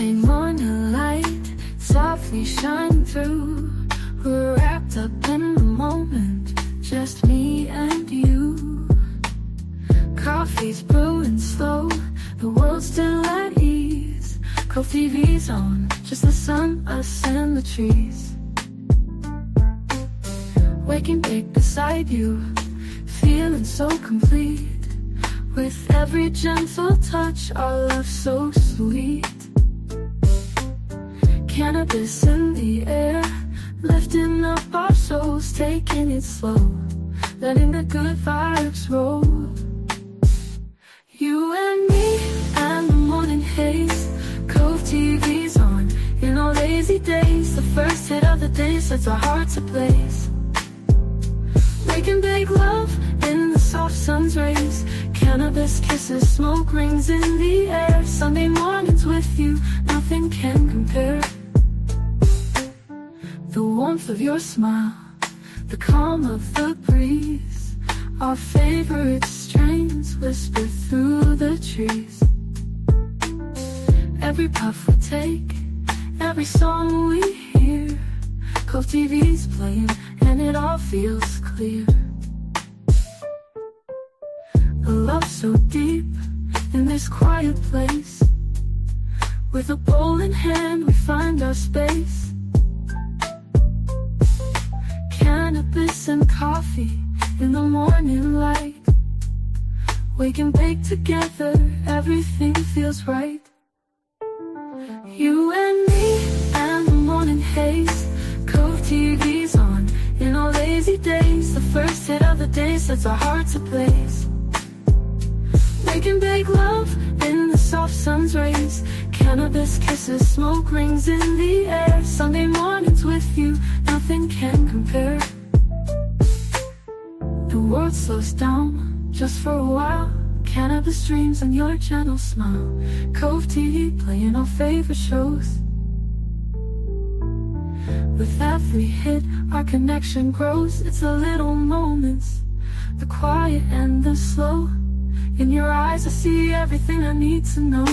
Champagne morning light softly shining through. We're wrapped up in the moment, just me and you. Coffee's brewing slow, the world's still at ease. Cove TV's on, just the sun, us and the trees. Waking big beside you, feeling so complete. With every gentle touch, our love so sweet. Cannabis in the air, lifting up our souls, taking it slow, letting the good vibes roll. You and me and the morning haze, Cove TV's on. In our lazy days, the first hit of the day sets our hearts ablaze. We can make love in the soft sun's rays. Cannabis kisses, smoke rings in the air. Sunday mornings with you, nothing can compare. The warmth of your smile, the calm of the breeze. Our favorite strains whisper through the trees. Every puff we take, every song we hear, Cove TV's playing and it all feels clear. A love so deep in this quiet place. With a bowl in hand we find our space. Cannabis and coffee in the morning light. We can bake together, everything feels right. You and me and the morning haze, Cove TV's on. In our lazy days, the first hit of the day sets our hearts ablaze. We can bake love in the soft sun's rays. Cannabis kisses, smoke rings in the air. Sunday mornings with you, nothing can compare. The world slows down just for a while. Cannabis dreams and your gentle smile. Cove TV playing our favorite shows. With every hit, our connection grows. It's the little moments, the quiet and the slow. In your eyes I see everything I need to know.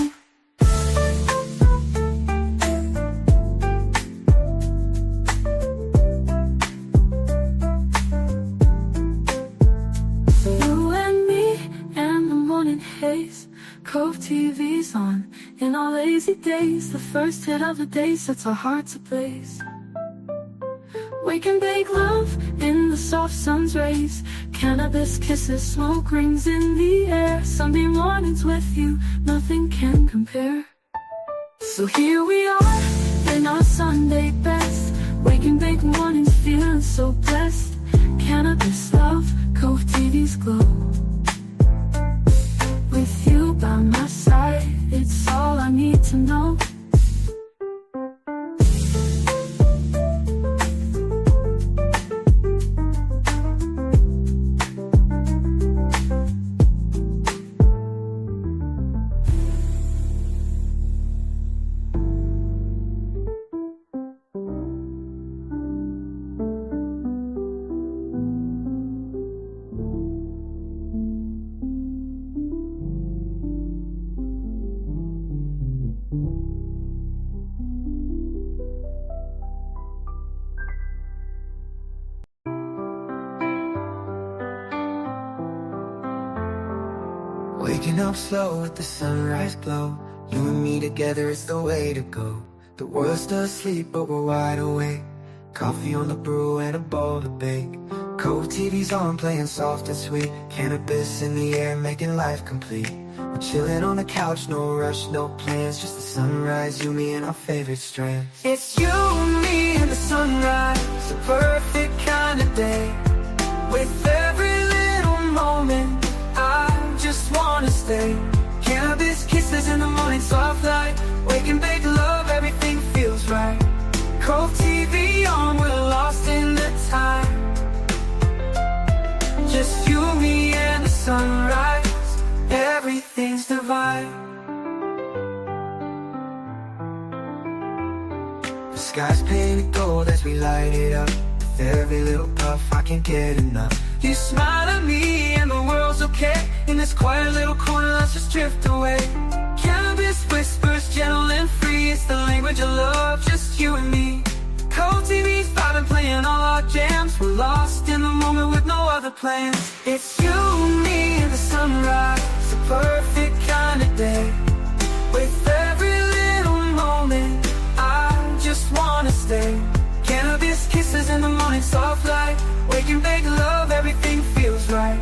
You and me and the morning haze, Cove TV's on. In our lazy days, the first hit of the day sets our hearts ablaze. We can bake love in the soft sun's rays. Cannabis kisses, smoke rings in the air. Sunday mornings with you, nothing can compare. So here we are, in our Sunday best. Waking bake mornings, feeling so blessed. Cannabis love, Cove TV's glow. With you by my side, it's all I need to know. Waking up slow with the sunrise glow. You and me together, it's the way to go. The world's still asleep, but we're wide awake. Coffee on the brew and a bowl to bake. Cove TV's on, playing soft and sweet. Cannabis in the air, making life complete. We're chilling on the couch, no rush, no plans. Just the sunrise, you, me, and our favorite strands. It's you, me, and the sunrise, a perfect kind of day. With every little moment, I just wanna stay. Cannabis kisses in the morning, soft light. Wake and bake love, everything feels right. Cove TV on, we're lost in the time. Just you, me, and the sunrise. Everything's divine. The sky's painted gold as we light it up. With every little puff, I can't get enough. You smile at me and the world's okay. In this quiet little corner, let's just drift away. Cannabis whispers, gentle and free. TV, it's the language of love, just you and me. Cove TV's vibing, playing all our jams. We're lost in the moment with no other plans. It's you, me, and the sunrise, the perfect kind of day. With every little moment, I just wanna stay. Cannabis kisses in the morning, soft light. Wake and bake love, everything feels right.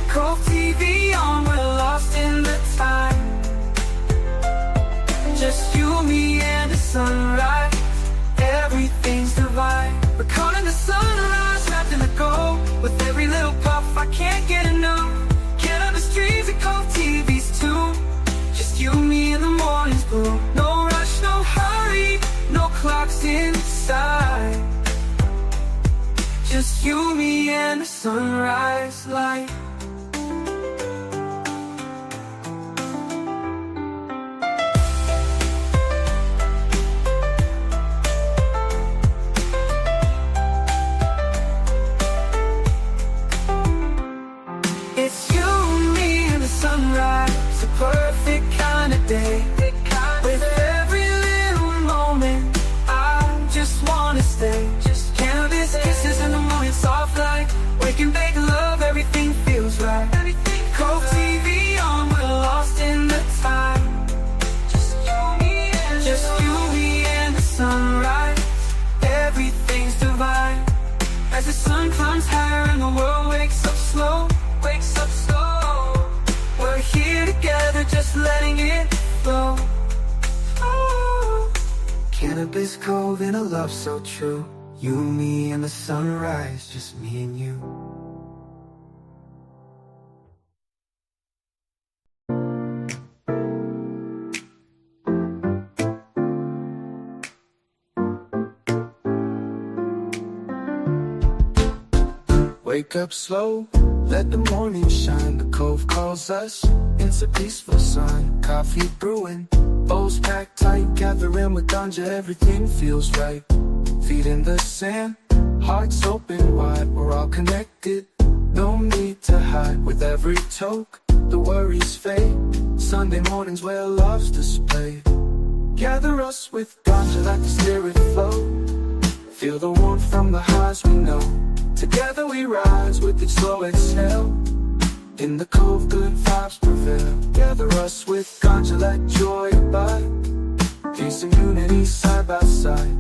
Cove TV on, we're lost in the time. Just you, me, and the sunrise. Everything's divine. We're caught in the sunrise, wrapped in the gold. With every little puff, I can't get enough. Cannabis dreams and Cove TV's too. Just you, me, and the morning's blue. No rush, no hurry, no clocks inside. Just you, me, and the sunrise light. It's you, me, and the sunrise, a perfect kind of day. With every little moment, I just wanna stay. Just cannabis kisses in the morning, soft light. Wake and bake love, everything feels right. Cove TV on, we're lost in the time. Just you, me, and the sunrise. Everything's divine. As the sun climbs higher and the world wakes up slow. We're here together, just letting it flow. Oh. Cannabis Cove in a love so true. You, me, and the sunrise, just me and you. Wake up slow, let the morning shine. The Cove calls us, it's a peaceful sign. Coffee brewing, bowls packed tight. Gathering with ganja, everything feels right. Feet in the sand, hearts open wide. We're all connected, no need to hide. With every toke, the worries fade. Sunday mornings where love's displayed. Gather us with ganja, let the spirit flow. Feel the warmth from the highs we know. Together we rise with each slow exhale. In the Cove, good vibes prevail. Gather us with ganja, let joy abide. Peace and unity side by side.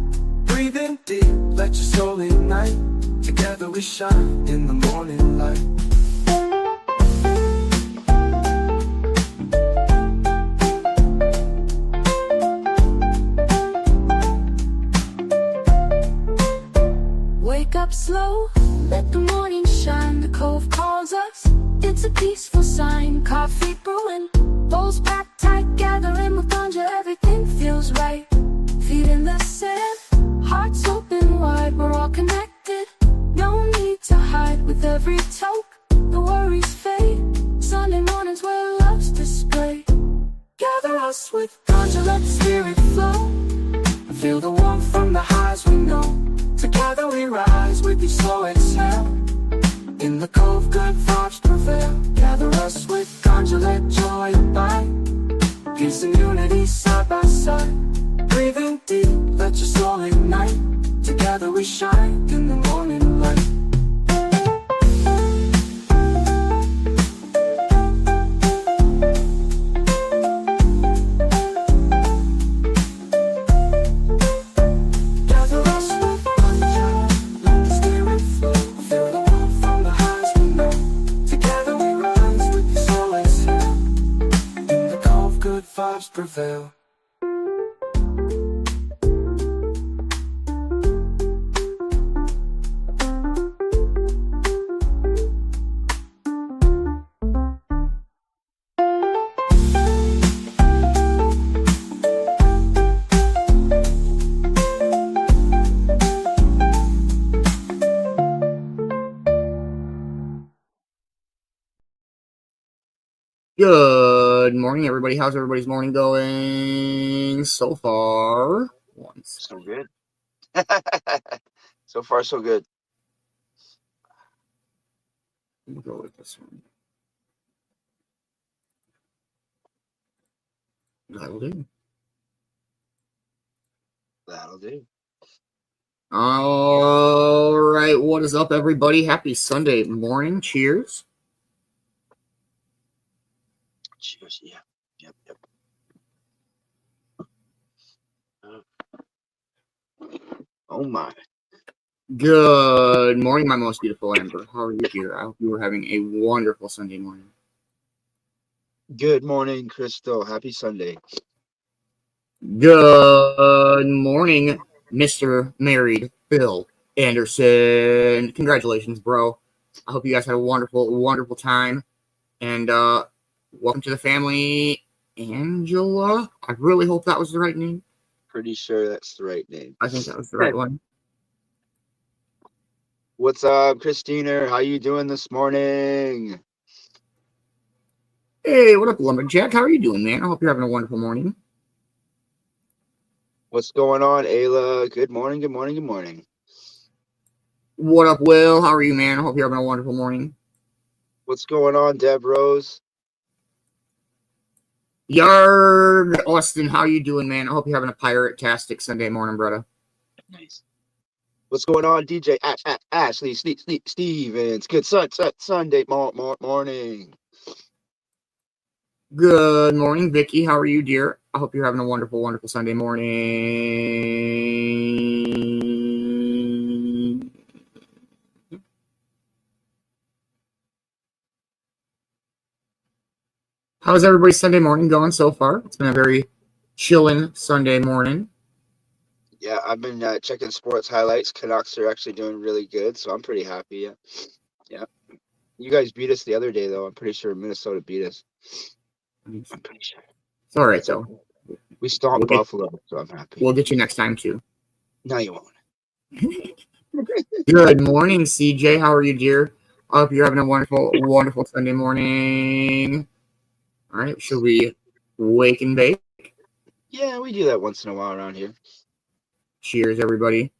Breathe in deep, let your soul ignite. Together we shine in the morning light. Wake up slow, let the morning shine. The Cove calls us, it's a peaceful sign. Coffee brewing, bowls packed tight. Gathering with ganja, everything feels right. Feet in the sand, hearts open wide. We're all connected, no need to hide. With every toke, the worries fade. Sunday mornings where love's displayed. Gather us with ganja, let the spirit flow. Feel the warmth from the highs we know. Together we rise with each slow exhale. In the Cove, good vibes prevail. Gather us with ganja, let joy abide. Peace and unity side by side. Breathe in deep, let your soul ignite. Together we shine in the morning light. Vibes prevail. Good morning, everybody. How's everybody's morning going so far? So good. So far, so good. We'll go with this one. That will do. That'll do. All right, what is up, everybody? Happy Sunday morning. Cheers. Cheers. Yeah. Yep. Oh my. Good morning, my most beautiful Amber. How are you here? I hope you are having a wonderful Sunday morning. Good morning, Crystal. Happy Sunday. Good morning, Mr. Married Bill Anderson. Congratulations, bro. I hope you guys had a wonderful, wonderful time. And welcome to the family, Angela. I really hope that was the right name. Pretty sure that's the right name. I think that was the right one. What's up, Christina? How you doing this morning? Hey, what up, Lumberjack? How are you doing, man? I hope you're having a wonderful morning. What's going on, Ayla? Good morning, good morning, good morning. What up, Will? How are you, man? I hope you're having a wonderful morning. What's going on, Deb Rose? Yarg, Austin, how you doing, man? I hope you're having a pirate-tastic Sunday morning, brother. Nice. What's going on, DJ Ashley Stevens? Good Sunday morning. Good morning, Vicki. How are you, dear? I hope you're having a wonderful, wonderful Sunday morning. How's everybody's Sunday morning going so far? It's been a very chillin' Sunday morning. Yeah, I've been checking sports highlights. Canucks are actually doing really good, so I'm pretty happy. Yeah. You guys beat us the other day, though. I'm pretty sure Minnesota beat us. I'm pretty sure. It's all right, though. We stomped Buffalo, so I'm happy. We'll get you next time, too. No, you won't. Good morning, CJ. How are you, dear? I hope you're having a wonderful, wonderful Sunday morning. All right, should we wake and bake? Yeah, we do that once in a while around here. Cheers, everybody.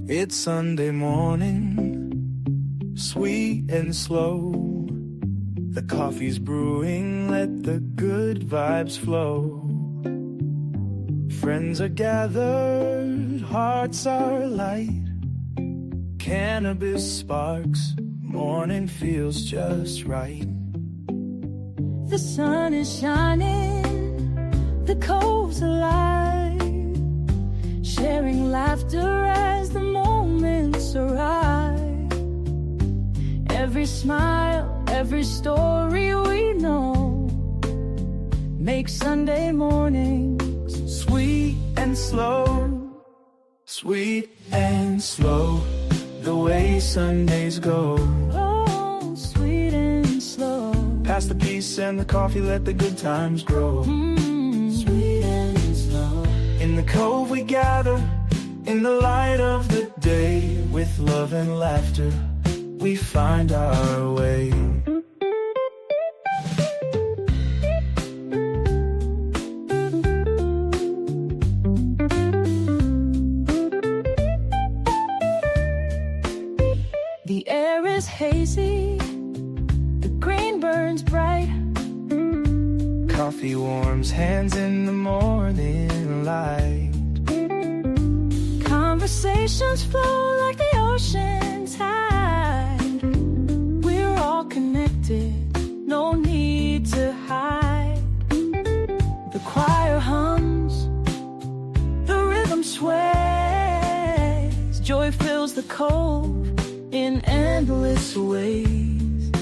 It's Sunday morning, sweet and slow. The coffee's brewing, let the good vibes flow. Friends are gathered, hearts are light. Cannabis sparks, morning feels just right. The sun is shining, the cove's alive, sharing laughter as the moments arrive. Every smile, every story we know makes Sunday mornings Sweet and slow, sweet and slow, the way Sundays go. oh, sweet and slow. Pass the peace and the coffee, let the good times grow. Sweet and slow. In the cove we gather, in the light of the day. With love and laughter, we find our way. The air is hazy, the green burns bright. Coffee warms hands in the morning light. Conversations flow like the ocean tide. We're all connected, no need to hide. The choir hums, the rhythm sways. Joy fills the cove in endless ways.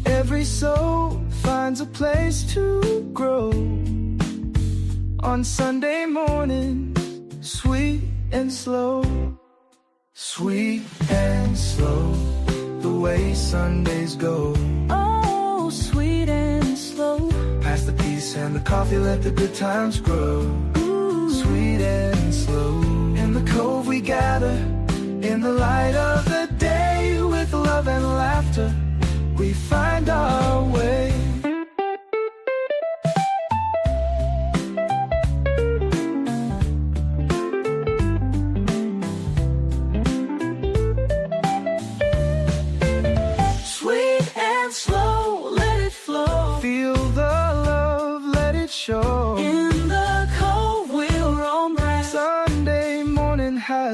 Every soul finds a place to grow. On Sunday morning, sweet and slow. Sweet and slow, the way Sundays go. Oh, sweet and slow. Pass the peace and the coffee, let the good times grow. Ooh. Sweet and slow. In the cove we gather, in the light of the day. With love and laughter, we find our way.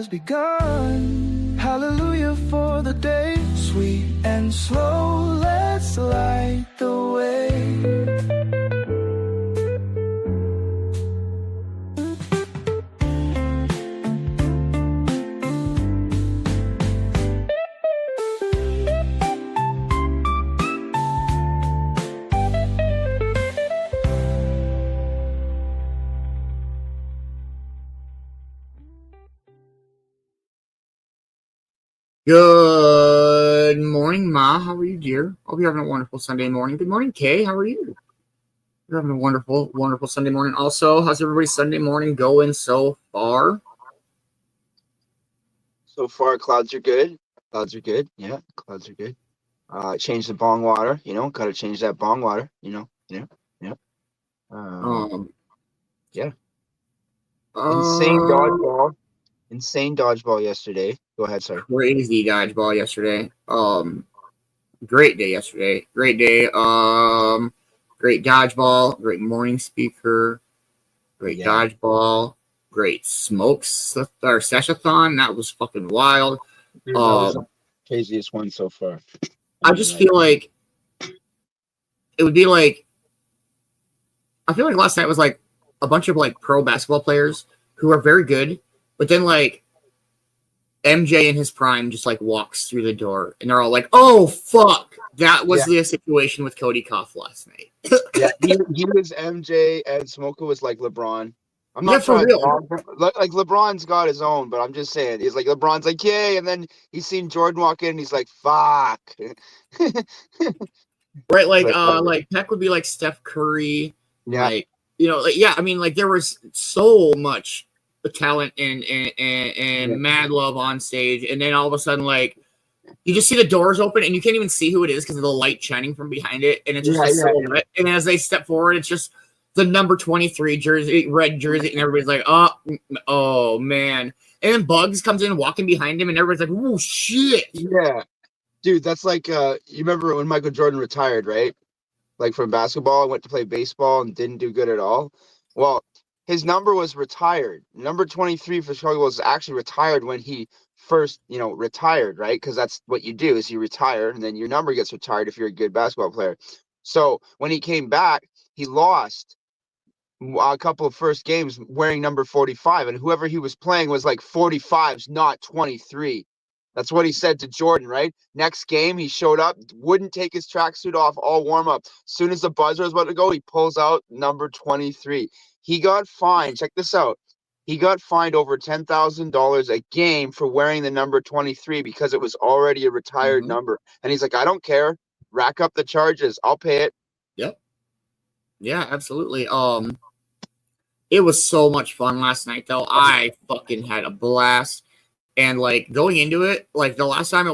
has begun. Hallelujah for the day, sweet and slow, let's light the way. Good morning, Ma. How are you, dear? Hope you're having a wonderful Sunday morning. Good morning, Kay. How are you? You're having a wonderful, wonderful Sunday morning. Also, how's everybody's Sunday morning going so far? So far, clouds are good. Clouds are good. Yeah, clouds are good. Change the bong water. Gotta change that bong water. Yeah. Yeah. Insane dodgeball. Insane dodgeball yesterday. Go ahead, sorry. Crazy dodgeball yesterday. Great day yesterday. Great day. Great dodgeball. Great morning speaker. Great dodgeball. Great smokes or seshathon. That was fucking wild. Dude, that was the craziest one so far. I just feel like it would be like, I feel like last night was like a bunch of like pro basketball players who are very good, but then like MJ in his prime just like walks through the door and they're all like, oh fuck, that was the situation with Cody Koff last night. Yeah, he was MJ and Smoker was like LeBron. I'm not for trying real. like LeBron's got his own, but I'm just saying he's like LeBron's like yay, and then he's seen Jordan walk in and he's like fuck. Right, like Peck would be like Steph Curry. Yeah. Like, I mean, like there was so much talent and mad love on stage, and then all of a sudden, like you just see the doors open and you can't even see who it is because of the light shining from behind it, and it's just a silhouette. And as they step forward, it's just the number 23 jersey, red jersey, and everybody's like, oh man. And then Bugs comes in walking behind him, and everybody's like, oh shit. Yeah. Dude, that's like you remember when Michael Jordan retired, right? Like from basketball and went to play baseball and didn't do good at all. Well, his number was retired. Number 23 for Chicago was actually retired when he first, retired, right? Because that's what you do is you retire and then your number gets retired if you're a good basketball player. So when he came back, he lost a couple of first games wearing number 45, and whoever he was playing was like 45s, not 23. That's what he said to Jordan, right? Next game, he showed up, wouldn't take his tracksuit off all warm up. As soon as the buzzer was about to go, he pulls out number 23. He got fined. Check this out. He got fined over $10,000 a game for wearing the number 23 because it was already a retired number. And he's like, I don't care. Rack up the charges. I'll pay it. Yep. Yeah, absolutely. It was so much fun last night, though. I fucking had a blast. And like going into it, like the last time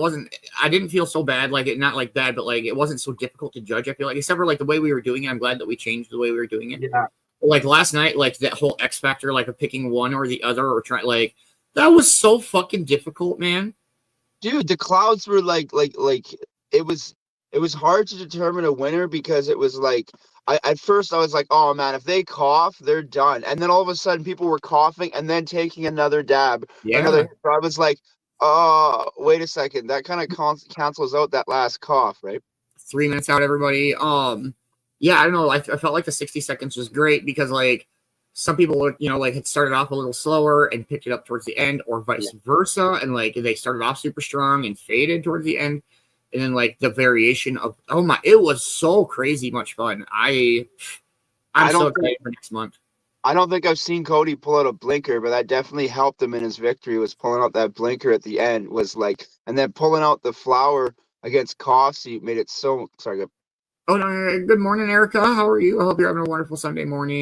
I didn't feel so bad, like it, not like bad, but like it wasn't so difficult to judge. I feel like, except for like the way we were doing it. I'm glad that we changed the way we were doing it. Yeah. Like last night, like that whole X factor, like of picking one or the other or trying, like that was so fucking difficult, man. Dude, the clouds were like it was hard to determine a winner because it was like at first I was like, oh man, if they cough, they're done. And then all of a sudden people were coughing and then taking another dab. Yeah. So I was like, oh, wait a second. That kind of cancels out that last cough, right? 3 minutes out, everybody. Yeah, I don't know. I felt like the 60 seconds was great because like some people would, like had started off a little slower and picked it up towards the end, or vice versa. And like they started off super strong and faded towards the end. And then like the variation of it was so crazy much fun. I'm so excited for next month. I don't think I've seen Cody pull out a blinker, but that definitely helped him in his victory. Was pulling out that blinker at the end was like, and then pulling out the flower against Coffee made it so sorry. Oh no! Good morning, Erica. How are you? I hope you're having a wonderful Sunday morning.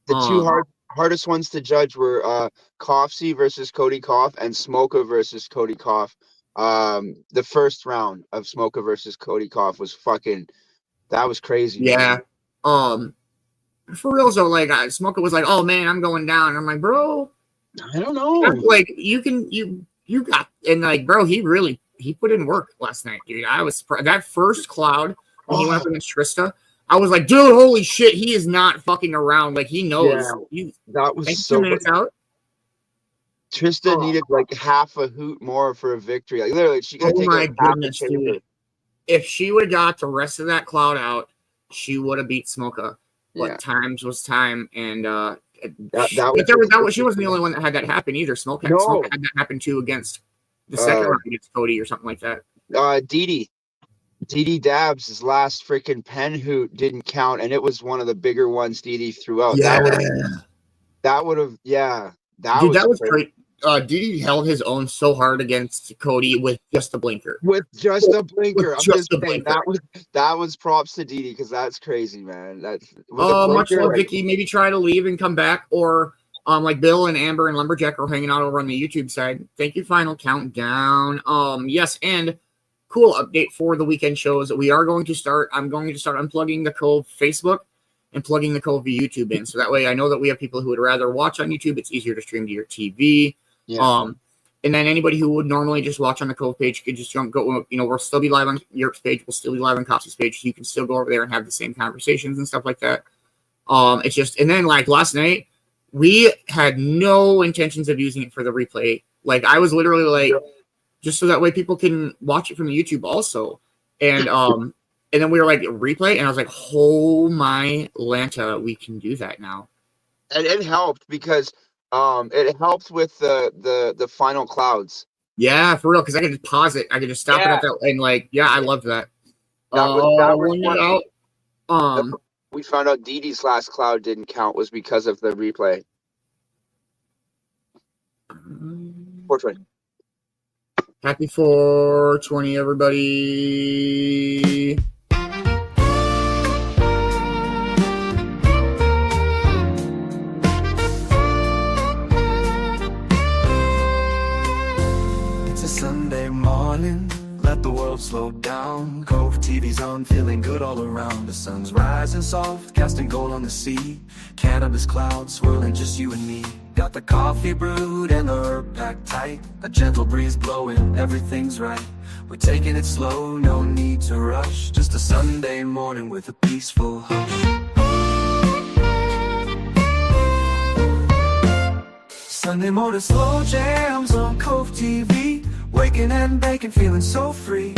The two hardest ones to judge were Coffee versus Cody Koff and Smoker versus Cody Koff. The first round of Smoker versus Cody Koff was that was crazy. Yeah. Man. For real though, like Smoker was like, oh man, I'm going down. And I'm like, bro, I don't know. Like you got, and like, bro, he put in work last night, dude. I was that first cloud when he went up against Trista. I was like, dude, holy shit, he is not fucking around. Like he knows. Yeah, that was 2 minutes out. Trista needed like half a hoot more for a victory. Like literally, she could take my like half a goodness, chamber. dude. If she would have got the rest of that cloud out, she would have beat Smoka. But times was time, and she wasn't the only one that had that happen either. Smoka had that happen too against the second round against Cody or something like that. Dee Dabs' last freaking pen hoot didn't count, and it was one of the bigger ones Dee threw out. Yeah. That was great. Dee held his own so hard against Cody with just a blinker. That was props to Dee because that's crazy, man. That's much love, Vicki. Maybe try to leave and come back, or like Bill and Amber and Lumberjack are hanging out over on the YouTube side. Thank you. Final countdown. Yes, and cool update for the weekend shows. I'm going to start unplugging the Cove Facebook and plugging the Cove YouTube in. So that way I know that we have people who would rather watch on YouTube. It's easier to stream to your TV. Yeah. And then anybody who would normally just watch on the Cove page could just go, we'll still be live on Yerk's page. We'll still be live on Cox's page. So you can still go over there and have the same conversations and stuff like that. It's just, and then like last night, we had no intentions of using it for the replay. Like I was literally like, just so that way people can watch it from the YouTube also. And and then we were like, replay? And I was like, oh my Lanta, we can do that now. And it helped because it helped with the final clouds. Yeah, for real, because I could just pause it. I could just stop it at that, and I loved that. We found out Dee Dee's last cloud didn't count was because of the replay. 420. Happy 420, everybody. It's a Sunday morning, let the world slow down. Cove TV's on, feeling good all around. The sun's rising soft, casting gold on the sea. Cannabis clouds swirling, just you and me. Got the coffee brewed and the herb packed tight. A gentle breeze blowing, everything's right. We're taking it slow, no need to rush. Just a Sunday morning with a peaceful hush. Sunday morning slow jams on Cove TV. Waking and baking, feeling so free.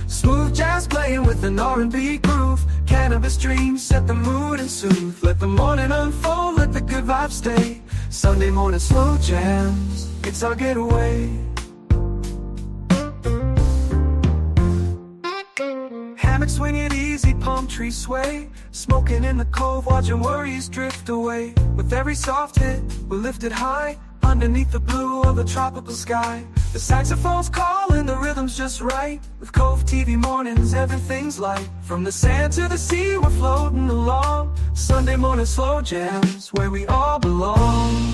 Smooth jazz playing with an R&B groove. Cannabis dreams set the mood and soothe. Let the morning unfold, let the good vibes stay. Sunday morning slow jams, it's our getaway. Hammock swinging easy, palm tree sway. Smoking in the Cove, watching worries drift away. With every soft hit, we're lifted high underneath the blue of the tropical sky. The saxophone's calling, the rhythm's just right. With Cove TV mornings, everything's light. From the sand to the sea, we're floating along. Sunday morning slow jams, where we all belong.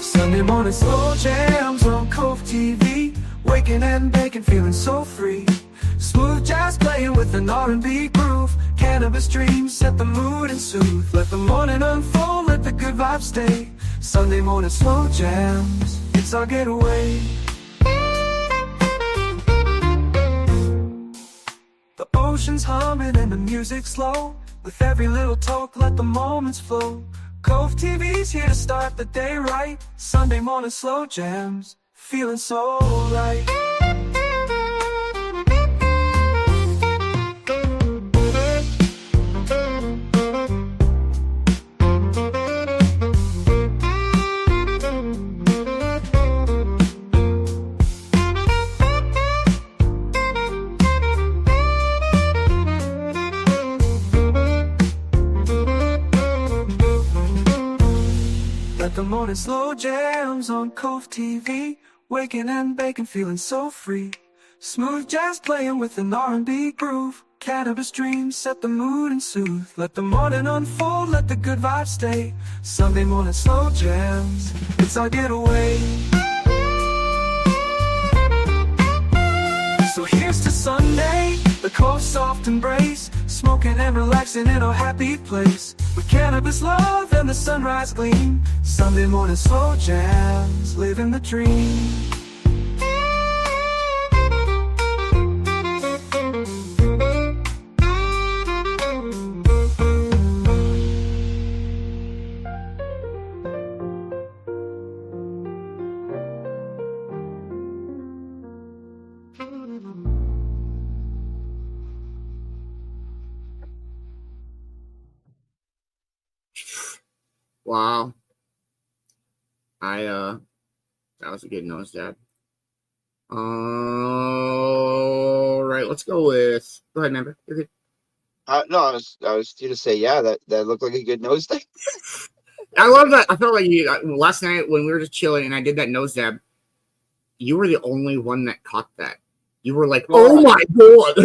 Sunday morning slow jams on Cove TV. Waking and baking, feeling so free. Smooth jazz playing with an R&B groove. Cannabis dreams set the mood and soothe. Let the morning unfold, let the good vibes stay. Sunday morning slow jams, it's our getaway. The ocean's humming and the music's slow. With every little talk, let the moments flow. Cove TV's here to start the day right. Sunday morning slow jams, feeling so right. The morning slow jams on Cove TV. Waking and baking, feeling so free. Smooth jazz playing with an R&B groove. Cannabis dreams set the mood and soothe. Let the morning unfold, let the good vibes stay. Sunday morning slow jams, it's our getaway. So here's to Sunday, the Cove's soft embrace. Smoking and relaxing in our happy place. With cannabis love and the sunrise gleam. Sunday morning slow jams, living the dream. Wow. That was a good nose dab. All right, let's go with. Go ahead, member. You're good. No, I was due to say, yeah, that looked like a good nose thing. I love that. I felt like last night when we were just chilling and I did that nose dab, you were the only one that caught that. You were like, "Oh my god!"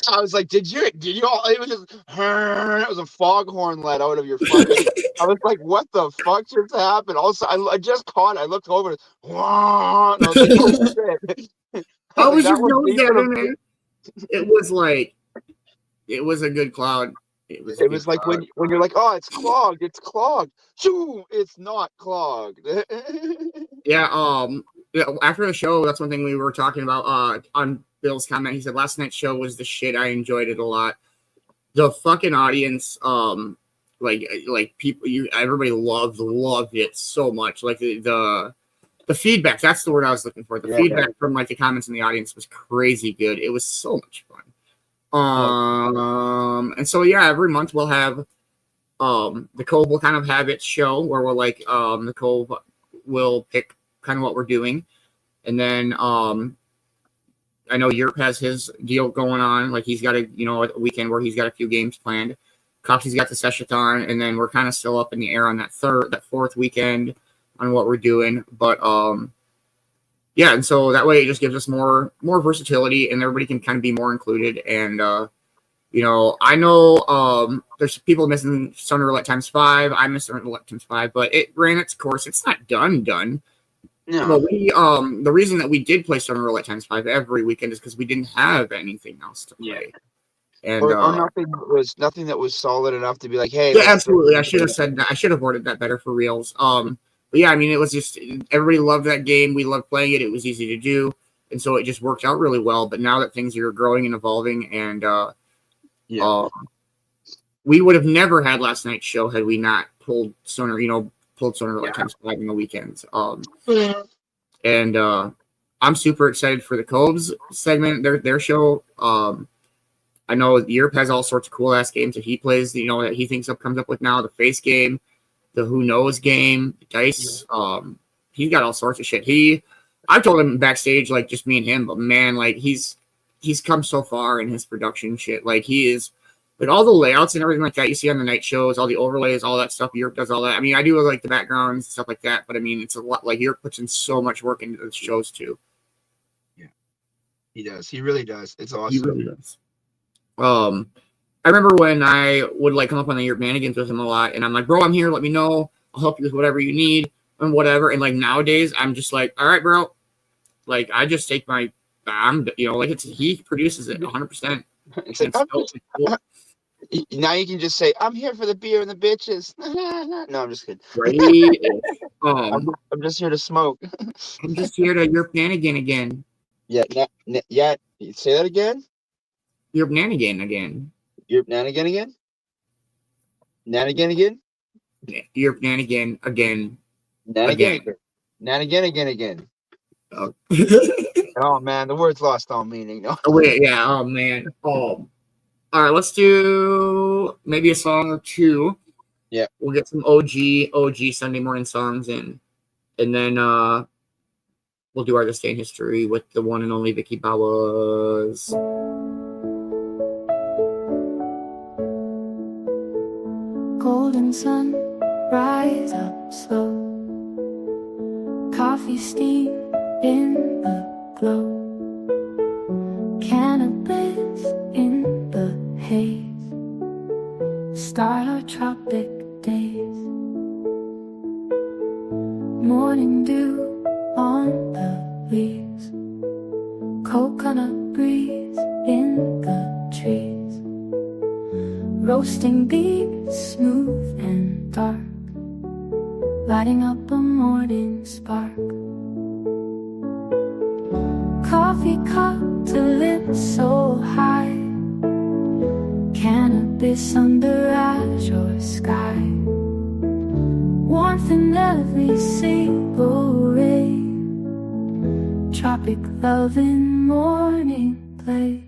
I was like, "Did you all?" It was just, it was a foghorn let out of your fucking. I was like, "What the fuck just happened?" Also, I just caught it. I looked over, and I was like, "Oh shit!" I was just nose dabbing, man. It was like, it was a good cloud. It was like when you're like, "Oh, it's clogged. It's clogged." Shoo! It's not clogged. Yeah. After the show, that's one thing we were talking about. On Bill's comment, he said last night's show was the shit. I enjoyed it a lot. The fucking audience, like people, everybody loved it so much. Like the feedback. That's the word I was looking for. The feedback from like the comments in the audience was crazy good. It was so much fun. And so yeah, every month we'll have the Cove will kind of have its show where we're like the Cove will pick kind of what we're doing, and then I know Europe has his deal going on, like he's got a weekend where he's got a few games planned. Coxie's got the session-a-thon, and then we're kind of still up in the air on that fourth weekend on what we're doing, but yeah, and so that way it just gives us more versatility, and everybody can kind of be more included. And I know there's people missing Sunday Roulette times 5. I missed Sunday Roulette times 5, but it ran its course. It's not done. No. But we the reason that we did play Sunday Roulette times 5 every weekend is because we didn't have anything else to play. And or nothing that was solid enough to be like, hey. Yeah, absolutely. I should have said that. I should have worded that better for reals. But yeah, I mean, it was just everybody loved that game. We loved playing it. It was easy to do, and so it just worked out really well. But now that things are growing and evolving, and we would have never had last night's show had we not pulled Stoner like times 5 in the weekends. And I'm super excited for the Coves segment, their show. I know Europe has all sorts of cool ass games that he plays. That he comes up with now. The face game, the who knows game, the dice. He's got all sorts of shit. I told him backstage, like just me and him, but man, like he's come so far in his production shit. Like he is, like all the layouts and everything like that you see on the night shows, all the overlays, all that stuff. Europe does all that. I mean, I do like the backgrounds and stuff like that, but I mean, it's a lot. Like Europe puts in so much work into the shows too. Yeah, he does. He really does. It's awesome. He really does. I remember when I would like come up on the Europe Manigans with him a lot, and I'm like, bro, I'm here. Let me know. I'll help you with whatever you need and whatever. And like nowadays, I'm just like, all right, bro. Like I just take my, he produces it 100%. Cool. Now you can just say, I'm here for the beer and the bitches. No, I'm just kidding. Right. I'm just here to smoke. I'm just here to Europe Manigan again. Yeah. Say that again. Europe Nanigan again. Europe Nanigan again? Nanigan again? Europe Nanigan again. Nanigan again. Oh. Oh man, the word's lost all meaning. No? Oh wait, yeah. Oh man. All right, let's do maybe a song or two. Yeah. We'll get some OG Sunday morning songs in, and then we'll do our This Day in History with the one and only Vicki Bowers. Golden sun, rise up slow. Coffee steam in the glow. Cannabis in the haze. Start our tropic days. Morning dew on the leaves. Coconut breeze in the trees. Roasting beef, smooth and dark, lighting up a morning spark. Coffee cup to lips so high. Cannabis under azure sky. Warmth in every single ray. Tropic love in morning play.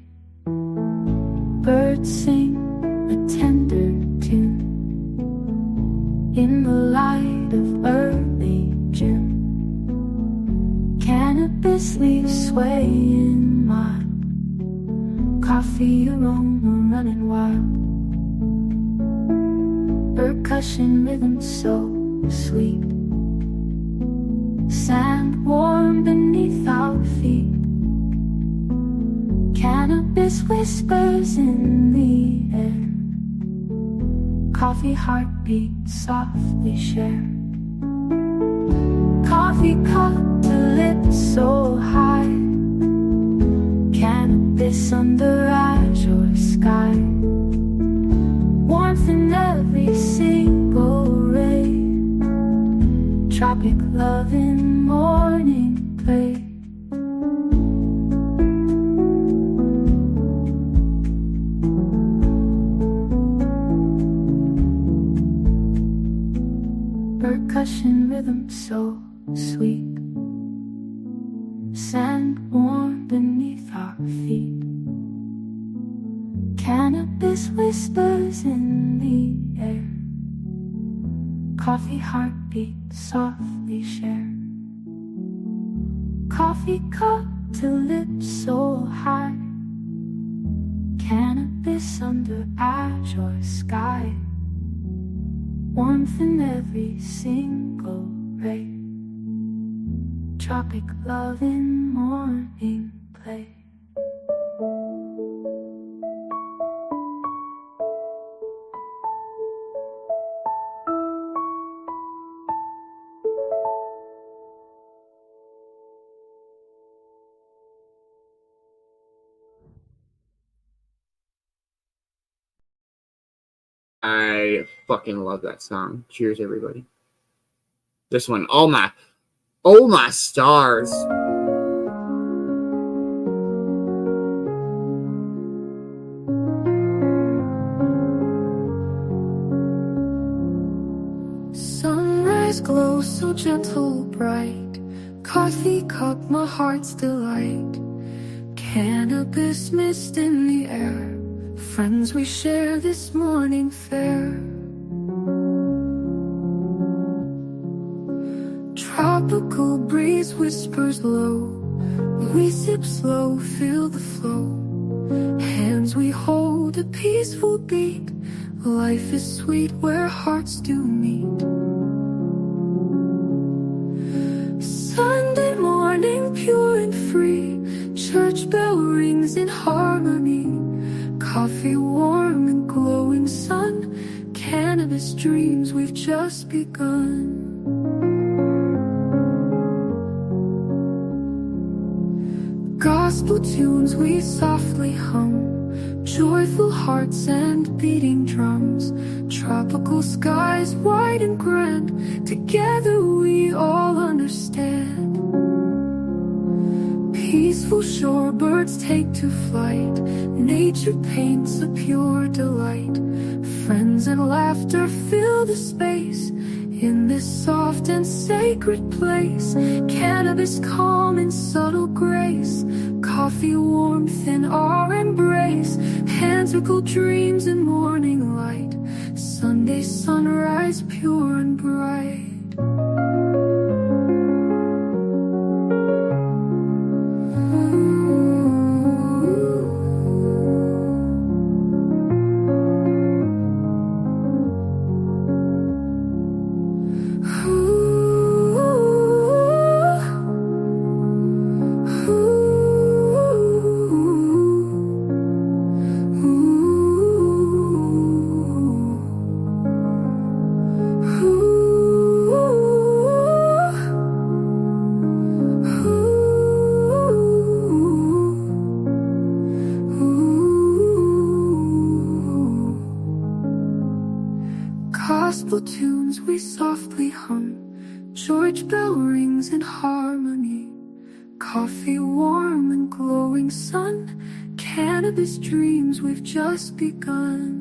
Birds sing a tender tune in the light of early June. Cannabis leaves sway in my coffee aroma running wild. Percussion rhythm so sweet, sand warm beneath our feet. Cannabis whispers in the air, coffee heartbeat softly share. Coffee cup to lips so high, cannabis under azure sky. Warmth in every single ray, tropic love in morning play. Percussion rhythm so sweet, sand warm beneath our feet. Cannabis whispers in the air, coffee heartbeat softly share. Coffee cup to lips so high, cannabis under azure sky. Warmth in every single ray, tropic love in morning play. I fucking love that song. Cheers, everybody. This one, oh my stars. Sunrise glow so gentle, bright. Coffee cup, my heart's delight. Cannabis mist in the air, friends we share this morning fare. Tropical breeze whispers low, we sip slow, feel the flow. Hands we hold, a peaceful beat. Life is sweet where hearts do meet. Sunday morning, pure and free. Church bell rings in harmony. Coffee warm and glowing sun. Cannabis dreams, we've just begun. Gospel tunes we softly hum, joyful hearts and beating drums. Tropical skies wide and grand, together we all understand. Peaceful shorebirds take to flight, nature paints a pure delight. Friends and laughter fill the space, in this soft and sacred place. Cannabis calm and subtle grace, coffee warmth in our embrace. Hands circle dreams in morning light, Sunday sunrise pure and bright. Gospel tunes we softly hum, church bell rings in harmony. Coffee warm and glowing sun, cannabis dreams, we've just begun.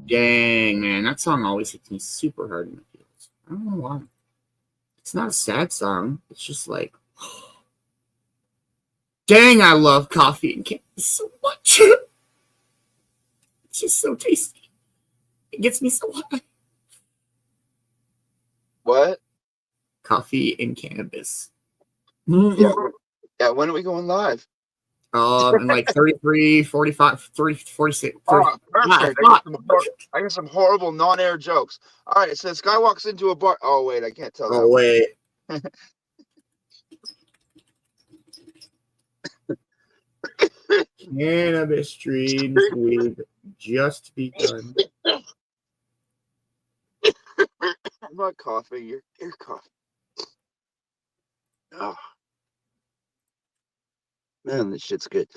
Dang, man, that song always hits me super hard in the feels. I don't know why. It's not a sad song. It's just like, Dang, I love coffee and cannabis so much. It's just so tasty. It gets me so high. What? Coffee and cannabis. Yeah. Yeah, when are we going live? In like 33, 45, 30, 46. 30. Oh, perfect. I got some horrible non-air jokes. All right, so this guy walks into a bar. Oh, wait, I can't tell that. Oh, wait. Cannabis streams, we've just begun. I'm not coughing. You're coughing. Oh. Man, this shit's good.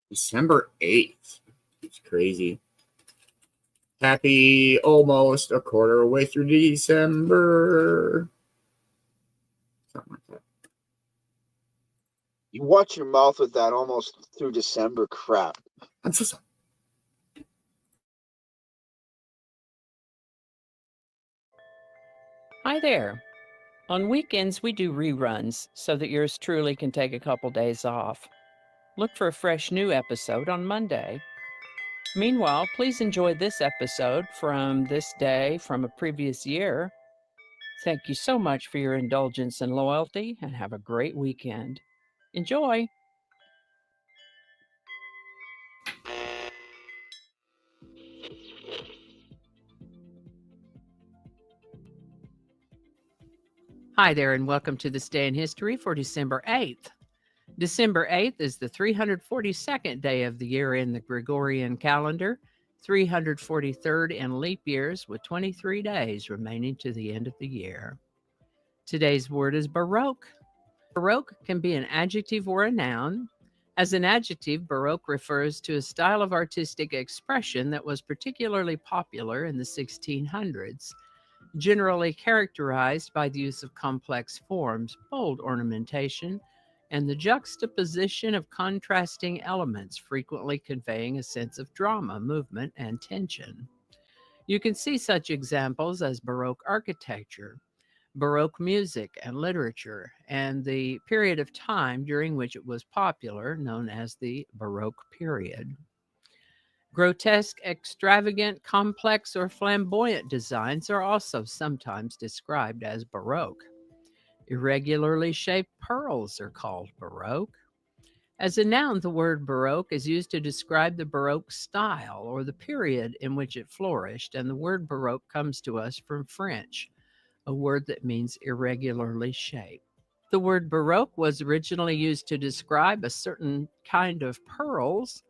December 8th. It's crazy. Happy almost a quarter way through December. Something like that. You watch your mouth with that almost through December crap. I'm so sorry. Hi there. On weekends, we do reruns so that yours truly can take a couple days off. Look for a fresh new episode on Monday. Meanwhile, please enjoy this episode from this day from a previous year. Thank you so much for your indulgence and loyalty, and have a great weekend. Enjoy! Hi there, and welcome to this day in history for December 8th. December 8th is the 342nd day of the year in the Gregorian calendar, 343rd in leap years, with 23 days remaining to the end of the year. Today's word is Baroque. Baroque can be an adjective or a noun. As an adjective, Baroque refers to a style of artistic expression that was particularly popular in the 1600s, generally characterized by the use of complex forms, bold ornamentation, and the juxtaposition of contrasting elements, frequently conveying a sense of drama, movement, and tension. You can see such examples as Baroque architecture, Baroque music and literature, and the period of time during which it was popular, known as the Baroque period. Grotesque, extravagant, complex, or flamboyant designs are also sometimes described as Baroque. Irregularly shaped pearls are called Baroque. As a noun, the word Baroque is used to describe the Baroque style or the period in which it flourished, and the word Baroque comes to us from French, a word that means irregularly shaped. The word Baroque was originally used to describe a certain kind of pearls,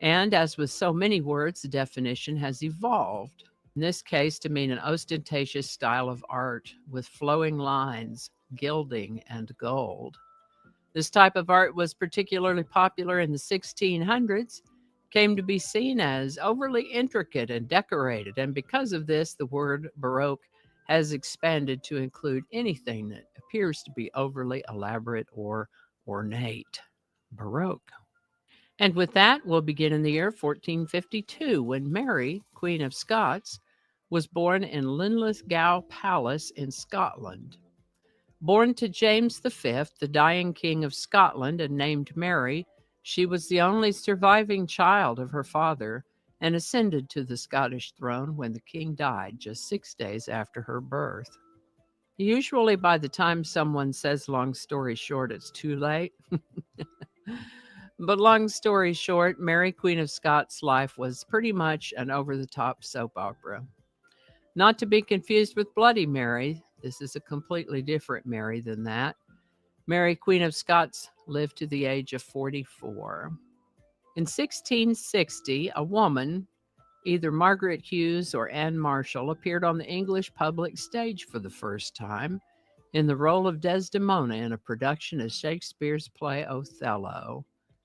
and as with so many words, the definition has evolved, in this case to mean an ostentatious style of art with flowing lines, gilding, and gold. This type of art was particularly popular in the 1600s, came to be seen as overly intricate and decorated, and because of this, the word Baroque has expanded to include anything that appears to be overly elaborate or ornate. Baroque. And with that, we'll begin in the year 1452, when Mary, Queen of Scots, was born in Linlithgow Palace in Scotland. Born to James V, the dying King of Scotland, and named Mary, she was the only surviving child of her father and ascended to the Scottish throne when the king died just 6 days after her birth. Usually by the time someone says long story short, it's too late. But long story short, Mary, Queen of Scots' life was pretty much an over-the-top soap opera. Not to be confused with Bloody Mary. This is a completely different Mary than that. Mary, Queen of Scots, lived to the age of 44. In 1660, a woman, either Margaret Hughes or Anne Marshall, appeared on the English public stage for the first time in the role of Desdemona in a production of Shakespeare's play Othello.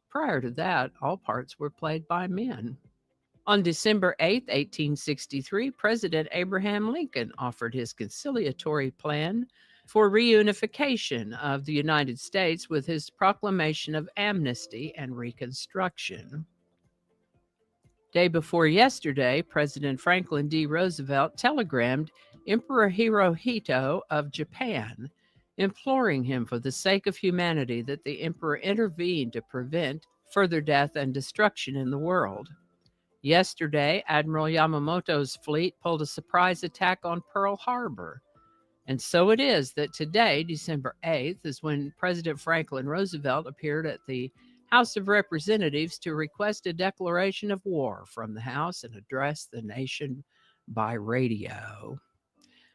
Prior to that, all parts were played by men. On December 8, 1863, President Abraham Lincoln offered his conciliatory plan for reunification of the United States with his proclamation of amnesty and reconstruction. Day before yesterday, President Franklin D. Roosevelt telegrammed Emperor Hirohito of Japan, imploring him for the sake of humanity that the emperor intervene to prevent further death and destruction in the world. Yesterday, Admiral Yamamoto's fleet pulled a surprise attack on Pearl Harbor. And so it is that today, December 8th, is when President Franklin Roosevelt appeared at the House of Representatives to request a declaration of war from the House and address the nation by radio.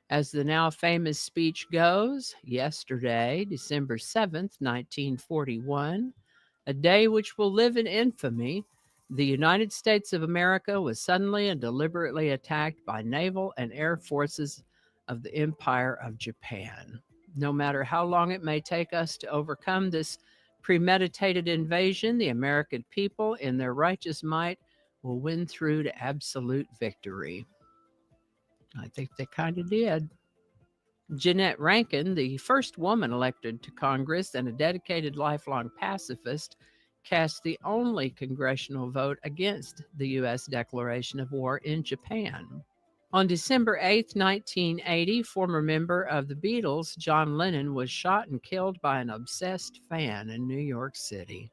As the now famous speech goes, yesterday, December 7th, 1941, a day which will live in infamy, the United States of America was suddenly and deliberately attacked by naval and air forces of the Empire of Japan. No matter how long it may take us to overcome this premeditated invasion, the American people, in their righteous might, will win through to absolute victory. I think they kind of did. Jeanette Rankin, the first woman elected to Congress and a dedicated lifelong pacifist, cast the only congressional vote against the U.S. declaration of war in Japan. On December 8, 1980, former member of the Beatles, John Lennon, was shot and killed by an obsessed fan in New York City.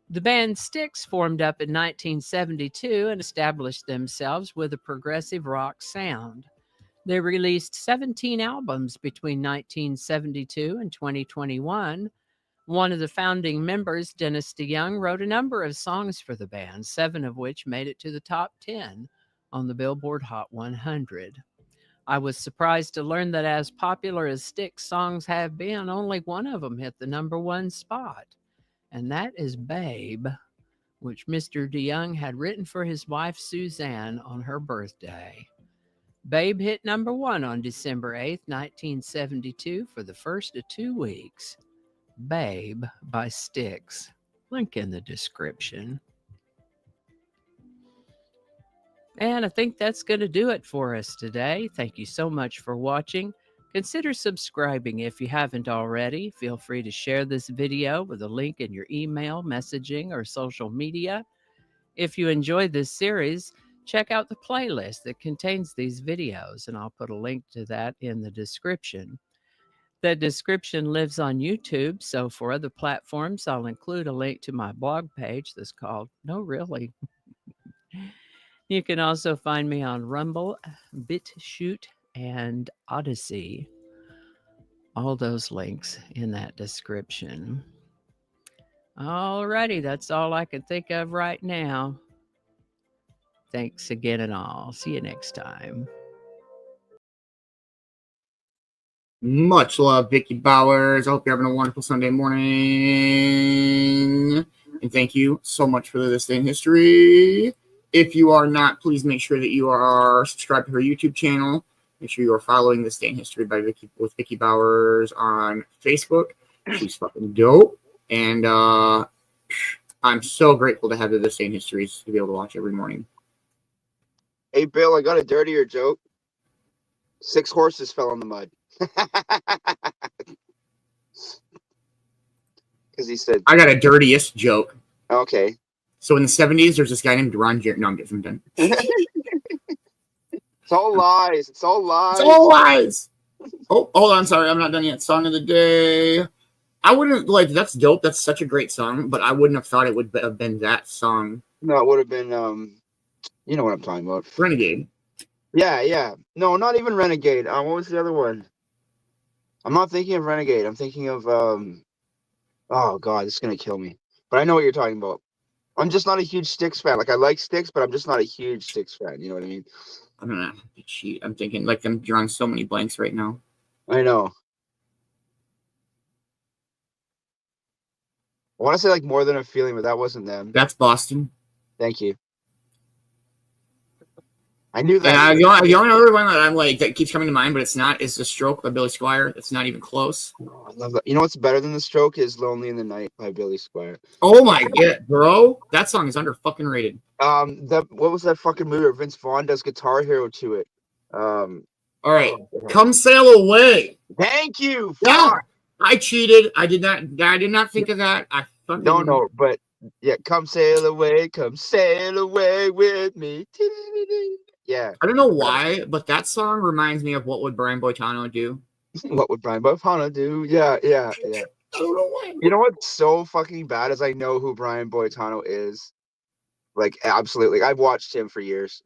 The band Styx formed up in 1972 and established themselves with a progressive rock sound. They released 17 albums between 1972 and 2021. One of the founding members, Dennis DeYoung, wrote a number of songs for the band, 7 of which made it to the top 10 on the Billboard Hot 100. I was surprised to learn that as popular as Styx songs have been, only one of them hit the #1 spot, and that is Babe, which Mr. DeYoung had written for his wife Suzanne on her birthday. Babe hit #1 on December 8, 1972 for the first of 2 weeks. Babe by Styx. Link in the description. And I think that's going to do it for us today. Thank you so much for watching. Consider subscribing if you haven't already. Feel free to share this video with a link in your email, messaging, or social media. If you enjoyed this series, check out the playlist that contains these videos, and I'll put a link to that in the description. The description lives on YouTube, so for other platforms, I'll include a link to my blog page that's called No Really. You can also find me on Rumble, BitChute, and Odyssey. All those links in that description. Alrighty, that's all I can think of right now. Thanks again and all. See you next time. Much love, Vicki Bowers. I hope you're having a wonderful Sunday morning. And thank you so much for this day in history. If you are not, please make sure that you are subscribed to her YouTube channel. Make sure you are following This Day in History by Vicki Bowers on Facebook. She's fucking dope. And I'm so grateful to have the This Day in History to be able to watch every morning. Hey, Bill, I got a dirtier joke. 6 horses fell in the mud. Because he said... I got a dirtiest joke. Okay. So in the 70s, there's this guy named Ron Jeremy. No, I'm done. It's all lies. It's all lies. It's all lies. Oh, hold on. Sorry, I'm not done yet. Song of the day. I wouldn't, like, that's dope. That's such a great song, but I wouldn't have thought it would have been that song. No, it would have been, you know what I'm talking about. Renegade. Yeah. No, not even Renegade. What was the other one? I'm not thinking of Renegade. I'm thinking of, oh, God, this is going to kill me. But I know what you're talking about. I'm just not a huge Styx fan. Like, I like Styx, but I'm just not a huge Styx fan. You know what I mean? I'm gonna cheat. I'm thinking, like, I'm drawing so many blanks right now. I know. I want to say, like, More Than a Feeling, but that wasn't them. That's Boston. Thank you. I knew that. And the only other one that I'm like that keeps coming to mind, but it's not, is The Stroke by Billy Squier. It's not even close. Oh, I love that. You know what's better than The Stroke is Lonely in the Night by Billy Squier. Oh my god, bro. That song is under fucking rated. What was that fucking movie where Vince Vaughn does Guitar Hero to it? All right. Oh, Come Sail Away. thank you. Yeah. Fuck. I cheated. I did not think of that. I fucking No, but yeah, come sail away with me. Yeah. I don't know why, but that song reminds me of what would Brian Boitano do. What would Brian Boitano do? Yeah. I don't know why. You know what's so fucking bad is I know who Brian Boitano is. Like, absolutely. I've watched him for years.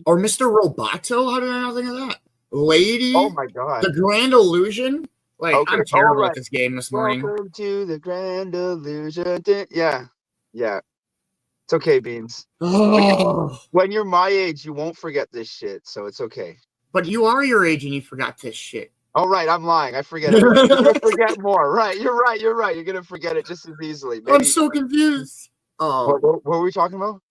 Or Mr. Roboto? How did I not think of that? Lady. Oh my god. The Grand Illusion. Like, Okay, I'm terrible alright. at this game this morning. Welcome to the Grand Illusion. Yeah. It's okay, Beans. Oh. When you're my age, you won't forget this shit, so it's okay. But you are your age and you forgot this shit. Oh, right, I'm lying. I forget it. You're going to forget more. Right, you're right. You're going to forget it just as easily. Maybe. I'm so confused. What were we talking about?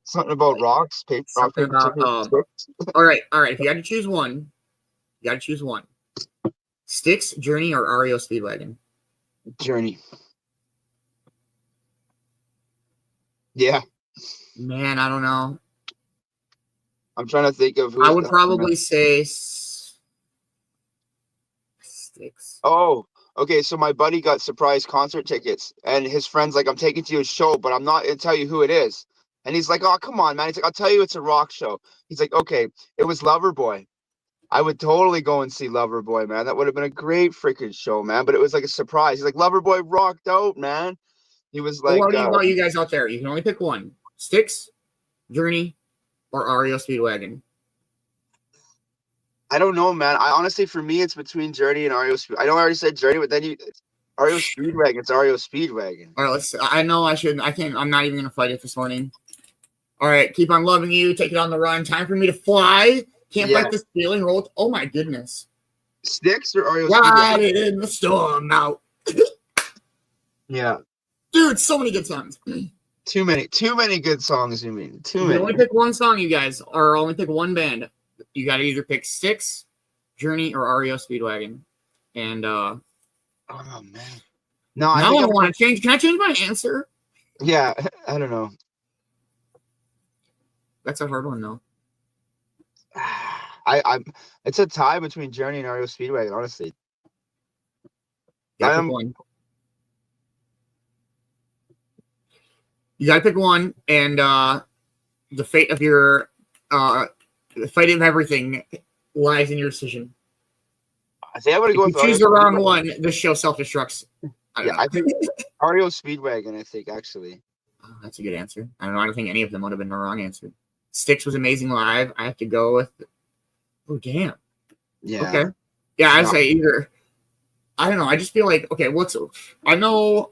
Something about rocks, paper, Something about, sticks. All right. If you had to choose one, Styx, Journey, or REO Speedwagon? Journey. Yeah. Man, I don't know. I'm trying to think of who. I would probably say Styx. Oh, okay. So my buddy got surprise concert tickets, and his friend's like, "I'm taking to a show, but I'm not gonna tell you who it is." And he's like, "Oh, come on, man." He's like, "I'll tell you, it's a rock show." He's like, "Okay, it was Loverboy." I would totally go and see Loverboy, man. That would have been a great freaking show, man. But it was like a surprise. He's like, "Loverboy rocked out, man." He was like, "What about you guys out there? You can only pick one: Styx, Journey, or REO Speedwagon." I don't know, man. I honestly, for me, it's between Journey and REO Speedwagon. I know I already said Journey, but then REO Speedwagon. It's REO Speedwagon. All right, I know I shouldn't. I can't. I'm not even gonna fight it this morning. All right, keep on loving you. Take it on the run. Time for me to fly. Can't fight this feeling. Roll. Oh my goodness. Styx or REO Ride Speedwagon? it in the storm out. Yeah, dude, so many good songs. Too many good songs. You mean too many? You only pick one song, you guys, or only pick one band. You got to either pick Styx, Journey, or REO Speedwagon. And oh man, no, I don't want to change. Can I change my answer? Yeah, I don't know. That's a hard one, though. It's a tie between Journey and REO Speedwagon, honestly. Pick one. You gotta pick one, and the fate of your the fate of everything lies in your decision. I think I'm gonna go with choose the wrong one. This show self-destructs. I think REO Speedwagon. I think actually. Oh, that's a good answer. I don't know. I don't think any of them would have been the wrong answer. Styx was amazing live. I have to go with. Oh damn. Yeah. Okay. Yeah, I'd say either. I don't know. I just feel like okay. I know.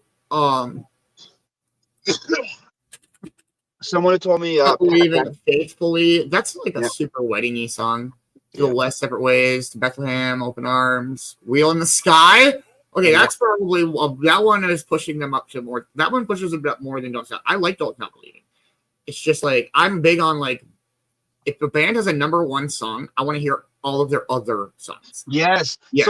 Someone had told me Believing Faithfully. That's like a super wedding-y song. To the West, Separate Ways, to Bethlehem, Open Arms, Wheel in the Sky. Okay, that's probably that one is pushing them up to more. That one pushes them up more than Don't Stop. I like Don't Stop Believing. It's just like I'm big on like if the band has a #1 song, I want to hear all of their other songs. Yes. Yeah.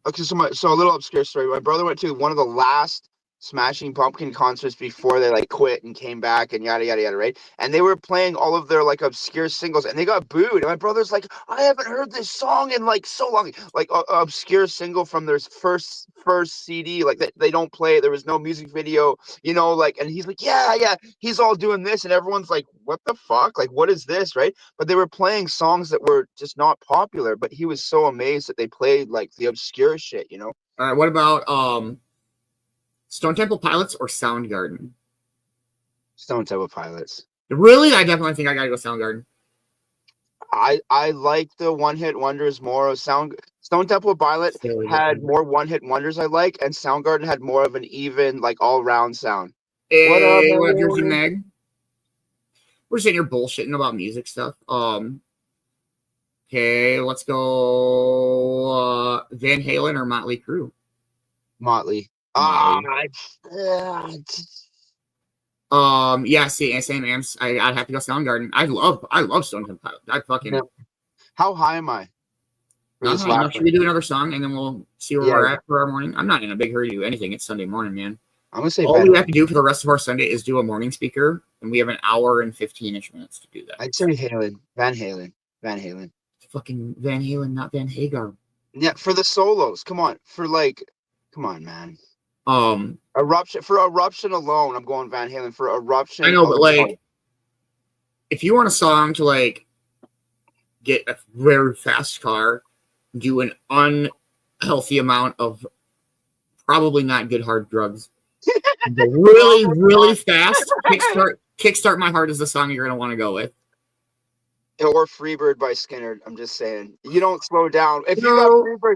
Okay, so a little obscure story. My brother went to one of the last Smashing Pumpkin concerts before they like quit and came back and yada yada yada, right? And they were playing all of their like obscure singles and they got booed. And my brother's like, I haven't heard this song in like so long. Like obscure single from their first CD, like they don't play. There was no music video, you know, like, and he's like, yeah, he's all doing this, and everyone's like, what the fuck? Like, what is this, right? But they were playing songs that were just not popular. But he was so amazed that they played like the obscure shit, you know. All right, what about Stone Temple Pilots or Soundgarden? Stone Temple Pilots. Really? I definitely think I gotta go Soundgarden. I like the one-hit wonders more of Stone Temple Pilots had more one-hit wonders I like, and Soundgarden had more of an even, like, all-round sound. Hey, what up, Jersey Meg? We're sitting here bullshitting about music stuff. Okay, let's go Van Halen or Motley Crue? Motley. Yeah, see, same amps. I'd have to go Soundgarden. I love Stone Temple Pilots. I fucking. How high am I? Should we do another song and then we'll see where we're at for our morning? I'm not in a big hurry to do anything. It's Sunday morning, man. I'm gonna say all Van we have Halen. to do for the rest of our Sunday is do a morning speaker, and we have an hour and 15-ish minutes to do that. I'd say Halen. Van Halen. Van Halen. Fucking Van Halen, not Van Hagar. Yeah, for the solos. Come on. Come on, man. Eruption. For Eruption alone, I'm going Van Halen. For Eruption I know, but alone. like, if you want a song to like get a very fast car, do an unhealthy amount of probably not good hard drugs. Really, really fast. Kickstart My Heart is the song you're gonna want to go with. Or Freebird by Skinner. I'm just saying. You don't slow down. If you No. got Freebird.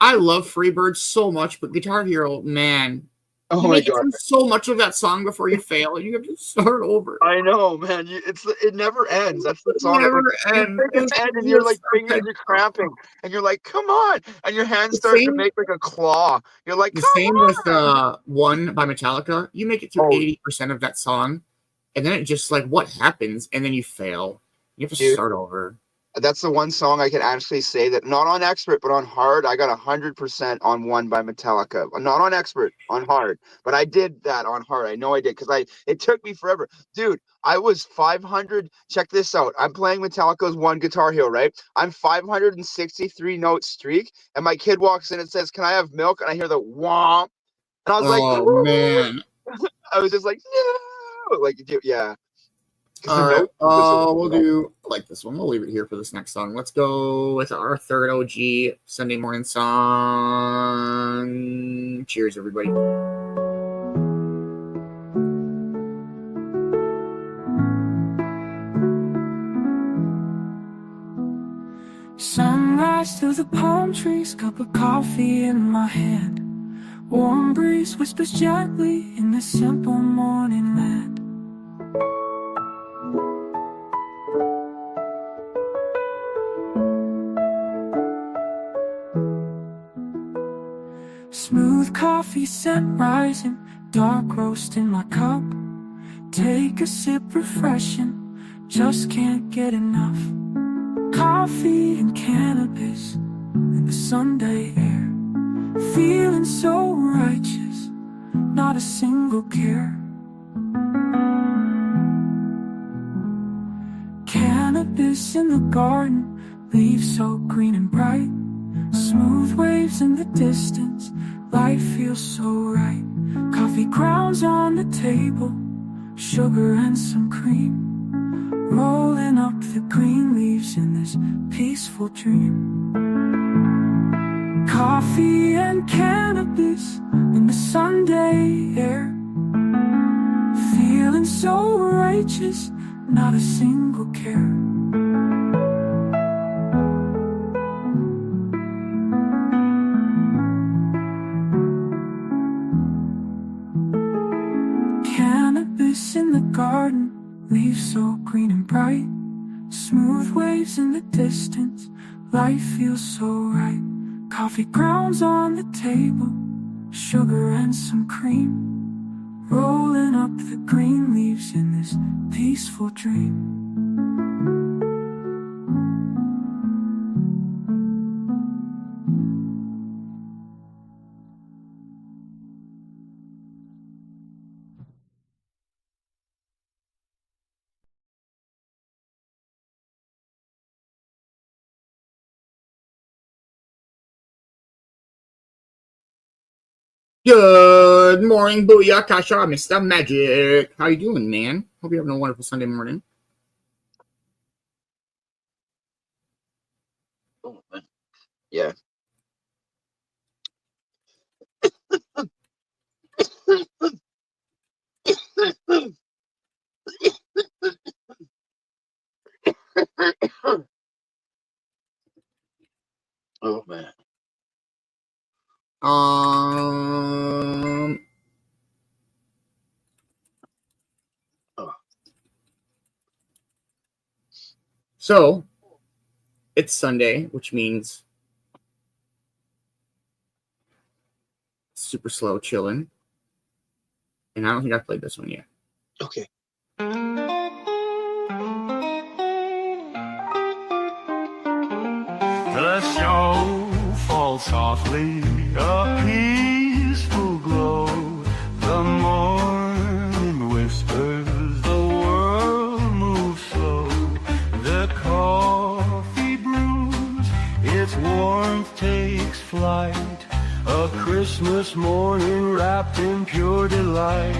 I love Freebird so much, but Guitar Hero, man. Oh you my make it God. through so much of that song before you fail, and you have to start over. I know, man. It never ends. That's the song. Never like, ends. You think it's end, and your like fingers are cramping, and you're like, "Come on!" And your hands start to make like a claw. You're like, the "Come same on!" with One by Metallica. You make it through 80% of that song, and then it just like what happens, and then you fail. You have to start over. That's the one song I can actually say that not on Expert, but on Hard, I got 100% on One by Metallica. Not on Expert, on Hard, but I did that on Hard. I know I did because it took me forever, dude. I was 500. Check this out. I'm playing Metallica's One Guitar Hero, right? I'm 563 note streak, and my kid walks in and says, "Can I have milk?" And I hear the womp, and I was like, "Oh man!" I was just like, "No!" Like, yeah. All right. We'll do like this one. We'll leave it here for this next song. Let's go with our third OG Sunday morning song. Cheers, everybody. Sunrise through the palm trees, cup of coffee in my hand. Warm breeze whispers gently in this simple morning land. Smooth coffee scent rising, dark roast in my cup. Take a sip, refreshing, just can't get enough. Coffee and cannabis in the Sunday air. Feeling so righteous, not a single care. Cannabis in the garden, leaves so green and bright. Smooth waves in the distance, life feels so right. Coffee grounds on the table, sugar and some cream. Rolling up the green leaves in this peaceful dream. Coffee and cannabis in the Sunday air. Feeling so righteous, not a single care. Cannabis in the garden, leaves so green and bright. Smooth waves in the distance, life feels so right. Coffee grounds on the table, sugar and some cream. Rolling up the green leaves in this peaceful dream. Good morning, Booyah Kasha, Mr. Magic. How you doing, man? Hope you're having a wonderful Sunday morning. Oh, man. Yeah. Oh man. Oh. So it's Sunday, which means super slow chillin'. And I don't think I've played this one yet. Okay. The show falls softly, a peaceful glow. Christmas morning wrapped in pure delight.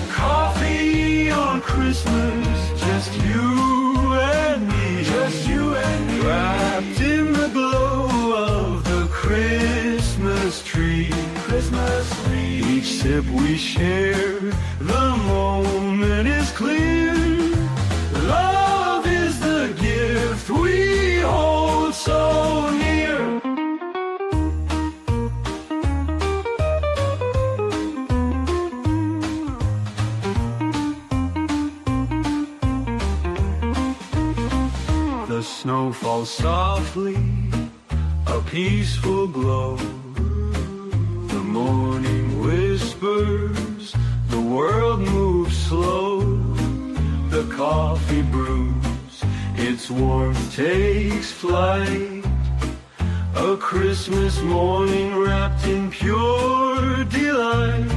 Coffee on Christmas, just you and me. Just you and me. Wrapped in the glow of the Christmas tree. Christmas tree. Each sip we share, the moment is clear. Love is the gift we hold so near. The snow falls softly, a peaceful glow. The morning whispers, the world moves slow. The coffee brews, its warmth takes flight. A Christmas morning wrapped in pure delight.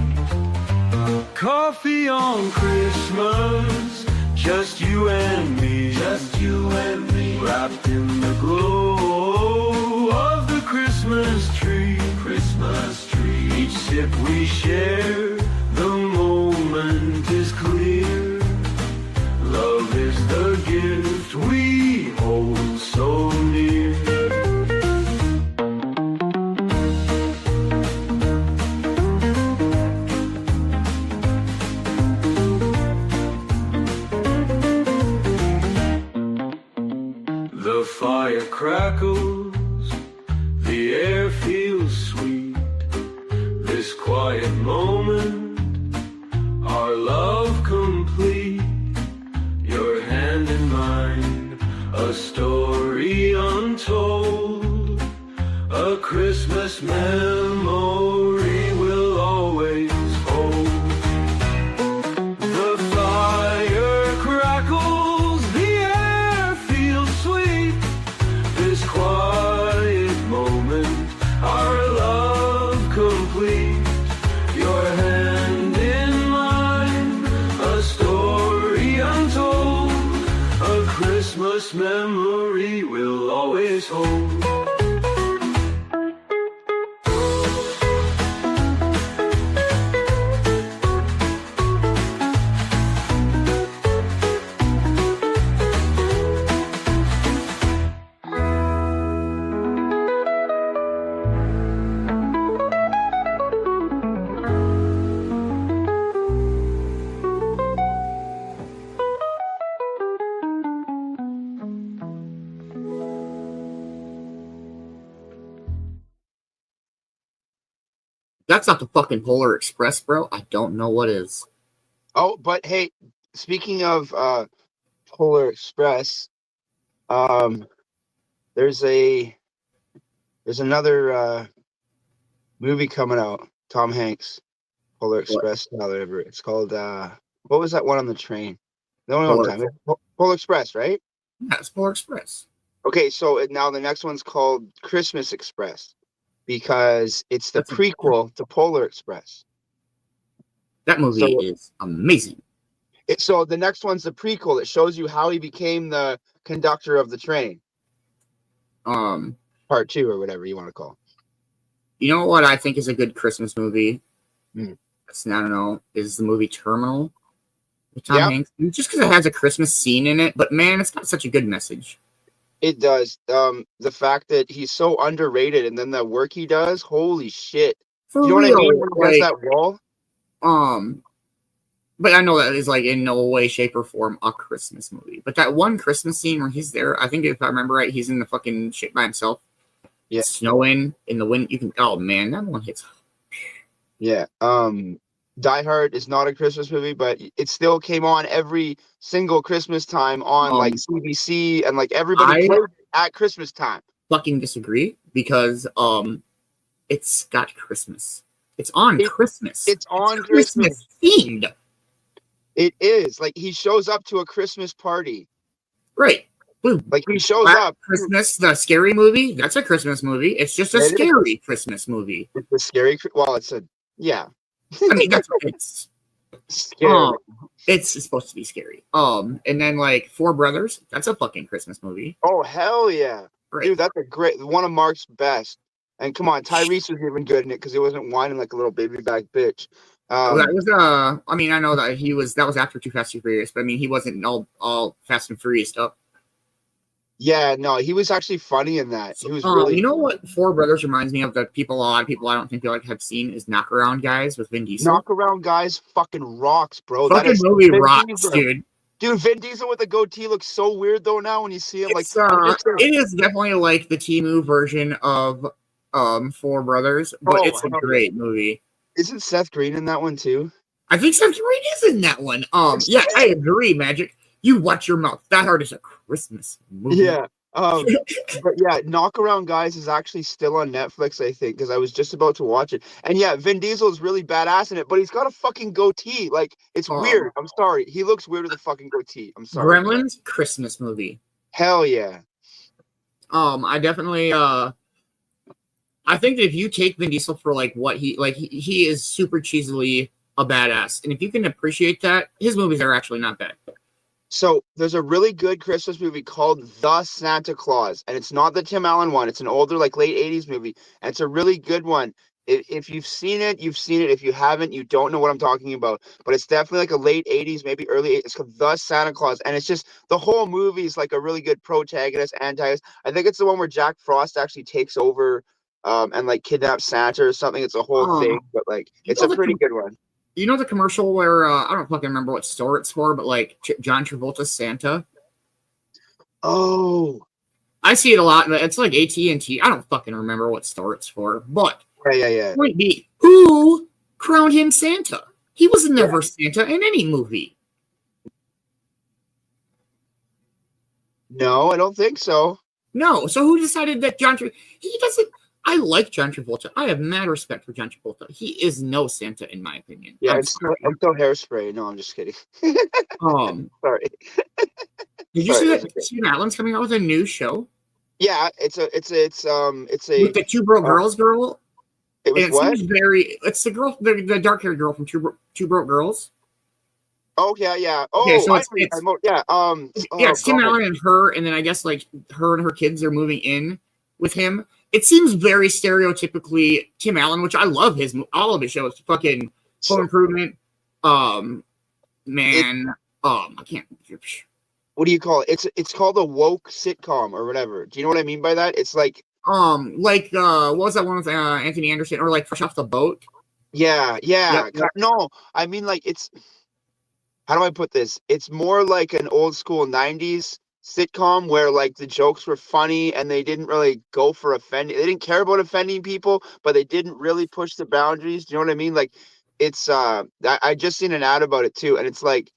Coffee on Christmas, just you and me. Just you and me. Wrapped in the glow of the Christmas tree. Christmas tree. Each sip we share, the moment is clear. Love is the gift we hold so near. The fire crackles, the air feels sweet. This quiet moment, our love complete. Your hand in mine, a story untold. A Christmas memory will always hold. The fire crackles, the air feels sweet. This quiet moment, our love complete. Your hand in mine, a story untold. A Christmas memory will always hold. That's not the fucking Polar Express, bro. I don't know what is. Oh, but hey, speaking of Polar Express, there's another movie coming out. Tom Hanks, Polar Express, whatever. It's called what was that one on the train? The only one time. Polar Express, right? Yeah, it's Polar Express. Okay, so now the next one's called Christmas Express because it's the prequel to Polar Express. That movie is amazing. So the next one's the prequel. It shows you how he became the conductor of the train. Part 2 or whatever you want to call. You know what I think is a good Christmas movie? Mm. I don't know. Is the movie Terminal with Tom Hanks? Just because it has a Christmas scene in it, but man, it's got such a good message. It does. The fact that he's so underrated, and then the work he does, holy shit! For you know real, what I mean? When he does that wall. But I know that is like in no way, shape, or form a Christmas movie. But that one Christmas scene where he's there, I think if I remember right, he's in the fucking shit by himself. Yeah. It's snowing in the wind. You can. Oh man, that one hits. Yeah. Die Hard is not a Christmas movie, but it still came on every single Christmas time on like CBC, and like everybody played at Christmas time. Fucking disagree because it's got Christmas. It's on Christmas. It's on Christmas themed. It is like he shows up to a Christmas party. Right. Like he shows up. Christmas, the scary movie. That's a Christmas movie. It's just a scary Christmas movie. It's a scary. Well, it's a I mean, that's what it's scary. It's supposed to be scary. And then like Four Brothers. That's a fucking Christmas movie. Oh hell yeah, right. Dude! That's a great one of Mark's best. And come on, Tyrese was even good in it because he wasn't whining like a little baby back bitch. That was I mean, I know that that was after Too Fast Too Furious, but I mean, he wasn't all Fast and Furious stuff. Yeah, no, he was actually funny in that. He was really. You know what Four Brothers reminds me of that a lot of people I don't think have seen is Knockaround Guys with Vin Diesel. Knockaround Guys fucking rocks, bro. Fucking movie rocks, dude. Dude, Vin Diesel with a goatee looks so weird though now when you see him. It is definitely like the Temu version of Four Brothers, but it's a great movie. Isn't Seth Green in that one too? I think Seth Green is in that one. Yeah, I agree, Magic. You watch your mouth. That Heart is a Christmas movie. Yeah. But yeah, Knockaround Guys is actually still on Netflix, I think, because I was just about to watch it. And yeah, Vin Diesel is really badass in it, but he's got a fucking goatee. Like, it's weird. I'm sorry. He looks weird with a fucking goatee. I'm sorry. Gremlins, Christmas movie. Hell yeah. I definitely I think that if you take Vin Diesel for like what he is super cheesily a badass. And if you can appreciate that, his movies are actually not bad. So there's a really good Christmas movie called The Santa Claus, and it's not the Tim Allen one. It's an older, like late 80s movie, and it's a really good one. If you've seen it, you've seen it. If you haven't, you don't know what I'm talking about. But it's definitely like a late 80s, maybe early 80s. It's called The Santa Claus, and it's just the whole movie is like a really good protagonist, antagonist. I think it's the one where Jack Frost actually takes over and like kidnaps Santa or something. It's a whole thing, but like it's a pretty good one. You know the commercial where I don't fucking remember what store it's for, but like John Travolta's Santa. Oh, I see it a lot. It's like AT&T. I don't fucking remember what store it's for, but yeah. Point be, who crowned him Santa? He was never Santa in any movie. No, I don't think so. No. So who decided that he doesn't? I like John Travolta. I have mad respect for John Travolta. He is no Santa, in my opinion. Yeah, I'm still Hairspray. No, I'm just kidding. Sorry. Did you see that Tim Allen's coming out with a new show? Yeah, it's a with the Two Broke Girls girl. It's the girl, the dark haired girl from Two Broke Girls. Oh yeah. Oh, okay, so it's Tim Allen and her, and then I guess like her and her kids are moving in with him. It seems very stereotypically Tim Allen, which I love all of his shows. Fucking Home Improvement, I can't. What do you call it? It's called a woke sitcom or whatever. Do you know what I mean by that? It's like what was that one with Anthony Anderson or like Fresh Off the Boat? Yeah. Yep. No, I mean like it's. How do I put this? It's more like an old school 90s sitcom where like the jokes were funny and they didn't really go for offending. They didn't care about offending people, but they didn't really push the boundaries. Do you know what I mean? Like it's I just seen an ad about it too, and it's like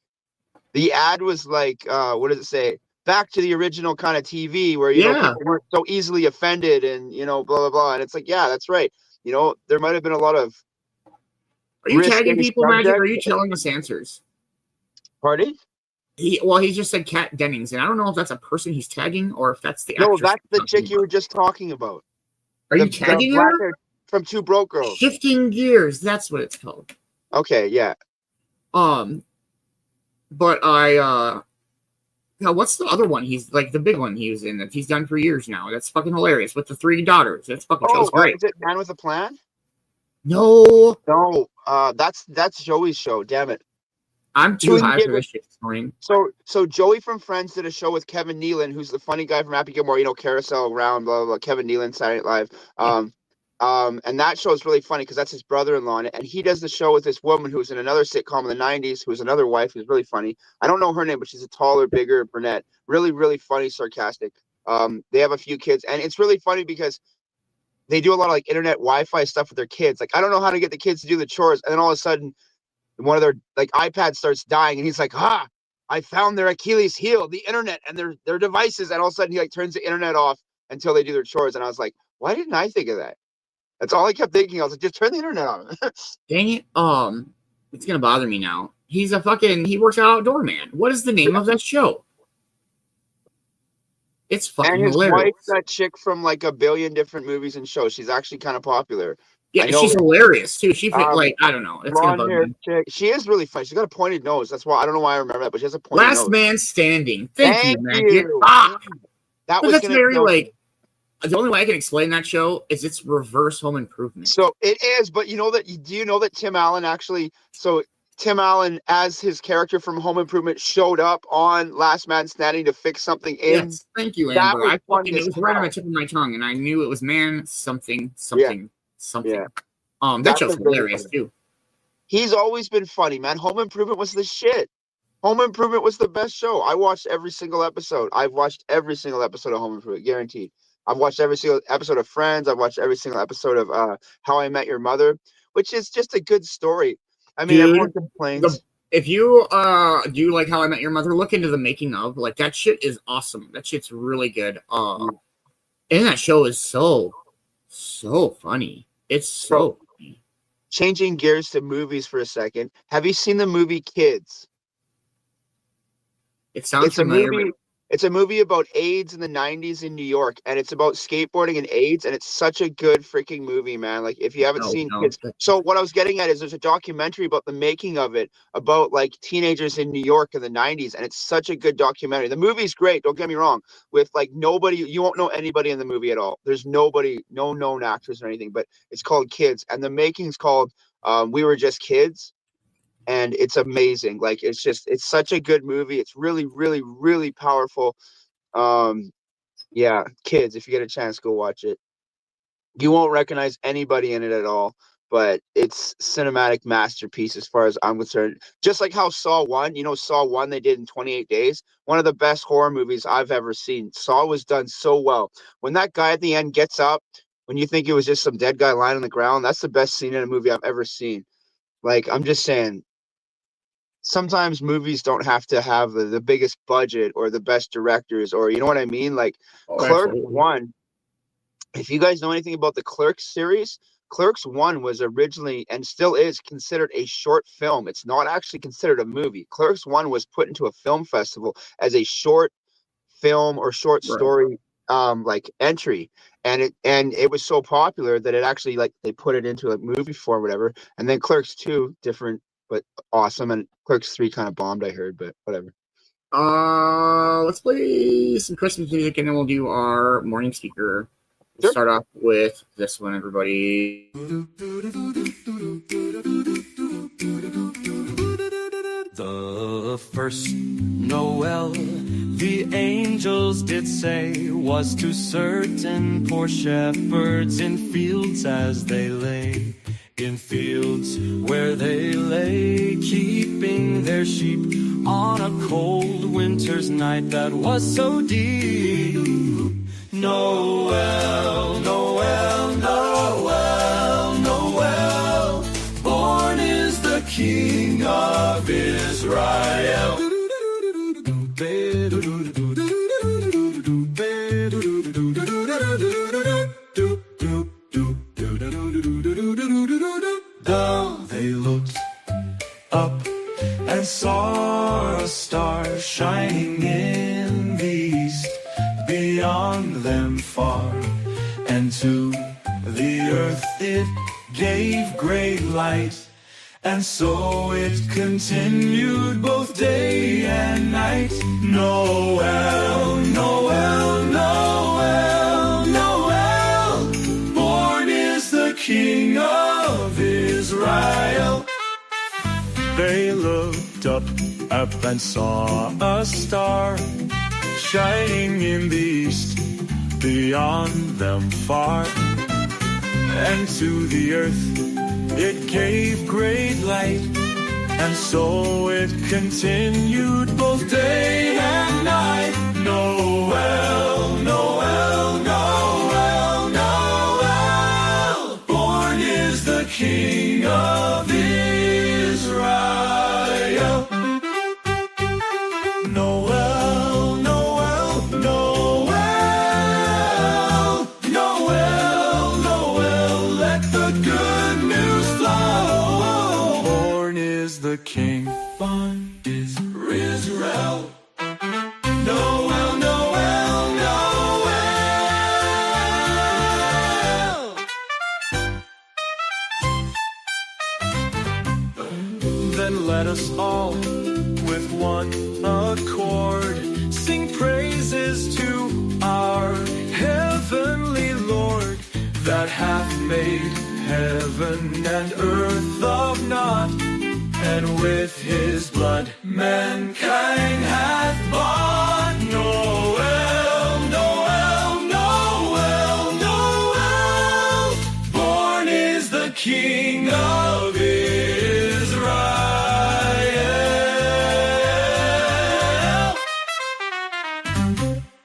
the ad was like what does it say? Back to the original kind of TV where you know people weren't so easily offended and you know blah blah blah. And it's like yeah, that's right. You know there might have been a lot of. Are you tagging people, Magic? Or are you telling us answers? Pardon? He just said Kat Dennings, and I don't know if that's a person he's tagging or if that's the actress. No, that's the chick you were just talking about. Are you tagging her? From Two Broke Girls. Shifting Gears, that's what it's called. Okay, yeah. But what's the other one? He's like the big one he was in that he's done for years now. That's fucking hilarious with the 3 daughters. That's fucking show's great. Is it Man with a Plan? No, that's Joey's show. Damn it. I'm too high for this shit this morning. So Joey from Friends did a show with Kevin Nealon, who's the funny guy from Happy Gilmore, you know, Carousel, Round, blah, blah, blah. Kevin Nealon, Saturday Night Live. And that show is really funny because that's his brother-in-law, and he does the show with this woman who's in another sitcom in the 90s, who's another wife who's really funny. I don't know her name, but she's a taller, bigger brunette. Really, really funny, sarcastic. They have a few kids, and it's really funny because they do a lot of like internet Wi-Fi stuff with their kids. Like, I don't know how to get the kids to do the chores, and then all of a sudden, one of their like iPads starts dying, and he's like, I found their Achilles heel, the internet and their devices. And all of a sudden he like turns the internet off until they do their chores. And I was like, why didn't I think of that? That's all I kept thinking. I was like, just turn the internet on. Dang it. It's gonna bother me now. He works out outdoor man. What is the name of that show? It's fucking hilarious. And his wife's that chick from like a billion different movies and shows. She's actually kind of popular. Yeah, she's hilarious too. She like I don't know. It's gonna bug me. Chick. She is really funny. She's got a pointed nose. That's why I don't know why I remember that, but she has a pointed nose. Last Man Standing. Thank you, man. That was very like The only way I can explain that show is it's reverse Home Improvement. So it is, but you know that? Do you know that Tim Allen actually? So Tim Allen, as his character from Home Improvement, showed up on Last Man Standing to fix something in. Yes, thank you, That Amber. was I funny fucking, it as was right on hell. the tip of my tongue, and I knew it was man something. Yeah. That That's show's a great hilarious one. too. He's always been funny, man. Home Improvement was the shit. Home Improvement was the best show. I watched every single episode. I've watched every single episode of Home Improvement, guaranteed. I've watched every single episode of Friends. I've watched every single episode of How I Met Your Mother, which is just a good story. I mean, everyone complains. If you do like How I Met Your Mother, look into the making of. Like, that shit is awesome. That shit's really good. And that show is so funny. It's so funny. Changing gears to movies for a second. Have you seen the movie Kids? It sounds familiar. It's a movie about AIDS in the 90s in New York, and it's about skateboarding and AIDS, and it's such a good freaking movie, man. Like, if you haven't seen Kids. So what I was getting at is there's a documentary about the making of it, about like teenagers in New York in the 90s, and it's such a good documentary. The movie's great, don't get me wrong, with like nobody, you won't know anybody in the movie at all. There's nobody, no known actors or anything, but it's called Kids, and the making's called We Were Just Kids. And it's amazing. Like, it's such a good movie. It's really, really, really powerful. Yeah, Kids, if you get a chance, go watch it. You won't recognize anybody in it at all, but it's cinematic masterpiece as far as I'm concerned. Just like how Saw 1, Saw 1 they did in 28 days. One of the best horror movies I've ever seen. Saw was done so well. When that guy at the end gets up, when you think it was just some dead guy lying on the ground, that's the best scene in a movie I've ever seen. Like, I'm just saying, sometimes movies don't have to have the biggest budget or the best directors, or you know what I mean? Like, Clerks 1, if you guys know anything about the Clerks series, Clerks 1 was originally and still is considered a short film. It's not actually considered a movie. Clerks 1 was put into a film festival as a short film or short story like entry, and it was so popular that it actually, like, they put it into a movie form or whatever. And then Clerks 2, different but awesome, and Clerks 3 kind of bombed, I heard, but whatever. Let's play some Christmas music, and then we'll do our morning speaker. We'll start off with this one, everybody. The first Noel the angels did say was to certain poor shepherds in fields as they lay. In fields where they lay, keeping their sheep on a cold winter's night that was so deep. Noel, Noel, Noel, Noel, born is the King of Israel. They looked up and saw a star shining in the east, beyond them far, and to the earth it gave great light, and so it continued both day and night. Noel, Noel, Noel, Noel, born is the King of Israel. They looked up and saw a star shining in the east, beyond them far, and to the earth it gave great light, and so it continued both day and night. Noel, Noel, Noel, Noel, born is the King of Israel. Noel, Noel, Noel, Noel, Noel, let the good news flow. Born is the King, born is Israel. Noel, Noel, Noel. Then let us all with one accord sing praises to our heavenly Lord, that hath made heaven and earth of naught, and with his blood mankind hath bought. Noel, Noel, Noel, Noel, born is the King of Israel.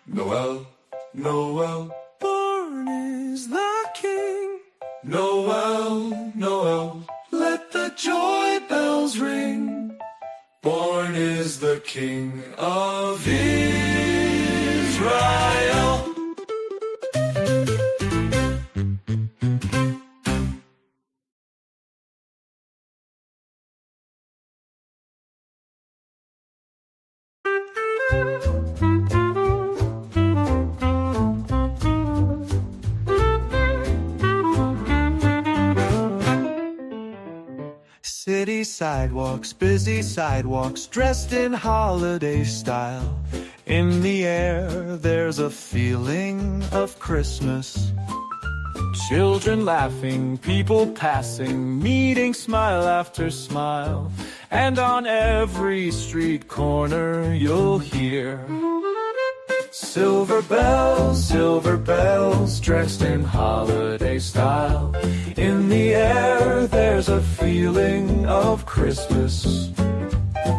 Noel, Noel, born is the King. Noel, Noel, let the joy bells ring. Born is the King of Israel. City sidewalks, busy sidewalks, dressed in holiday style. In the air, there's a feeling of Christmas. Children laughing, people passing, meeting smile after smile. And on every street corner, you'll hear silver bells, dressed in holiday style. In the air, there's a feeling of Christmas.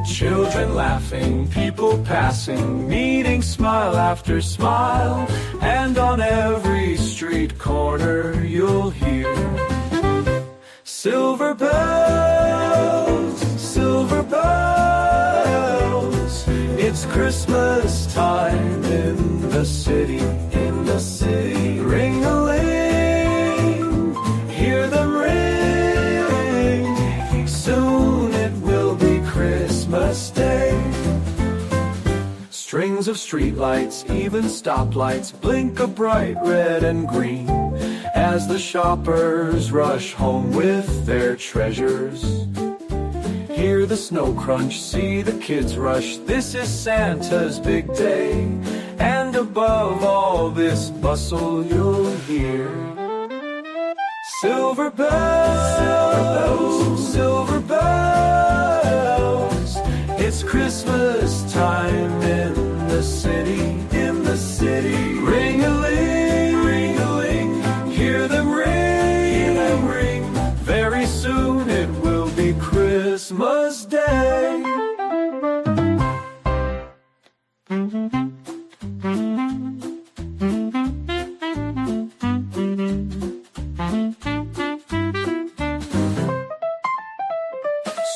Children laughing, people passing, meeting smile after smile. And on every street corner, you'll hear silver bells, silver bells. It's Christmas time in the city, in the city. Ring-a-ling, hear them ring. Soon it will be Christmas Day. Strings of streetlights, even stoplights, blink a bright red and green as the shoppers rush home with their treasures. Hear the snow crunch, see the kids rush. This is Santa's big day. And above all this bustle, you'll hear silver bells, silver bells. It's Christmas time in the city, in the city. Ring-a-ling, ring-a-ling, hear them ring. Very soon it will be Christmas Day.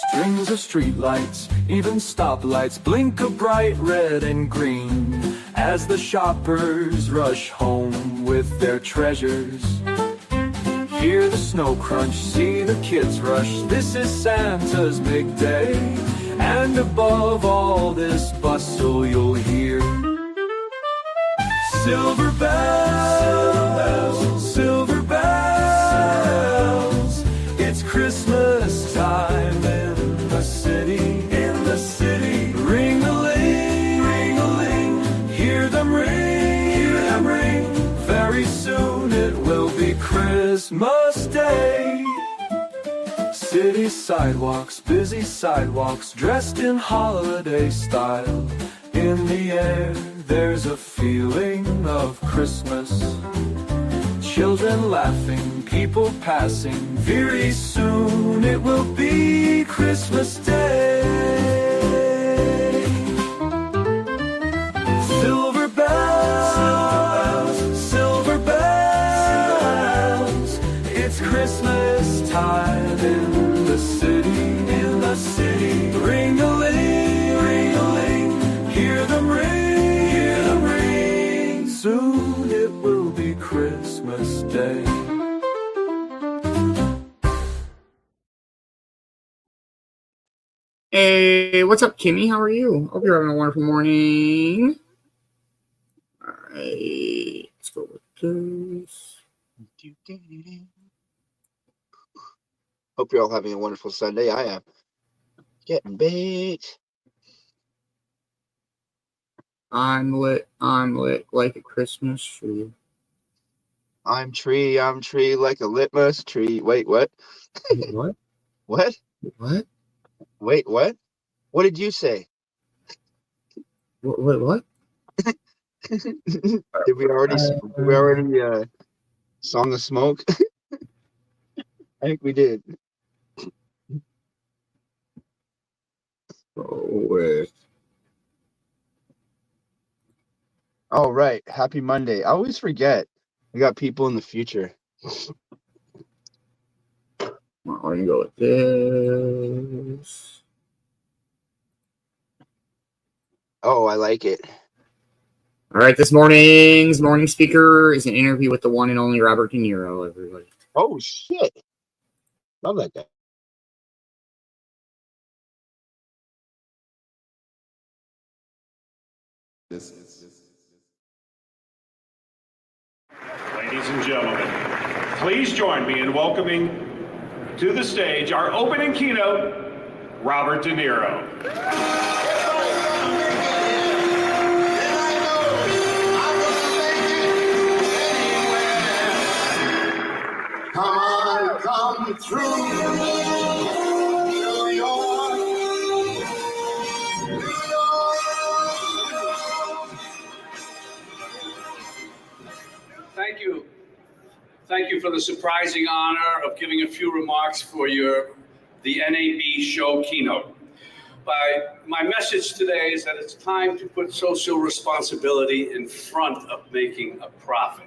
Strings of streetlights, even stoplights, blink a bright red and green as the shoppers rush home with their treasures. Hear the snow crunch, see the kids rush. This is Santa's big day. And above all this bustle, you'll hear silver bells, silver bells. It's Christmas time in the city, in the city. Ring-a-ling, ring-a-ling, hear them ring. Very soon it will be Christmas Day. City sidewalks, busy sidewalks, dressed in holiday style. In the air, there's a feeling of Christmas. Children laughing, people passing. Very soon it will be Christmas Day. Silver bells, silver bells. It's Christmas time in the city, in the city. Ring-a-ling, ring-a-ling, hear them ring. Soon it will be Christmas Day. Hey, what's up, Kimmy? How are you? Hope you're having a wonderful morning. All right, let's go with this. Hope you're all having a wonderful Sunday. I am getting baked. I'm lit like a Christmas tree. I'm tree like a litmus tree. Wait, what? What? What? What? Wait, what? What did you say? What? Did we already Song the Smoke? I think we did. Oh, right. Happy Monday. I always forget. We got people in the future. I'm gonna go with this. Oh, I like it. All right, this morning's morning speaker is an interview with the one and only Robert De Niro, everybody. Oh, shit. Love that guy. Ladies and gentlemen, please join me in welcoming to the stage our opening keynote, Robert De Niro. Come on, come through New York, New York. Thank you. Thank you for the surprising honor of giving a few remarks for the NAB show keynote. My message today is that it's time to put social responsibility in front of making a profit.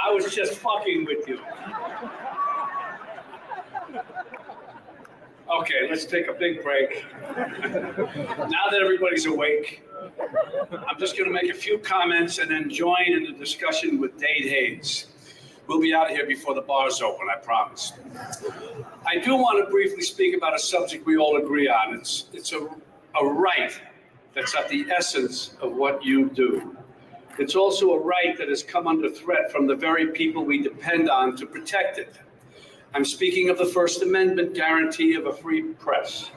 I was just fucking with you. Okay, let's take a big break. Now that everybody's awake, I'm just going to make a few comments and then join in the discussion with Dade Hayes. We'll be out of here before the bars open, I promise. I do want to briefly speak about a subject we all agree on. It's a right that's at the essence of what you do. It's also a right that has come under threat from the very people we depend on to protect it. I'm speaking of the First Amendment guarantee of a free press.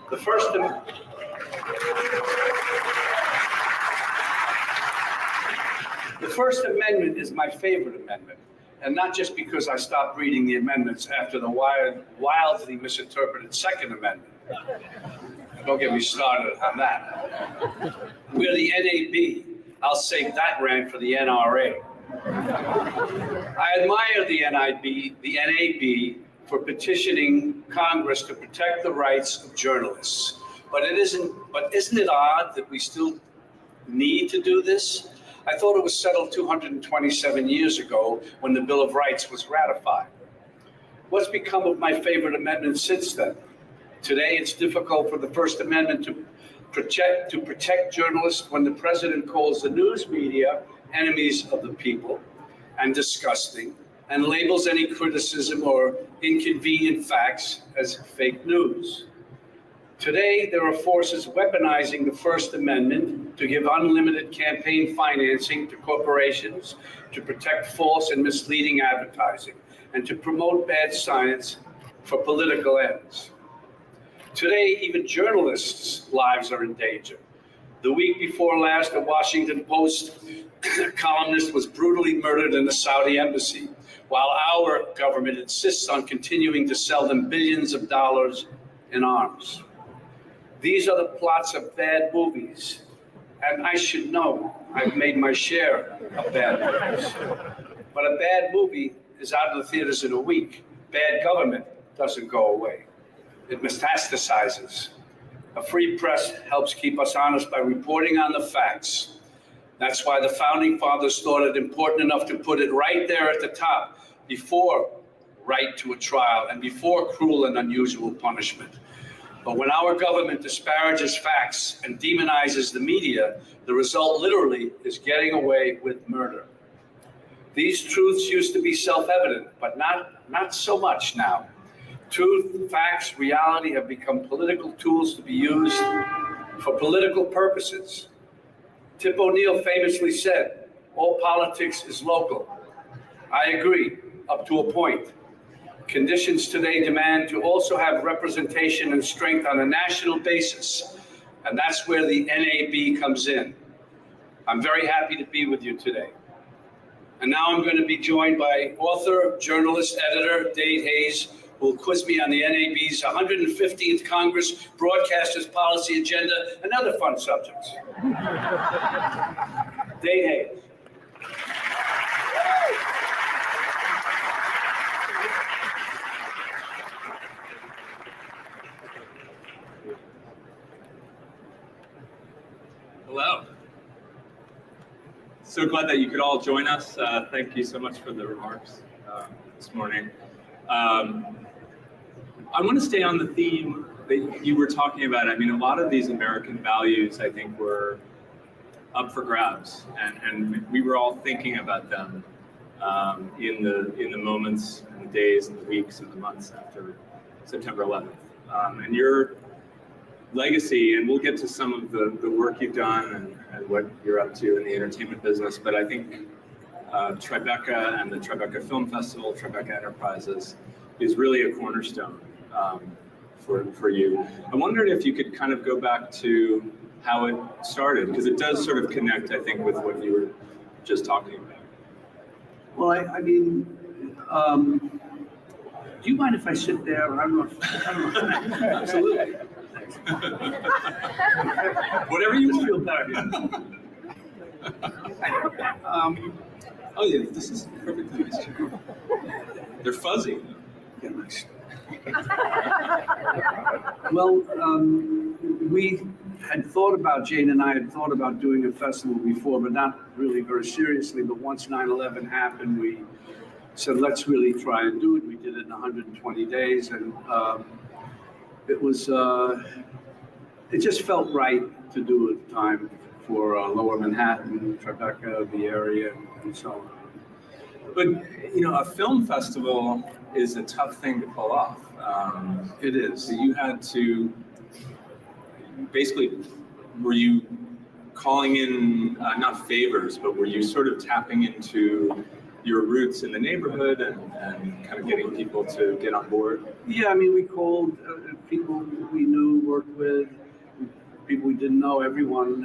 The First Amendment is my favorite amendment, and not just because I stopped reading the amendments after the wildly misinterpreted Second Amendment. Don't get me started on that. We're the NAB. I'll save that rant for the NRA. I admire the NAB for petitioning Congress to protect the rights of journalists. But isn't it odd that we still need to do this? I thought it was settled 227 years ago when the Bill of Rights was ratified. What's become of my favorite amendment since then? Today, it's difficult for the First Amendment to protect journalists when the president calls the news media enemies of the people and disgusting, and labels any criticism or inconvenient facts as fake news. Today, there are forces weaponizing the First Amendment to give unlimited campaign financing to corporations, to protect false and misleading advertising, and to promote bad science for political ends. Today, even journalists' lives are in danger. The week before last, a Washington Post columnist was brutally murdered in the Saudi embassy, while our government insists on continuing to sell them billions of dollars in arms. These are the plots of bad movies, and I should know I've made my share of bad movies. But a bad movie is out of the theaters in a week. Bad government doesn't go away. It metastasizes. A free press helps keep us honest by reporting on the facts. That's why the founding fathers thought it important enough to put it right there at the top, before right to a trial and before cruel and unusual punishment. But when our government disparages facts and demonizes the media, the result literally is getting away with murder. These truths used to be self-evident, but not so much now. Truth, facts, reality have become political tools to be used for political purposes. Tip O'Neill famously said, "All politics is local." I agree, up to a point. Conditions today demand to also have representation and strength on a national basis, and that's where the NAB comes in. I'm very happy to be with you today. And now I'm going to be joined by author, journalist, editor, Dave Hayes, who will quiz me on the NAB's 115th Congress Broadcasters Policy Agenda and other fun subjects. Dave Hayes. Hello. So glad that you could all join us. Thank you so much for the remarks this morning. I want to stay on the theme that you were talking about. I mean, a lot of these American values, I think, were up for grabs, and we were all thinking about them in the moments and the days and the weeks and the months after September 11th. And your legacy, and we'll get to some of the work you've done and what you're up to in the entertainment business, but I think Tribeca and the Tribeca Film Festival, Tribeca Enterprises, is really a cornerstone for you. I wondered if you could kind of go back to how it started, because it does sort of connect, I think, with what you were just talking about. Well, I mean, do you mind if I sit there? I don't know. Absolutely. Whatever you feel better. Oh yeah, this is perfectly nice. They're fuzzy. Yeah, nice. Well, we had thought about, Jane and I had thought about doing a festival before, but not really very seriously. But once 9/11 happened, we said, let's really try and do it. We did it in 120 days, and it was, it just felt right to do at the time for Lower Manhattan, Tribeca, the area, and so on. But, you know, a film festival is a tough thing to pull off. It is. So you had to, basically, were you calling in, not favors, but were you sort of tapping into your roots in the neighborhood and kind of getting people to get on board? Yeah, I mean, we called people we knew, worked with, people we didn't know, everyone,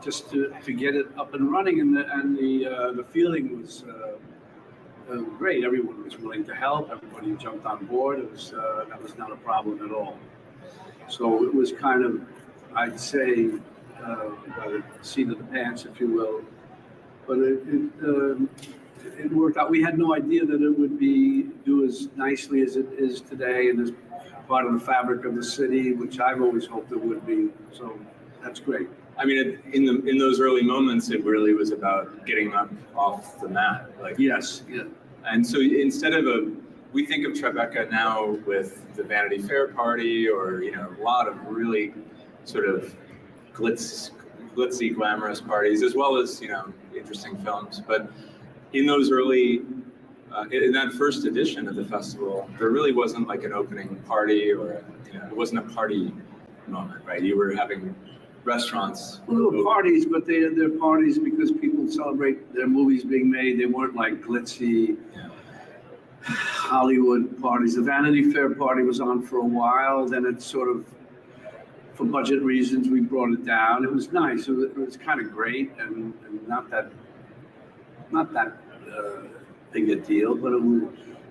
just to get it up and running, and the feeling was great. Everyone was willing to help. Everybody jumped on board. It was that was not a problem at all. So it was kind of, I'd say, by the seat of the pants, if you will. But it worked out. We had no idea that it would do as nicely as it is today, and as part of the fabric of the city, which I've always hoped it would be. So that's great. I mean, in those early moments, it really was about getting up off the mat. Like, yes, yeah. And so instead of we think of Tribeca now with the Vanity Fair party, or, you know, a lot of really sort of glitzy, glamorous parties, as well as, you know, interesting films. But in those early, in that first edition of the festival, there really wasn't like an opening party, or, you know, it wasn't a party moment, right? You were having restaurants. Little parties, but they're parties because people celebrate their movies being made. They weren't like glitzy Hollywood parties. The Vanity Fair party was on for a while. Then it sort of, for budget reasons, we brought it down. It was nice. It was kind of great, and not that big a deal, but it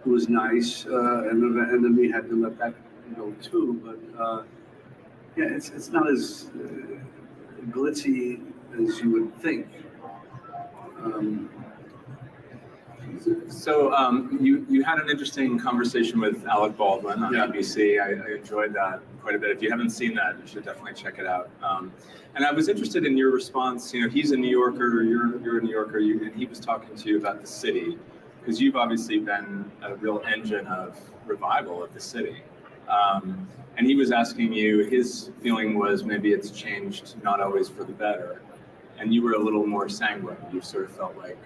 was nice. And then we had to let that go too. But yeah, it's not as glitzy as you would think. So you had an interesting conversation with Alec Baldwin on ABC. I enjoyed that quite a bit. If you haven't seen that, you should definitely check it out. And I was interested in your response. You know, he's a New Yorker, you're a New Yorker, and he was talking to you about the city, because you've obviously been a real engine of revival of the city. And he was asking you, his feeling was maybe it's changed, not always for the better. And you were a little more sanguine. You sort of felt like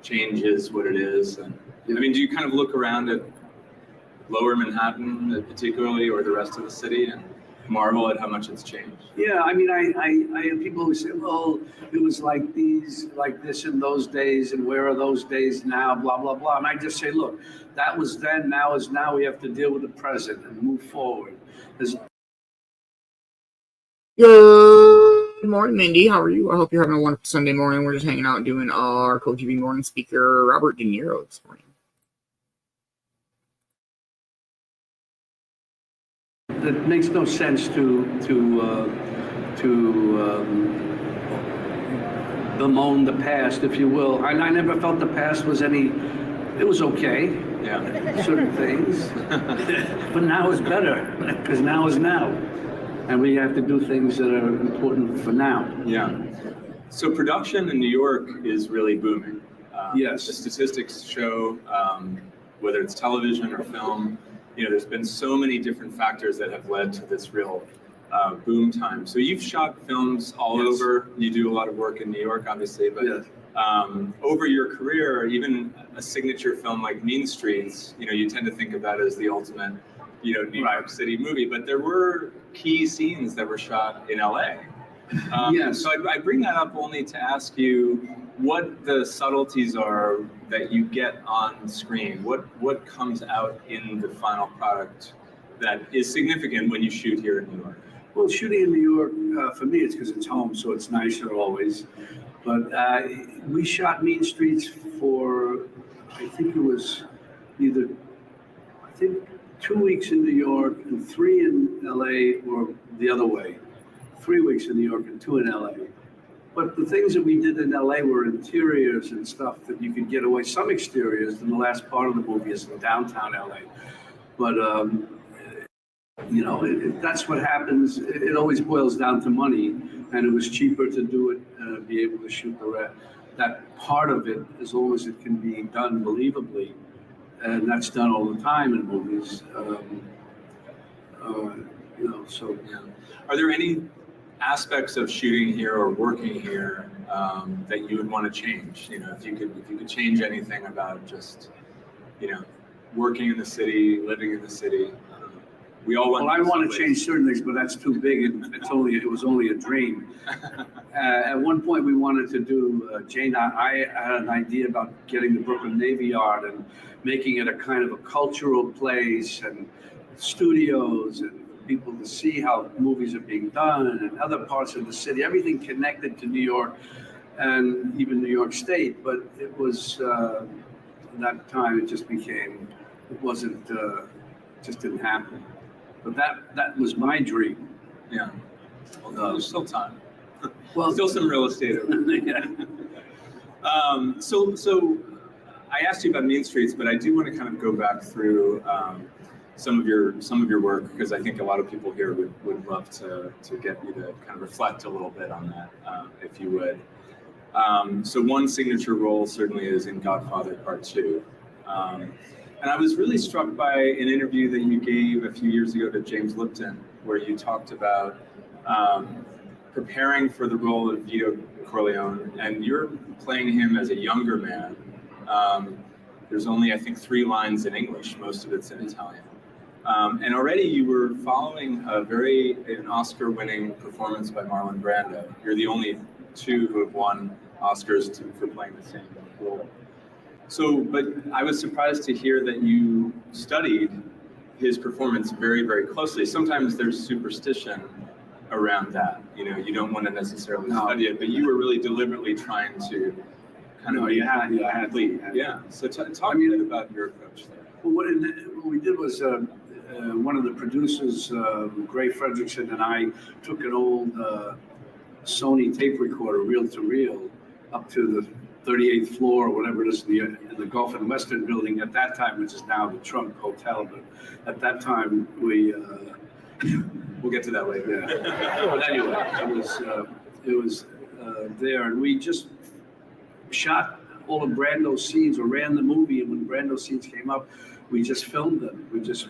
change is what it is. And I mean, do you kind of look around at Lower Manhattan particularly, or the rest of the city? And marvel at how much it's changed. Yeah, I mean, I have people who say, well, it was like this in those days, and where are those days now, blah, blah, blah. And I just say, look, that was then, now is now. We have to deal with the present and move forward. Good morning, Mindy. How are you? I hope you're having a wonderful Sunday morning. We're just hanging out doing our Cove TV Morning speaker, Robert De Niro, this morning. It makes no sense to bemoan the past, if you will. I never felt the past was any. It was okay. Yeah. Certain things, but now is better because now is now, and we have to do things that are important for now. Yeah. So production in New York is really booming. Yes. The statistics show, whether it's television or film, there's been so many different factors that have led to this real boom time. So you've shot films all Yes. over. You do a lot of work in New York, obviously, but Yes. Over your career, even a signature film like Mean Streets, you tend to think of that as the ultimate, New York City movie. But there were key scenes that were shot in LA. Yes. So I bring that up only to ask you what the subtleties are that you get on screen. What comes out in the final product that is significant when you shoot here in New York? Well, shooting in New York, for me, it's because it's home, so it's nicer always. But we shot Mean Streets for, I think it was 2 weeks in New York and 3 in LA, or the other way. 3 weeks in New York and 2 in LA. But the things that we did in LA were interiors and stuff that you could get away. Some exteriors, and the last part of the movie is in downtown LA. But, that's what happens. It always boils down to money, and it was cheaper to do it, be able to shoot that part of it as long as it can be done believably. And that's done all the time in movies. So. Yeah. Are there any aspects of shooting here or working here that you would want to change? If you could change anything about just, working in the city, living in the city. We all want. Well, I want to change certain things, but that's too big, and it was only a dream. At one point, we wanted to do Jane. I had an idea about getting the Brooklyn Navy Yard and making it a kind of a cultural place and studios and people to see how movies are being done and other parts of the city, everything connected to New York and even New York State. But it was, that time it just didn't happen. But that was my dream. Yeah. Well, there's still time. Well, still some real estate over there. Yeah. So I asked you about Mean Streets, but I do want to kind of go back through some of your work, because I think a lot of people here would love to get you to kind of reflect a little bit on that, if you would. So one signature role certainly is in Godfather Part 2. And I was really struck by an interview that you gave a few years ago to James Lipton, where you talked about preparing for the role of Vito Corleone, and you're playing him as a younger man. There's only, I think, 3 lines in English. Most of it's in Italian. And already you were following an Oscar-winning performance by Marlon Brando. You're the only 2 who have won Oscars for playing the same role. So, but I was surprised to hear that you studied his performance very, very closely. Sometimes there's superstition around that. You don't want to necessarily study it, but you were really deliberately trying to kind of. I had to. Yeah. So talk a bit about your approach there. Well, what we did was one of the producers, Gray Fredrickson, and I took an old Sony tape recorder, reel to reel, up to the 38th floor or whatever it is in the Gulf and Western building at that time, which is now the Trump Hotel. But at that time, we'll get to that later. Yeah. But anyway, it was there, and we just shot all of Brando's scenes, or ran the movie, and when Brando's scenes came up, we just filmed them. We just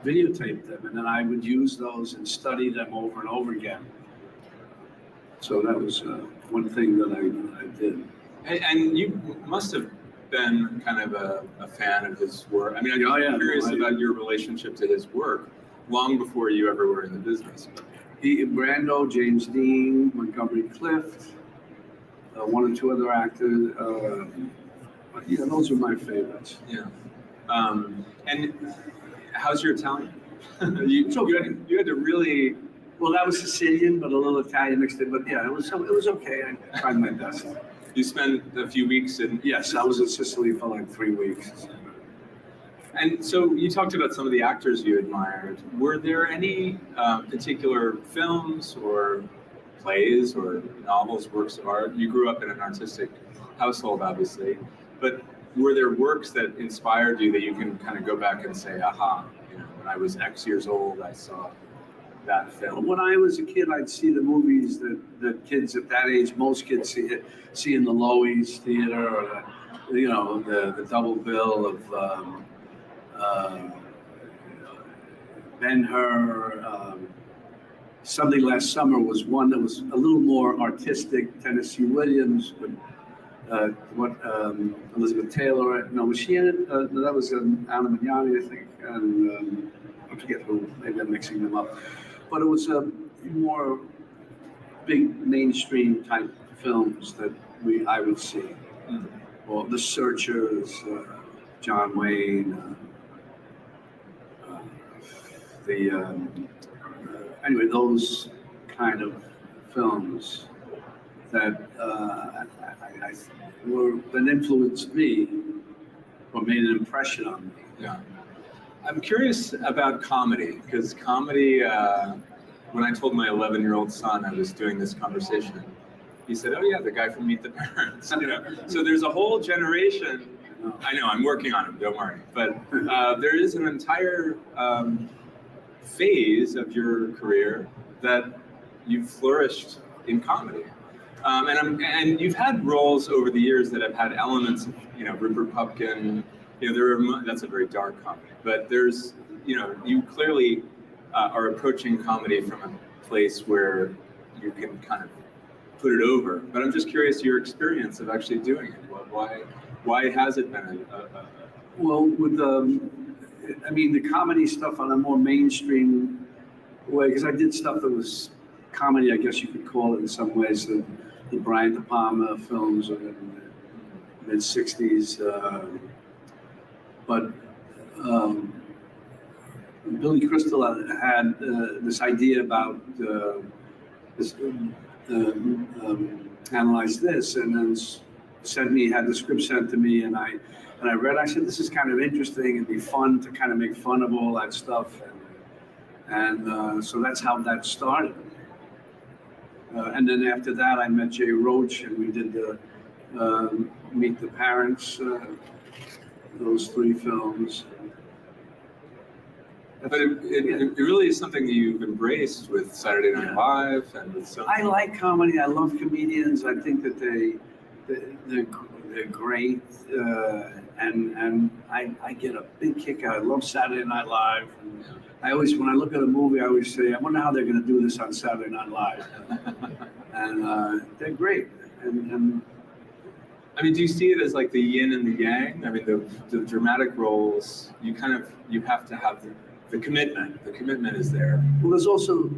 videotaped them, and then I would use those and study them over and over again. So that was one thing that I did. And you must have been kind of a fan of his work. I mean, I'm curious about your relationship to his work. long before you ever were in the business. Brando, James Dean, Montgomery Clift, one or two other actors. But yeah, those are my favorites. Yeah. And how's your Italian? you had to really. Well, that was Sicilian, but a little Italian mixed in. But yeah, it was okay. I tried my best. You spent a few weeks in. Yes, I was in Sicily for like 3 weeks. And so you talked about some of the actors you admired. Were there any particular films or plays or novels, works of art? You grew up in an artistic household, obviously, but were there works that inspired you that you can kind of go back and say, aha, when I was X years old, I saw that film? When I was a kid, I'd see the movies that kids at that age, most kids see in the Loews Theater, or the double bill of Ben-Hur. Sunday Last Summer was one that was a little more artistic. Tennessee Williams, Elizabeth Taylor. No, was she in it? That was Anna Magnani, I think, and I forget who. Maybe I'm mixing them up. But it was a more big mainstream type films that I would see. Well, The Searchers, John Wayne. Anyway, those kind of films that that influenced me or made an impression on me. Yeah. I'm curious about comedy, because comedy, when I told my 11-year-old son I was doing this conversation, he said, oh yeah, the guy from Meet the Parents. So there's a whole generation. I know, I'm working on him, don't worry. But there is an entire phase of your career that you've flourished in comedy. And you've had roles over the years that have had elements of, Rupert Pupkin. That's a very dark comedy. But there's, you clearly are approaching comedy from a place where you can kind of put it over. But I'm just curious your experience of actually doing it. Why has it been Well, with the comedy stuff on a more mainstream way, because I did stuff that was comedy, I guess you could call it in some ways, the Brian De Palma films in the mid-'60s. But Billy Crystal had this idea about analyze this, and then had the script sent to me, and I read. I said, this is kind of interesting. It'd be fun to kind of make fun of all that stuff, and so that's how that started. And then after that, I met Jay Roach, and we did Meet the Parents. Those 3 films. But it really is something that you've embraced with Saturday Night Live and with so. I like comedy. I love comedians. I think that they're great, and I get a big kick out. I love Saturday Night Live. I always, when I look at a movie, I always say, I wonder how they're going to do this on Saturday Night Live. And they're great. And I mean, do you see it as like the yin and the yang? I mean, the dramatic roles, you have to have the commitment. The commitment is there. Well, there's also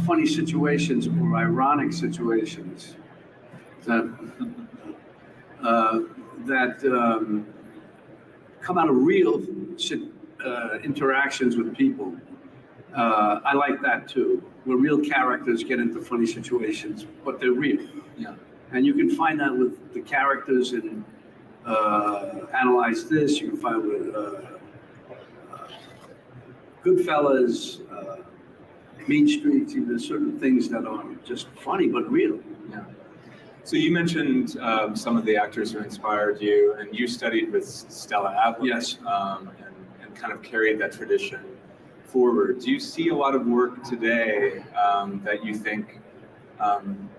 funny situations or ironic situations that come out of real interactions with people. I like that too, where real characters get into funny situations, but they're real. Yeah. And you can find that with the characters in Analyze This. You can find with Goodfellas, Mean Streets. There's certain things that are just funny but real. Yeah. So you mentioned some of the actors who inspired you, and you studied with Stella Adler. Yes. And kind of carried that tradition forward. Do you see a lot of work today that you think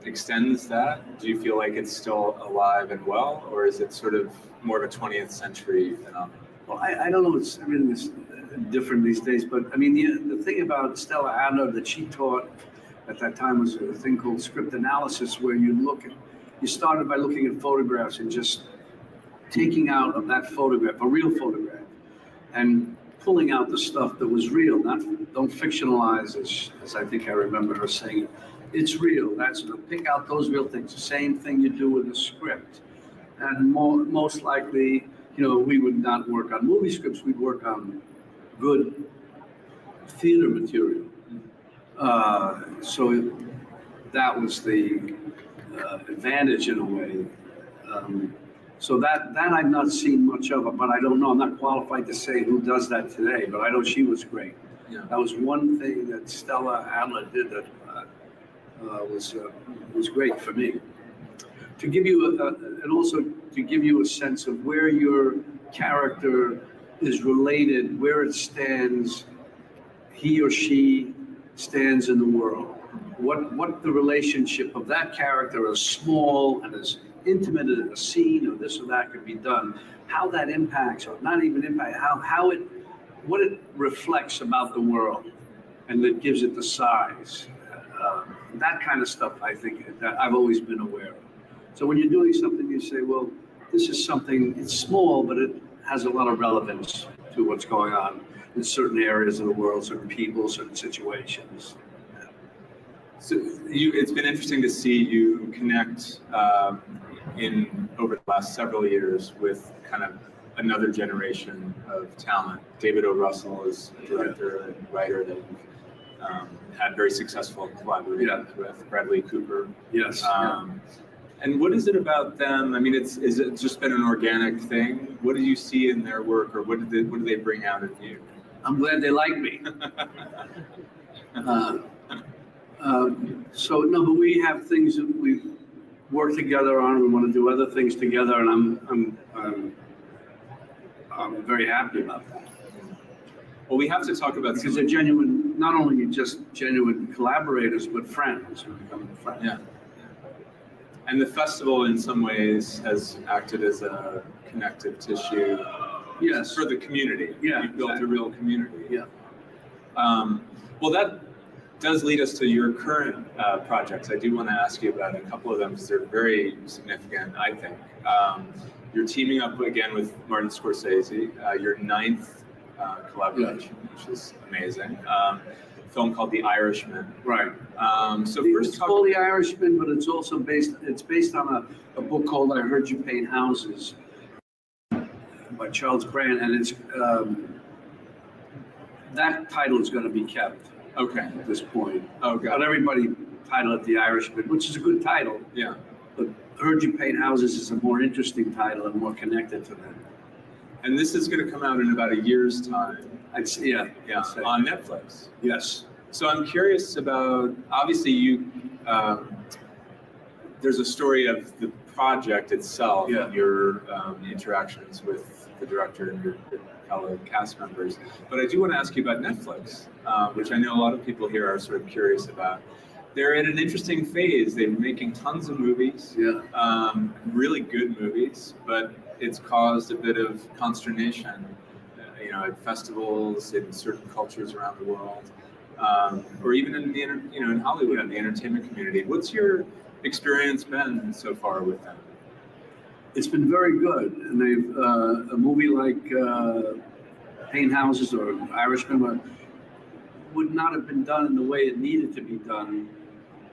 extends that? Do you feel like it's still alive and well, or is it sort of more of a 20th century phenomenon? Well, I don't know. It's different these days, but I mean, the thing about Stella Adler that she taught at that time was a thing called script analysis, where you started by looking at photographs and just taking out of that photograph, a real photograph, and pulling out the stuff that was real, don't fictionalize, as I think I remember her saying. It's real. That's pick out those real things. The same thing you do with a script, and most likely, we would not work on movie scripts. We'd work on good theater material. So that was the advantage in a way. So that I've not seen much of it, but I don't know. I'm not qualified to say who does that today, but I know she was great. Yeah. That was one thing that Stella Adler did that was great for me. To give you and also to give you a sense of where your character is related, where it stands, he or she stands in the world. What the relationship of that character, as small and as intimate as a scene or this or that could be done, how that impacts, or not even impact, what it reflects about the world, and that gives it the size. That kind of stuff, I think, that I've always been aware of. So when you're doing something, you say, well, this is something, it's small, but it has a lot of relevance to what's going on in certain areas of the world, certain people, certain situations. So it's been interesting to see you connect over the last several years with kind of another generation of talent. David O. Russell is a director and writer that you've had very successful collaborations with. Bradley Cooper. Yes. And what is it about them? I mean, is it just been an organic thing? What do you see in their work, or what do they bring out in you? I'm glad they like me. So no, but we have things that we work together on. We want to do other things together, and I'm very happy about that. Well, we have to talk about because they're genuine, not only just genuine collaborators, but friends who become friends. Yeah. And the festival, in some ways, has acted as a connective tissue. Yes. For the community. Yeah. You've built a real community. Yeah. Well, that does lead us to your current projects. I do want to ask you about a couple of them because they're very significant, I think. You're teaming up again with Martin Scorsese, your 9th collaboration, which is amazing. Film called The Irishman. Right. So it's called The Irishman, but it's also based on a book called I Heard You Paint Houses by Charles Brand, and it's that title is going to be kept. Okay. At this point. Oh, God. But everybody titled it The Irishman, which is a good title. Yeah. But Heard You Paint Houses is a more interesting title and more connected to them. And this is going to come out in about a year's time. I'd say, yeah. On Netflix. Yes. So I'm curious about, obviously there's a story of the project itself, and your interactions with the director and your fellow cast members. But I do want to ask you about Netflix, which I know a lot of people here are sort of curious about. They're at an interesting phase. They're making tons of movies, really good movies, but it's caused a bit of consternation, at festivals, in certain cultures around the world, or even in the in Hollywood, in the entertainment community. What's your experience been so far with them? It's been very good, and they've a movie like Paint Houses or Irishman would not have been done in the way it needed to be done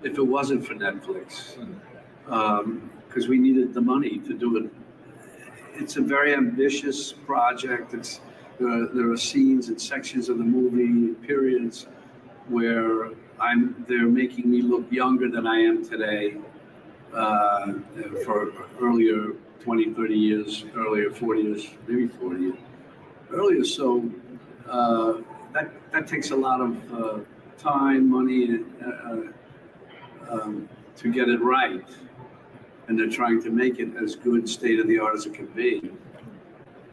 if it wasn't for Netflix, because we needed the money to do it. It's a very ambitious project. There are scenes and sections of the movie, periods, where they're making me look younger than I am today, for earlier 20, 30 years, earlier 40 years, maybe 40 years earlier. So that takes a lot of time, money to get it right. And they're trying to make it as good state of the art as it can be.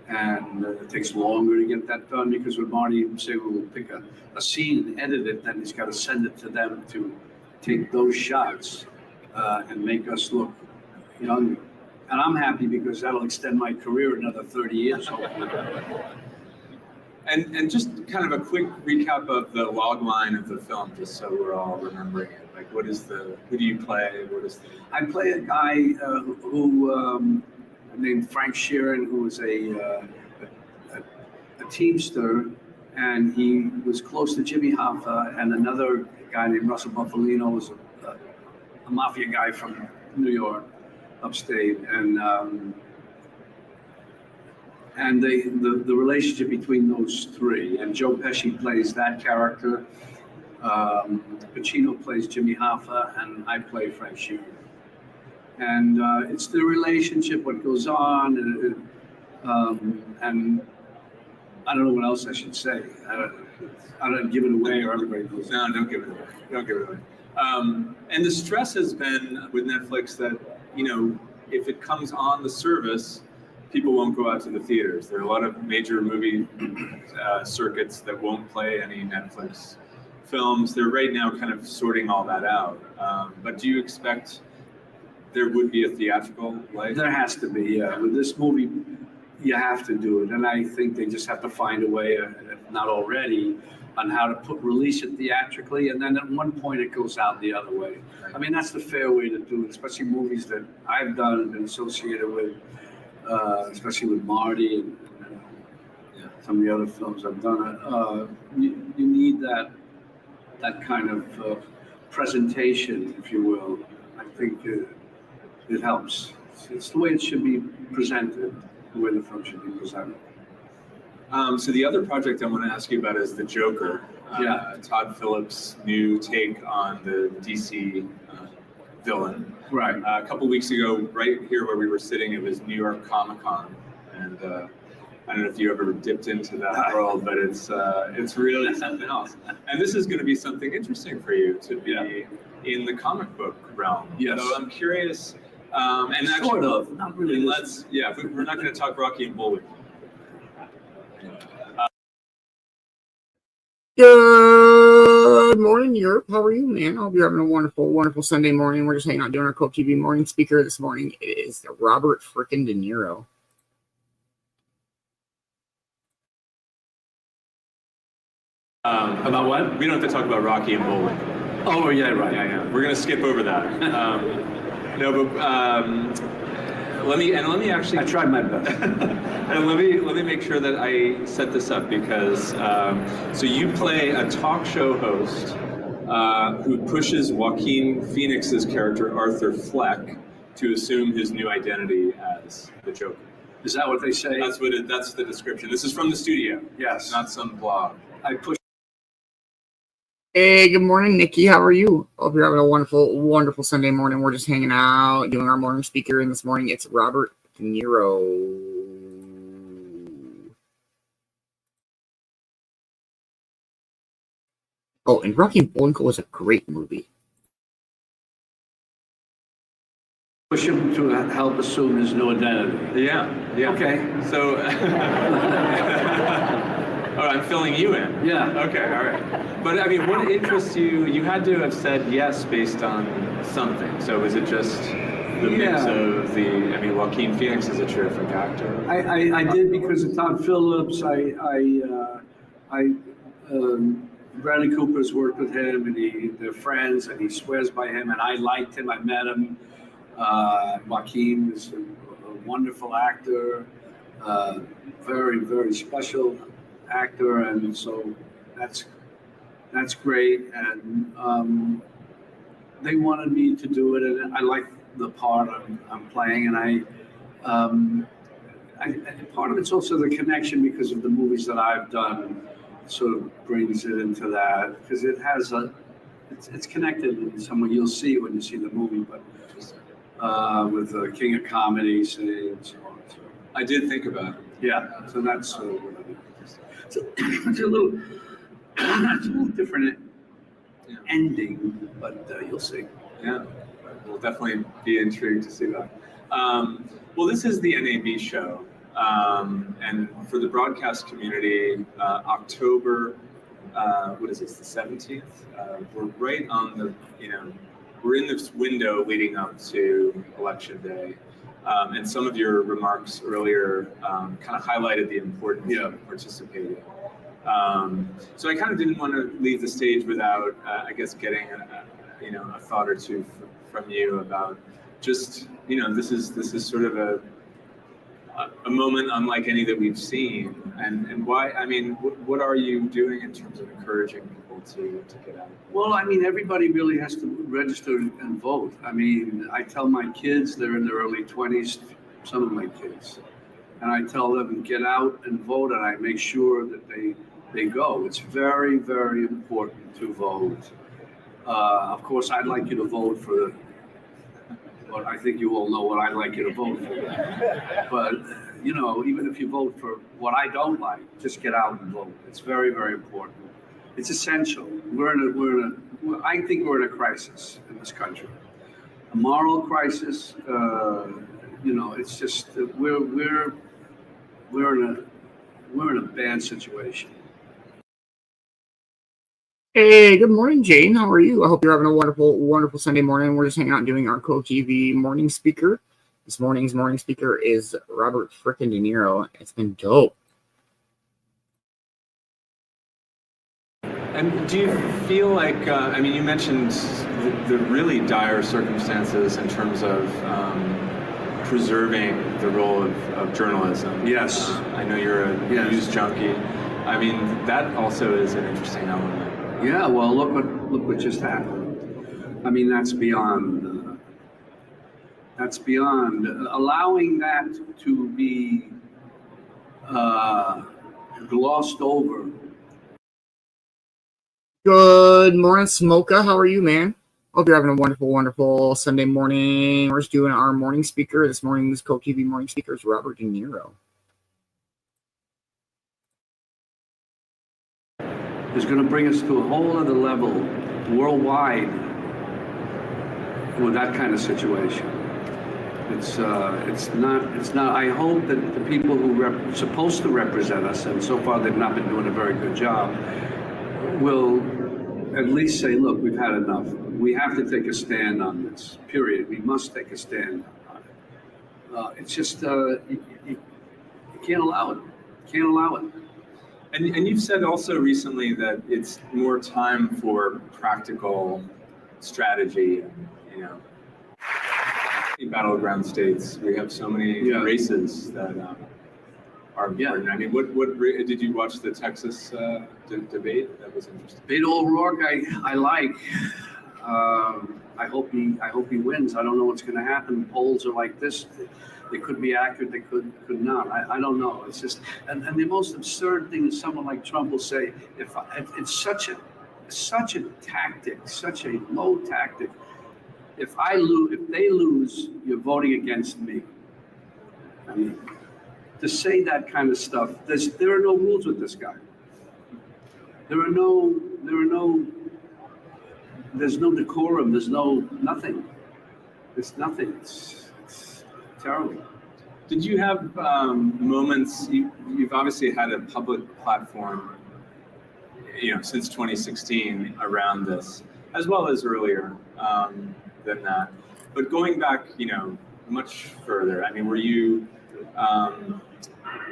And it takes longer to get that done because when Marty say we'll pick a scene and edit it, then he's got to send it to them to take those shots and make us look younger. And I'm happy because that'll extend my career another 30 years. And just kind of a quick recap of the log line of the film, just so we're all remembering it. Like, who do you play? I play a guy named Frank Sheeran, who was a teamster and he was close to Jimmy Hoffa, and another guy named Russell Buffalino was a mafia guy from New York, upstate, and the relationship between those three, and Joe Pesci plays that character, Pacino plays Jimmy Hoffa, and I play Frank Sheeran. And it's the relationship, what goes on, and I don't know what else I should say. I don't give it away, or everybody knows. No, don't give it away. Don't give it away. And the stress has been with Netflix that, you know, if it comes on the service, people won't go out to the theaters. There are a lot of major movie circuits that won't play any Netflix films. They're right now kind of sorting all that out. But do you expect there would be a theatrical life? There has to be, yeah. With this movie, you have to do it. And I think they just have to find a way, if not already, on how to release it theatrically. And then at one point it goes out the other way. I mean, that's the fair way to do it, especially movies that I've done and been associated with, especially with Marty and some of the other films I've done. You need that kind of presentation, if you will. I think it helps. It's the way it should be presented, the way the film should be presented. So the other project I want to ask you about is The Joker. Todd Phillips' new take on the DC villain. Right. A couple weeks ago, right here where we were sitting, it was New York Comic Con, and I don't know if you ever dipped into that world, but it's really something else. And this is going to be something interesting for you to be in the comic book realm. Yes. So I'm curious. And actually, sort of, not really. We're not going to talk Rocky and Bullwinkle. Good morning, Europe. How are you, man? I hope you're having a wonderful, wonderful Sunday morning. We're just hanging out doing our Cove TV morning speaker this morning. It is Robert frickin' De Niro. About what? We don't have to talk about Rocky and Bullwinkle. Oh, yeah, right. Yeah. We're going to skip over that. Let me actually. I tried my best. And let me make sure that I set this up because so you play a talk show host who pushes Joaquin Phoenix's character Arthur Fleck to assume his new identity as the Joker. Is that what they say? That's the description. This is from the studio. Yes. Not some blog. I push. Hey, good morning, Nikki. How are you? Hope you're having a wonderful, wonderful Sunday morning. We're just hanging out, doing our morning speaker, and this morning it's Robert De Niro. Oh, and Rocky and Bullwinkle was a great movie. Push him to help assume his new identity. Yeah. Okay. So, I'm filling you in. Yeah. Okay, all right. But I mean, what interests you? You had to have said yes based on something. So was it just the mix of the? I mean, Joaquin Phoenix is a terrific actor. I did because of Todd Phillips. Bradley Cooper's worked with him, and they're friends, and he swears by him. And I liked him. I met him. Joaquin is a wonderful actor, very, very special actor, and so that's great. And they wanted me to do it, and I like the part I'm playing, and I part of it's also the connection because of the movies that I've done. Sort of brings it into that because it has it's connected in some way. You'll see when you see the movie, but with the King of Comedy saying so on. So I did think about it. Yeah, so that's what I mean. So it's a little different ending, but you'll see. Yeah, we'll definitely be intrigued to see that. Well, this is the NAB show. And for the broadcast community, October, what is this, the 17th? We're right on the, we're in this window leading up to Election Day. And some of your remarks earlier kind of highlighted the importance of participating. So I kind of didn't want to leave the stage without, I guess, getting a thought or two from you about just, this is sort of a moment unlike any that we've seen. And why? I mean, what are you doing in terms of encouraging people to get out? Well, I mean, everybody really has to register and vote. I mean, I tell my kids, they're in their early 20s, some of my kids, and I tell them, get out and vote, and I make sure that they go. It's very, very important to vote. Of course, I'd like you to vote for, but I think you all know what I'd like you to vote for. But, you know, even if you vote for what I don't like, just get out and vote. It's very, very important. It's essential. I think we're in a crisis in this country, a moral crisis. You know, it's just we're in a bad situation. Hey, good morning, Jane. How are you? I hope you're having a wonderful, wonderful Sunday morning. We're just hanging out and doing our Cove TV morning speaker. This morning's morning speaker is Robert frickin' De Niro. It's been dope. And do you feel like, I mean, you mentioned the really dire circumstances in terms of preserving the role of journalism. Yes. I know you're a news junkie. I mean, that also is an interesting element. Yeah, well, look what just happened. I mean, that's beyond allowing that to be glossed over. Good morning, Smoka. How are you, man? Hope you're having a wonderful, wonderful Sunday morning. We're just doing our morning speaker. This morning's Cove TV morning speaker is Robert De Niro. Is going to bring us to a whole other level worldwide with that kind of situation. It's not. I hope that the people who are supposed to represent us, and so far they've not been doing a very good job, will at least say, look, we've had enough. We have to take a stand on this, period. We must take a stand on it. It's just, you can't allow it. Can't allow it. And you've said also recently that it's more time for practical strategy, you know. In battleground states, we have so many races that are important. I mean, what did you watch the Texas debate? That was interesting. Beto O'Rourke, I like. I hope he wins. I don't know what's going to happen. Polls are like this. They could be accurate. They could not. I don't know. It's just and the most absurd thing is someone like Trump will say, if it's such a tactic, such a low tactic. If they lose, you're voting against me. I mean, to say that kind of stuff, there are no rules with this guy. There's no decorum. There's nothing. It's nothing. It's terrible. Did you have moments? You've obviously had a public platform, you know, since 2016 around this, as well as earlier than that. But going back, you know, much further. I mean, were you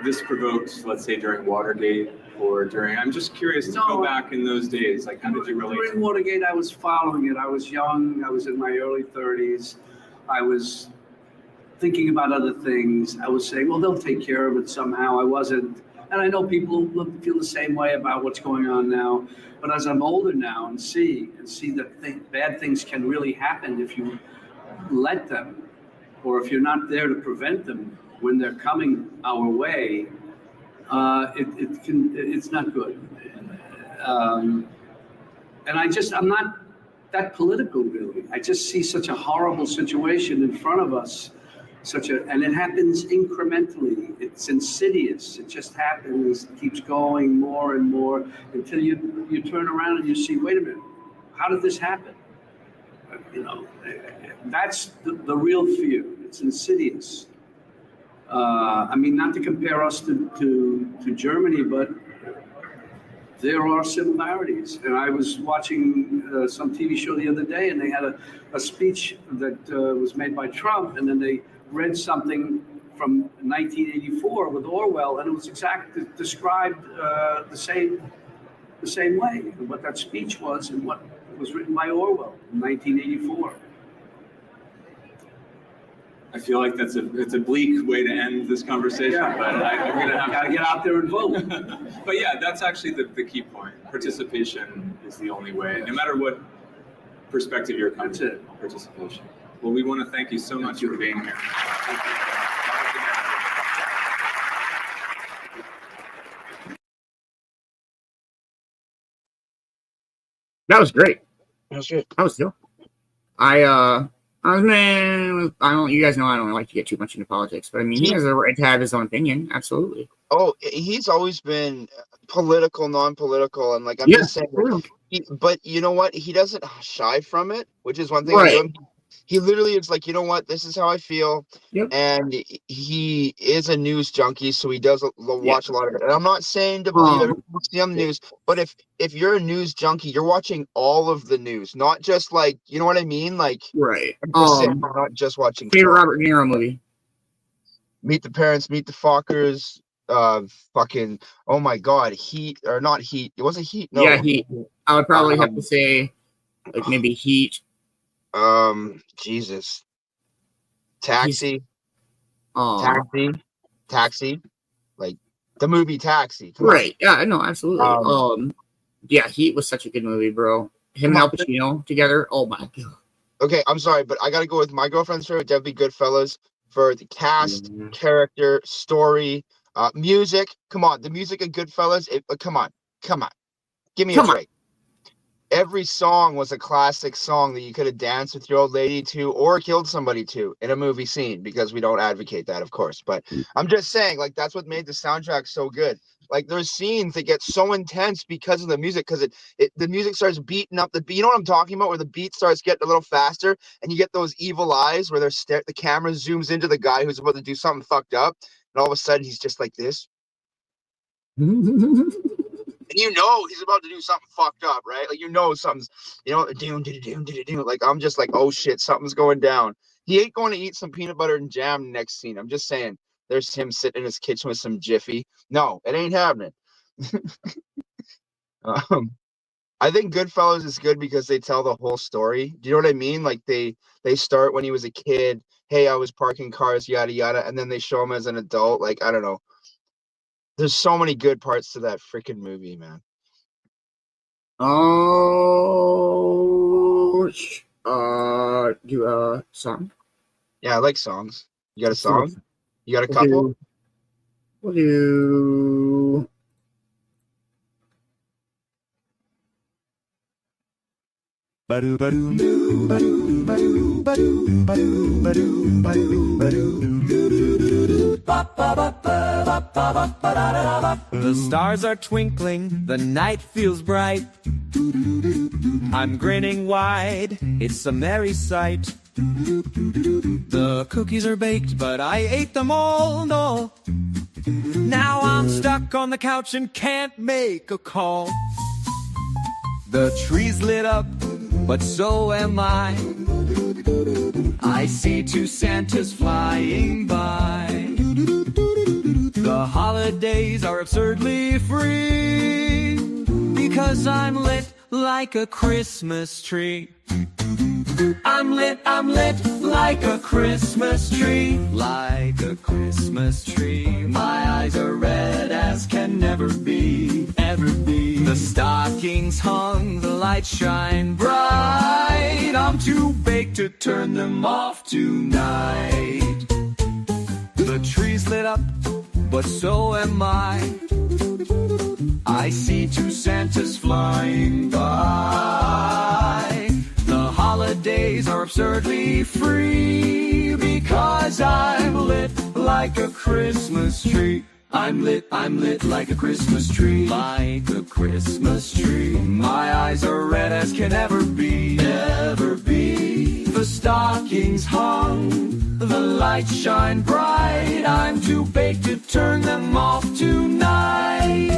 this provoked, let's say, during Watergate? Or during, I'm just curious to go back in those days. Like, how did you relate? During Watergate, I was following it. I was young. I was in my early 30s. I was thinking about other things. I was saying, well, they'll take care of it somehow. I wasn't. And I know people feel the same way about what's going on now. But as I'm older now and see that bad things can really happen if you let them, or if you're not there to prevent them when they're coming our way. It's not good. And I'm not that political really. I just see such a horrible situation in front of us, and it happens incrementally. It's insidious. It just happens, keeps going more and more until you turn around and you see, wait a minute, how did this happen? You know, that's the real fear. It's insidious. I mean, not to compare us to Germany, but there are similarities. And I was watching some TV show the other day, and they had a speech that was made by Trump, and then they read something from 1984 with Orwell, and it was exactly described the same way, what that speech was and what was written by Orwell in 1984. I feel like it's a bleak way to end this conversation, but I'm gonna have Gotta get out there and vote. But yeah, that's actually the key point. Participation is the only way, no matter what perspective you're coming That's it. from. Participation. Well, we want to thank you so much for being here. That was great. That's good. That was cool. Man, I don't. You guys know I don't like to get too much into politics, but I mean, he has a right to have his own opinion. Absolutely. Oh, he's always been political, non-political, and like I'm just saying. But you know what? He doesn't shy from it, which is one thing. Right. He literally is like, you know what? This is how I feel. Yep. And he is a news junkie, so he does watch a lot of it. And I'm not saying to believe everything on the news, but if you're a news junkie, you're watching all of the news, not just like, you know what I mean? Like, right. I'm just saying, I'm not just watching. Favorite Robert De Niro movie? Meet the Parents, Meet the Fockers. Fucking, oh my God, Heat or not Heat? It wasn't Heat. No. Yeah, Heat. I would probably have to say, like maybe Heat. Jesus. Taxi. Taxi. Like the movie Taxi. Right. Yeah, no, absolutely. Yeah, Heat was such a good movie, bro. Him and Al Pacino together. Oh my God. Okay, I'm sorry, but I gotta go with my girlfriend's favorite, Debbie Goodfellas, for the cast, character, story, music. Come on, the music of Goodfellas. Come on. Give me a break. Every song was a classic song that you could have danced with your old lady to or killed somebody to in a movie scene, because we don't advocate that, of course. But I'm just saying, like, that's what made the soundtrack so good. Like, there's scenes that get so intense because of the music, because the music starts beating up the beat. You know what I'm talking about? Where the beat starts getting a little faster and you get those evil eyes where the camera zooms into the guy who's about to do something fucked up. And all of a sudden he's just like this. And you know he's about to do something fucked up, right? Like, you know something's, doom. Like, I'm just like, oh shit, something's going down. He ain't going to eat some peanut butter and jam next scene. I'm just saying, there's him sitting in his kitchen with some Jiffy. No, it ain't happening. I think Goodfellas is good because they tell the whole story. Do you know what I mean? Like, they start when he was a kid. Hey, I was parking cars, yada, yada. And then they show him as an adult. Like, I don't know. There's so many good parts to that freaking movie, man. Do a song? Yeah, I like songs. You got a song? You got a couple? We'll do... The stars are twinkling, the night feels bright. I'm grinning wide, it's a merry sight. The cookies are baked, but I ate them all, no. Now I'm stuck on the couch and can't make a call. The tree's lit up, but so am I. I see two Santas flying by. The holidays are absurdly free because I'm lit like a Christmas tree. I'm lit like a Christmas tree. Like a Christmas tree. My eyes are red as can never be, ever be. The stockings hung, the lights shine bright. I'm too baked to turn them off tonight. The tree's lit up, but so am I. I see two Santas flying by. The holidays are absurdly free because I'm lit like a Christmas tree. I'm lit like a Christmas tree. Like a Christmas tree. My eyes are red as can ever be, ever be. The stockings hung, the lights shine bright. I'm too baked to turn them off tonight.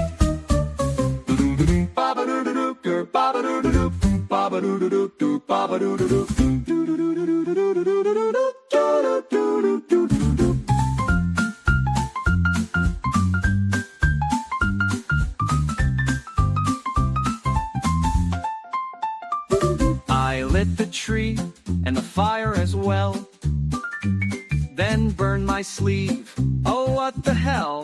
I lit the tree and the fire as well. and burn my sleeve. Oh, what the hell?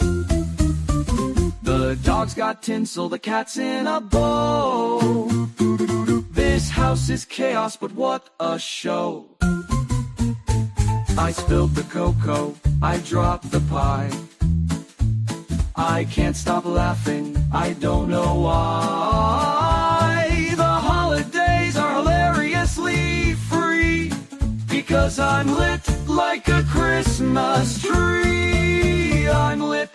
The dog's got tinsel, the cat's in a bowl. This house is chaos, but what a show. I spilled the cocoa, I dropped the pie. I can't stop laughing, I don't know why. The holidays are hilariously free, because I'm lit like a Christmas tree.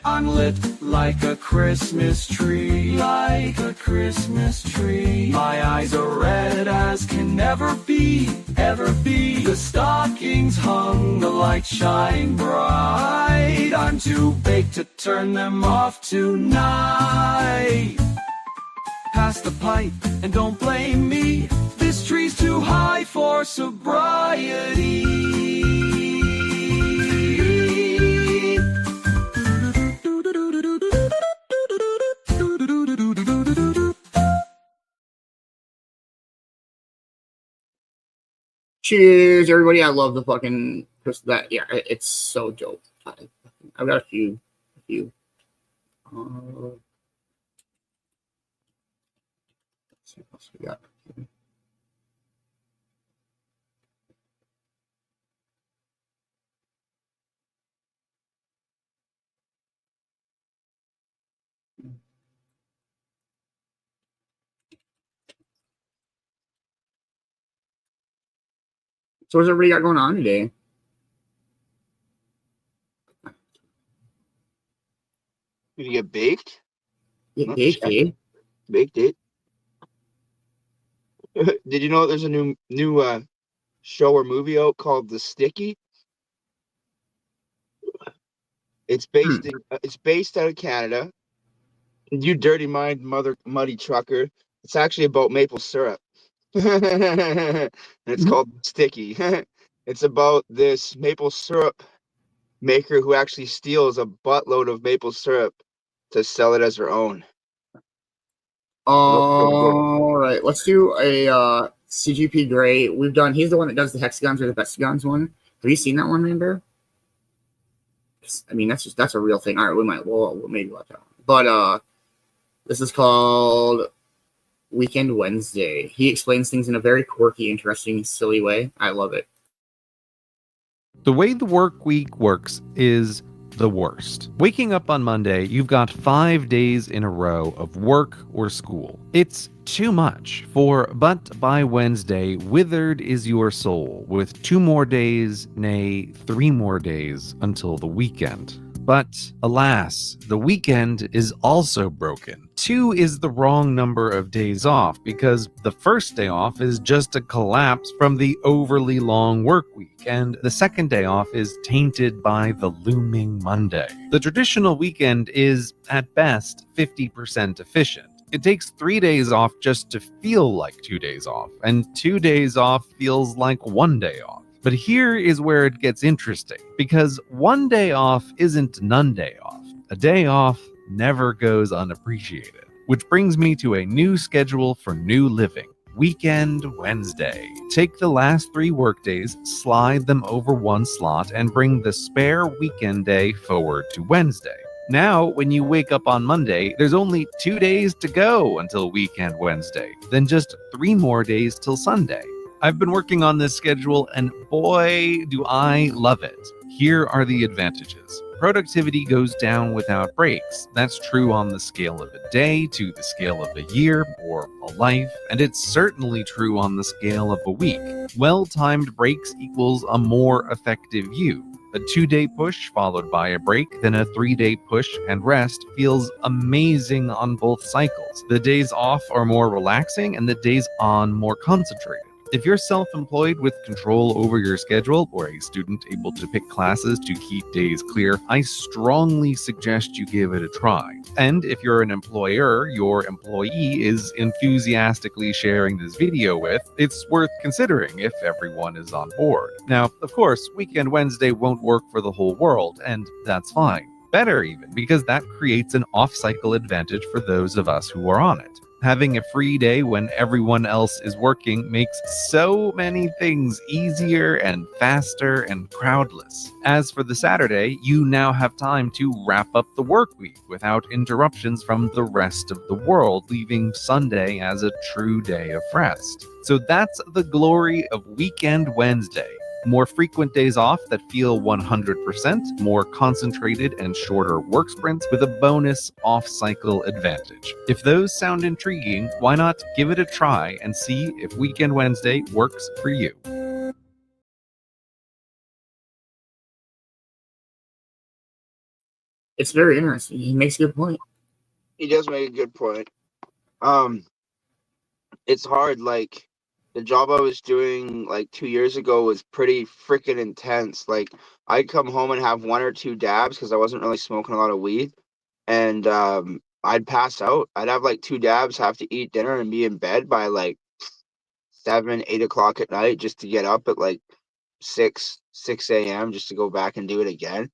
I'm lit like a Christmas tree, like a Christmas tree. My eyes are red as can never be, ever be. The stockings hung, the lights shine bright. I'm too baked to turn them off tonight. Pass the pipe and don't blame me. This tree's too high for sobriety. Cheers, everybody. I love the fucking that. Yeah, it's so dope. I've got a few. Let's see what else we got. So what's everybody got going on today? Did you get baked? Get baked, eh? Baked it. Did you know there's a new show or movie out called The Sticky? It's based out of Canada. You dirty mind muddy trucker. It's actually about maple syrup. It's called Sticky. It's about this maple syrup maker who actually steals a buttload of maple syrup to sell it as her own. All right, let's do a CGP Grey. He's the one that does the hexagons or the bestagons one. Have you seen that one, Man-Bear? I mean, that's a real thing. All right, we'll maybe watch that one. But this is called Weekend Wednesday. He explains things in a very quirky, interesting, silly way. I love it. The way the work week works is the worst. Waking up on Monday, you've got 5 days in a row of work or school. It's too much, but by Wednesday, withered is your soul, with 2 more days, nay, 3 more days until the weekend. But alas, the weekend is also broken. 2 is the wrong number of days off because the first day off is just a collapse from the overly long work week, and the second day off is tainted by the looming Monday. The traditional weekend is, at best, 50% efficient. It takes 3 days off just to feel like 2 days off, and 2 days off feels like 1 day off. But here is where it gets interesting, because 1 day off isn't none day off. A day off never goes unappreciated. Which brings me to a new schedule for new living. Weekend Wednesday. Take the last 3 workdays, slide them over 1 slot, and bring the spare weekend day forward to Wednesday. Now, when you wake up on Monday, there's only 2 days to go until Weekend Wednesday, then just 3 more days till Sunday. I've been working on this schedule, and boy, do I love it. Here are the advantages. Productivity goes down without breaks. That's true on the scale of a day, to the scale of a year, or a life, and it's certainly true on the scale of a week. Well-timed breaks equals a more effective you. A 2-day push followed by a break, then a 3-day push and rest feels amazing on both cycles. The days off are more relaxing, and the days on more concentrated. If you're self-employed with control over your schedule, or a student able to pick classes to keep days clear, I strongly suggest you give it a try. And if you're an employer your employee is enthusiastically sharing this video with, it's worth considering if everyone is on board. Now, of course, Weekend Wednesday won't work for the whole world, and that's fine. Better even, because that creates an off-cycle advantage for those of us who are on it. Having a free day when everyone else is working makes so many things easier and faster and crowdless. As for the Saturday, you now have time to wrap up the work week without interruptions from the rest of the world, leaving Sunday as a true day of rest. So that's the glory of Weekend Wednesday. More frequent days off that feel 100%, more concentrated and shorter work sprints with a bonus off-cycle advantage. If those sound intriguing, why not give it a try and see if Weekend Wednesday works for you? It's very interesting. He makes a good point. He does make a good point. It's hard. Like, the job I was doing like 2 years ago was pretty freaking intense. Like, I'd come home and have 1 or 2 dabs because I wasn't really smoking a lot of weed, and I'd pass out. I'd have like 2 dabs, have to eat dinner, and be in bed by like 7, 8 o'clock at night just to get up at like 6 a.m. just to go back and do it again.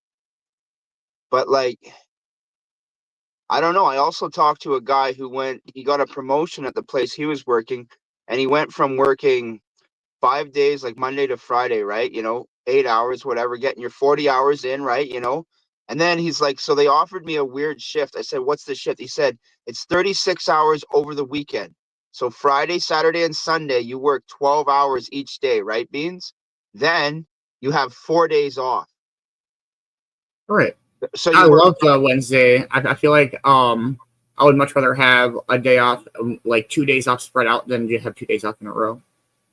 But like, I don't know. I also talked to a guy who he got a promotion at the place he was working, and he went from working 5 days, like Monday to Friday, right? 8 hours, whatever, getting your 40 hours in, right? And then he's like, so they offered me a weird shift. I said, what's the shift? He said, it's 36 hours over the weekend. So Friday, Saturday, and Sunday, you work 12 hours each day, right, Beanz? Then you have 4 days off. All right. So I love Wednesday. I feel like I would much rather have a day off, like 2 days off spread out, than to have 2 days off in a row.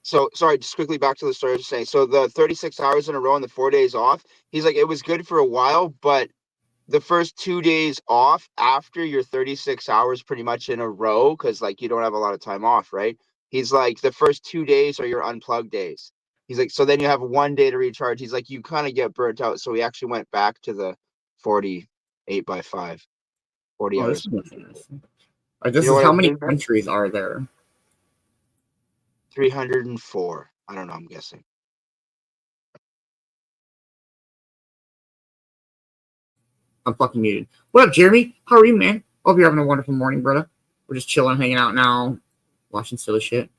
So, sorry, just quickly back to the story I was saying. So the 36 hours in a row and the 4 days off, he's like, it was good for a while, but the first 2 days off after your 36 hours pretty much in a row, because like you don't have a lot of time off, right? He's like, the first 2 days are your unplugged days. He's like, so then you have 1 day to recharge. He's like, you kind of get burnt out. So he actually went back to the 48 by 5, 40 hours. This is how many countries are there? 304. I don't know, I'm guessing. I'm fucking muted. What up, Jeremy? How are you, man? Hope you're having a wonderful morning, brother. We're just chilling, hanging out now, watching silly shit.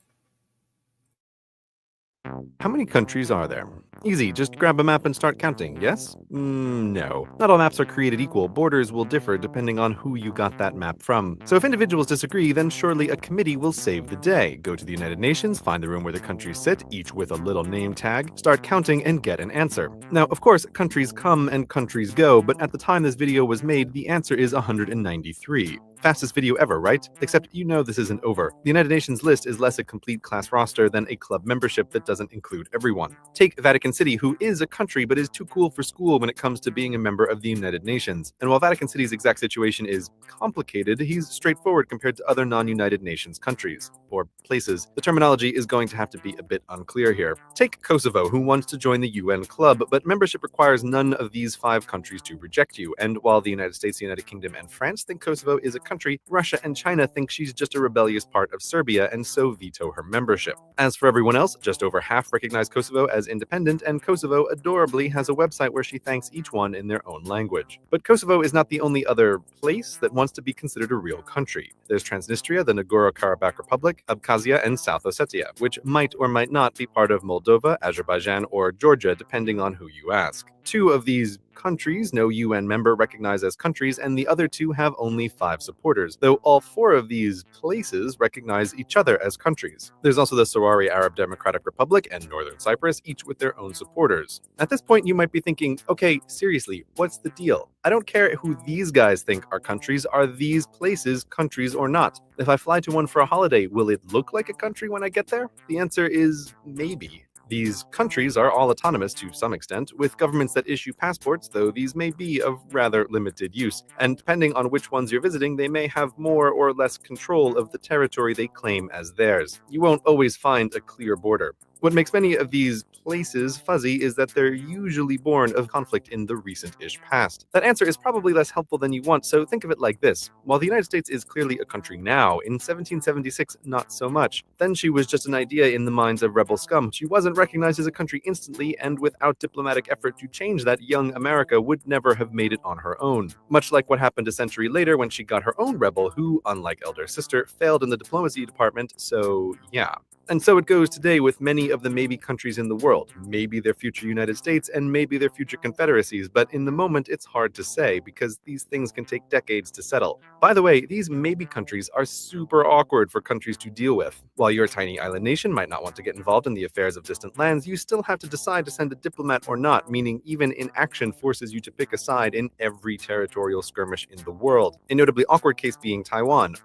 How many countries are there? Easy, just grab a map and start counting, yes? No. Not all maps are created equal. Borders will differ depending on who you got that map from. So if individuals disagree, then surely a committee will save the day. Go to the United Nations, find the room where the countries sit, each with a little name tag, start counting, and get an answer. Now, of course, countries come and countries go, but at the time this video was made, the answer is 193. Fastest video ever, right? Except you know this isn't over. The United Nations list is less a complete class roster than a club membership that doesn't include everyone. Take Vatican City, who is a country but is too cool for school when it comes to being a member of the United Nations. And while Vatican City's exact situation is complicated, he's straightforward compared to other non-United Nations countries, or places. The terminology is going to have to be a bit unclear here. Take Kosovo, who wants to join the UN club, but membership requires none of these 5 countries to reject you. And while the United States, the United Kingdom, and France think Kosovo is a country, Russia and China think she's just a rebellious part of Serbia and so veto her membership. As for everyone else, just over half recognize Kosovo as independent, and Kosovo adorably has a website where she thanks each one in their own language. But Kosovo is not the only other place that wants to be considered a real country. There's Transnistria, the Nagorno-Karabakh Republic, Abkhazia, and South Ossetia, which might or might not be part of Moldova, Azerbaijan, or Georgia, depending on who you ask. 2 of these countries no UN member recognized as countries, and the other 2 have only 5 supporters, though all 4 of these places recognize each other as countries. There's also the Sahrawi Arab Democratic Republic and Northern Cyprus, each with their own supporters. At this point, you might be thinking, okay, seriously, what's the deal? I don't care who these guys think are countries. Are these places countries or not? If I fly to one for a holiday, will it look like a country when I get there? The answer is maybe. These countries are all autonomous to some extent, with governments that issue passports, though these may be of rather limited use. And depending on which ones you're visiting, they may have more or less control of the territory they claim as theirs. You won't always find a clear border. What makes many of these places fuzzy is that they're usually born of conflict in the recent-ish past. That answer is probably less helpful than you want, so think of it like this. While the United States is clearly a country now, in 1776, not so much. Then she was just an idea in the minds of rebel scum. She wasn't recognized as a country instantly, and without diplomatic effort to change that, young America would never have made it on her own. Much like what happened a century later when she got her own rebel who, unlike elder sister, failed in the diplomacy department, so yeah. And so it goes today with many of the maybe countries in the world, maybe their future United States and maybe their future confederacies, but in the moment it's hard to say because these things can take decades to settle. By the way, these maybe countries are super awkward for countries to deal with. While your tiny island nation might not want to get involved in the affairs of distant lands, you still have to decide to send a diplomat or not, meaning even inaction forces you to pick a side in every territorial skirmish in the world. A notably awkward case being Taiwan,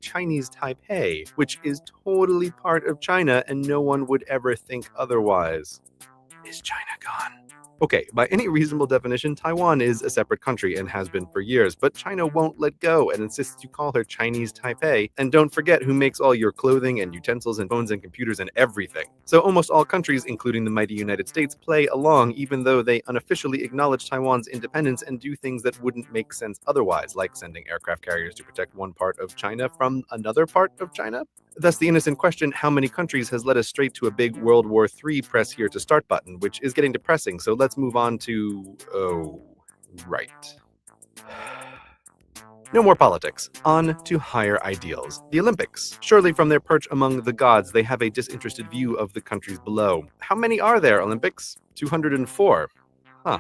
Chinese Taipei, which is totally part of China and no one would ever think otherwise. Is China gone? Okay, by any reasonable definition, Taiwan is a separate country and has been for years, but China won't let go and insists you call her Chinese Taipei, and don't forget who makes all your clothing and utensils and phones and computers and everything. So almost all countries, including the mighty United States, play along even though they unofficially acknowledge Taiwan's independence and do things that wouldn't make sense otherwise, like sending aircraft carriers to protect one part of China from another part of China. Thus, the innocent question, how many countries, has led us straight to a big World War III press here to start button, which is getting depressing, so let's move on to... oh, right. No more politics. On to higher ideals. The Olympics. Surely from their perch among the gods, they have a disinterested view of the countries below. How many are there, Olympics? 204. Huh.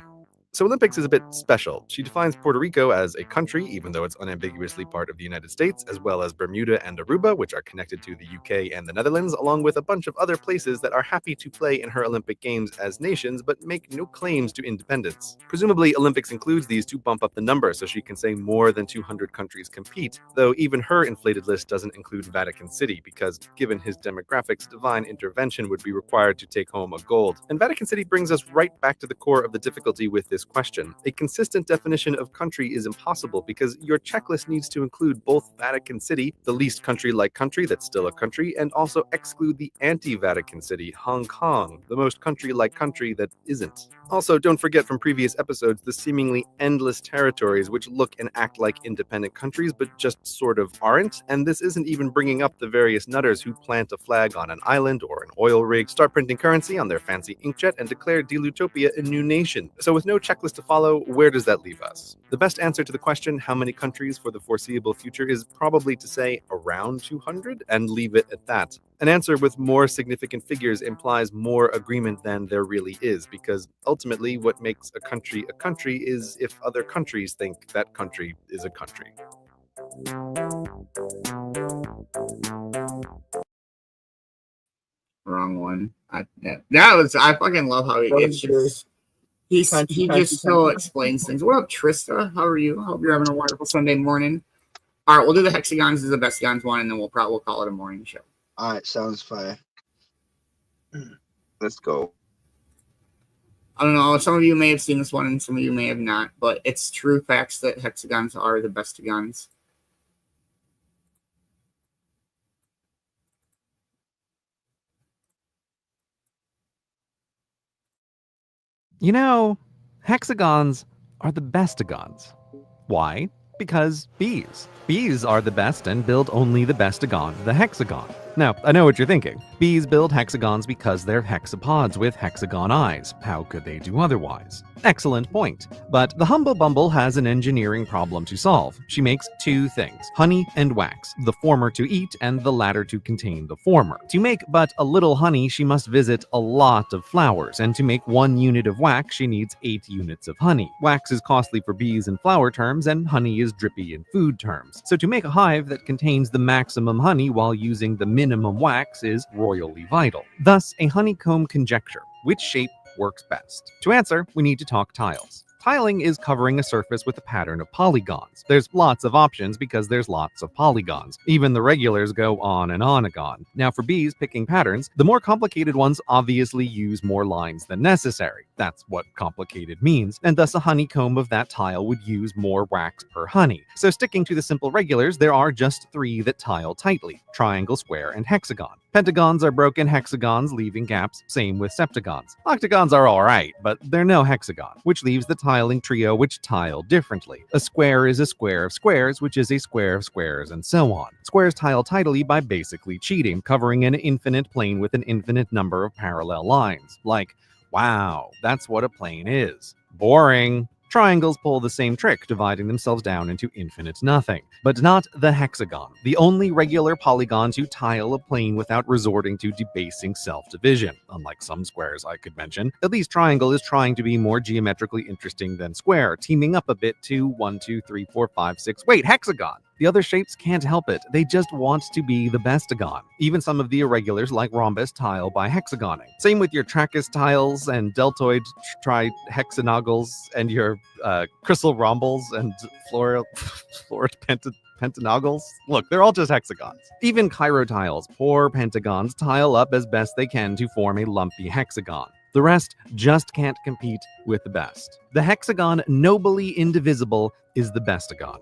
So Olympics is a bit special. She defines Puerto Rico as a country, even though it's unambiguously part of the United States, as well as Bermuda and Aruba, which are connected to the UK and the Netherlands, along with a bunch of other places that are happy to play in her Olympic Games as nations, but make no claims to independence. Presumably, Olympics includes these to bump up the number, so she can say more than 200 countries compete, though even her inflated list doesn't include Vatican City, because given his demographics, divine intervention would be required to take home a gold. And Vatican City brings us right back to the core of the difficulty with this question. A consistent definition of country is impossible because your checklist needs to include both Vatican City, the least country-like country that's still a country, and also exclude the anti-Vatican City, Hong Kong, the most country-like country that isn't. Also, don't forget from previous episodes the seemingly endless territories which look and act like independent countries but just sort of aren't, and this isn't even bringing up the various nutters who plant a flag on an island or an oil rig, start printing currency on their fancy inkjet, and declare Delutopia a new nation. So with no checklist to follow, where does that leave us? The best answer to the question, how many countries for the foreseeable future, is probably to say around 200 and leave it at that. An answer with more significant figures implies more agreement than there really is, because ultimately what makes a country is if other countries think that country is a country. Wrong one. I fucking love how it's just... He just so explains things. What up, Trista? How are you? Hope you're having a wonderful Sunday morning. All right, we'll do the hexagons as the best guns one, and then we'll call it a morning show. All right, sounds fire. Let's go. I don't know. Some of you may have seen this one, and some of you may have not. But it's true facts that hexagons are the best guns. You know, hexagons are the bestagons. Why? Because bees. Bees are the best and build only the bestagon, the hexagon. Now, I know what you're thinking. Bees build hexagons because they're hexapods with hexagon eyes. How could they do otherwise? Excellent point. But the Humble Bumble has an engineering problem to solve. She makes two things, honey and wax, the former to eat and the latter to contain the former. To make but a little honey, she must visit a lot of flowers, and to make 1 unit of wax, she needs 8 units of honey. Wax is costly for bees in flower terms, and honey is drippy in food terms. So to make a hive that contains the maximum honey while using the minimum wax is royally vital. Thus, a honeycomb conjecture. Which shape works best? To answer, we need to talk tiles. Tiling is covering a surface with a pattern of polygons. There's lots of options because there's lots of polygons. Even the regulars go on and on-agon. Now for bees picking patterns, the more complicated ones obviously use more lines than necessary. That's what complicated means, and thus a honeycomb of that tile would use more wax per honey. So sticking to the simple regulars, there are just 3 that tile tightly: triangle, square, and hexagon. Pentagons are broken hexagons, leaving gaps, same with septagons. Octagons are alright, but they're no hexagon, which leaves the tiling trio which tile differently. A square is a square of squares, which is a square of squares, and so on. Squares tile tidily by basically cheating, covering an infinite plane with an infinite number of parallel lines. Like, wow, that's what a plane is. Boring. Triangles pull the same trick, dividing themselves down into infinite nothing. But not the hexagon, the only regular polygon to tile a plane without resorting to debasing self-division. Unlike some squares I could mention, at least triangle is trying to be more geometrically interesting than square, teaming up a bit to 1, 2, 3, 4, 5, 6. Wait, hexagon! The other shapes can't help it. They just want to be the bestagon. Even some of the irregulars like rhombus tile by hexagoning. Same with your tragus tiles and deltoid trihexanogals and your crystal rhombles and florid pentanogals. Look, they're all just hexagons. Even Cairo tiles, poor pentagons, tile up as best they can to form a lumpy hexagon. The rest just can't compete with the best. The hexagon, nobly indivisible, is the bestagon.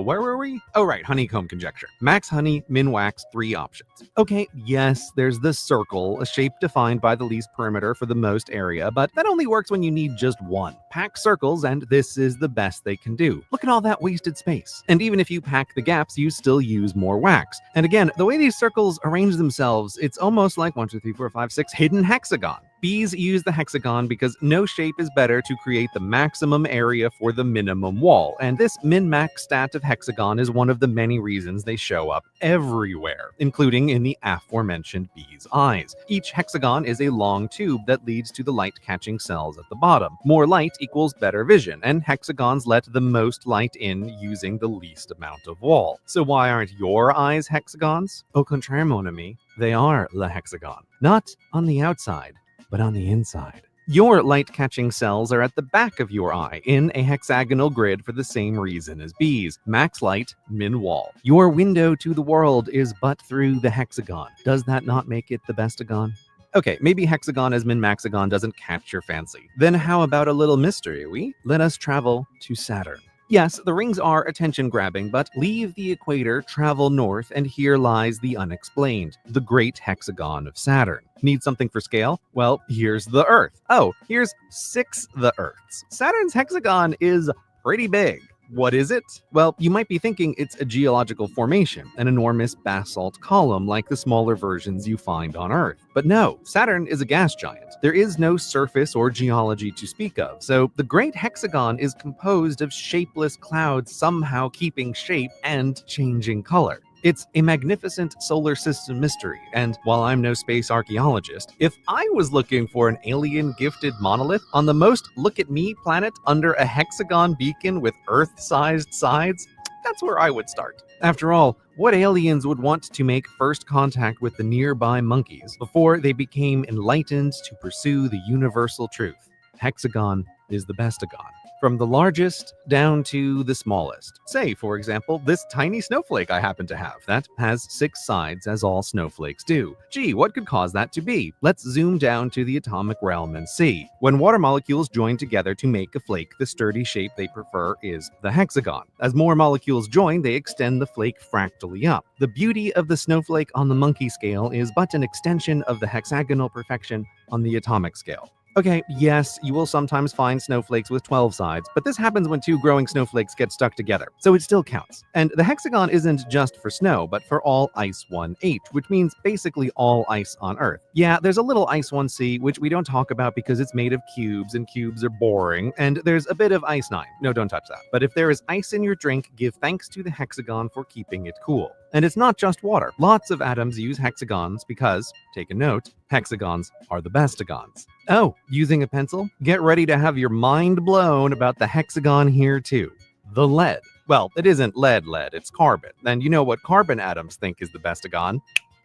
Where were we? Oh, right, honeycomb conjecture. Max honey, min wax, 3 options. Okay, yes, there's the circle, a shape defined by the least perimeter for the most area, but that only works when you need just 1. Pack circles, and this is the best they can do. Look at all that wasted space. And even if you pack the gaps, you still use more wax. And again, the way these circles arrange themselves, it's almost like 1, 2, 3, 4, 5, 6 hidden hexagon. Bees use the hexagon because no shape is better to create the maximum area for the minimum wall, and this min-max stat of hexagon is one of the many reasons they show up everywhere, including in the aforementioned bee's eyes. Each hexagon is a long tube that leads to the light-catching cells at the bottom. More light equals better vision, and hexagons let the most light in using the least amount of wall. So why aren't your eyes hexagons? Au contraire, mon ami, they are le hexagon. Not on the outside, but on the inside. Your light-catching cells are at the back of your eye, in a hexagonal grid for the same reason as bees. Max light, min wall. Your window to the world is but through the hexagon. Does that not make it the bestagon? Okay, maybe hexagon as min-maxagon doesn't catch your fancy. Then how about a little mystery, oui? Let us travel to Saturn. Yes, the rings are attention-grabbing, but leave the equator, travel north, and here lies the unexplained, the great hexagon of Saturn. Need something for scale? Well, here's the Earth. Oh, here's 6 the Earths. Saturn's hexagon is pretty big. What is it? Well, you might be thinking it's a geological formation, an enormous basalt column like the smaller versions you find on Earth. But no, Saturn is a gas giant. There is no surface or geology to speak of, so the Great Hexagon is composed of shapeless clouds somehow keeping shape and changing color. It's a magnificent solar system mystery, and while I'm no space archaeologist, if I was looking for an alien-gifted monolith on the most look-at-me planet under a hexagon beacon with Earth-sized sides, that's where I would start. After all, what aliens would want to make first contact with the nearby monkeys before they became enlightened to pursue the universal truth? Hexagon is the bestagon. From the largest down to the smallest. Say, for example, this tiny snowflake I happen to have that has 6 sides, as all snowflakes do. Gee, what could cause that to be? Let's zoom down to the atomic realm and see. When water molecules join together to make a flake, the sturdy shape they prefer is the hexagon. As more molecules join, they extend the flake fractally up. The beauty of the snowflake on the monkey scale is but an extension of the hexagonal perfection on the atomic scale. Okay, yes, you will sometimes find snowflakes with 12 sides, but this happens when 2 growing snowflakes get stuck together, so it still counts. And the hexagon isn't just for snow, but for all Ice 1H, which means basically all ice on Earth. Yeah, there's a little Ice 1C, which we don't talk about because it's made of cubes, and cubes are boring, and there's a bit of Ice 9. No, don't touch that. But if there is ice in your drink, give thanks to the hexagon for keeping it cool. And it's not just water. Lots of atoms use hexagons because, take a note, hexagons are the bestagons. Oh, using a pencil? Get ready to have your mind blown about the hexagon here too. The lead. Well, it isn't lead, it's carbon. And you know what carbon atoms think is the bestagon?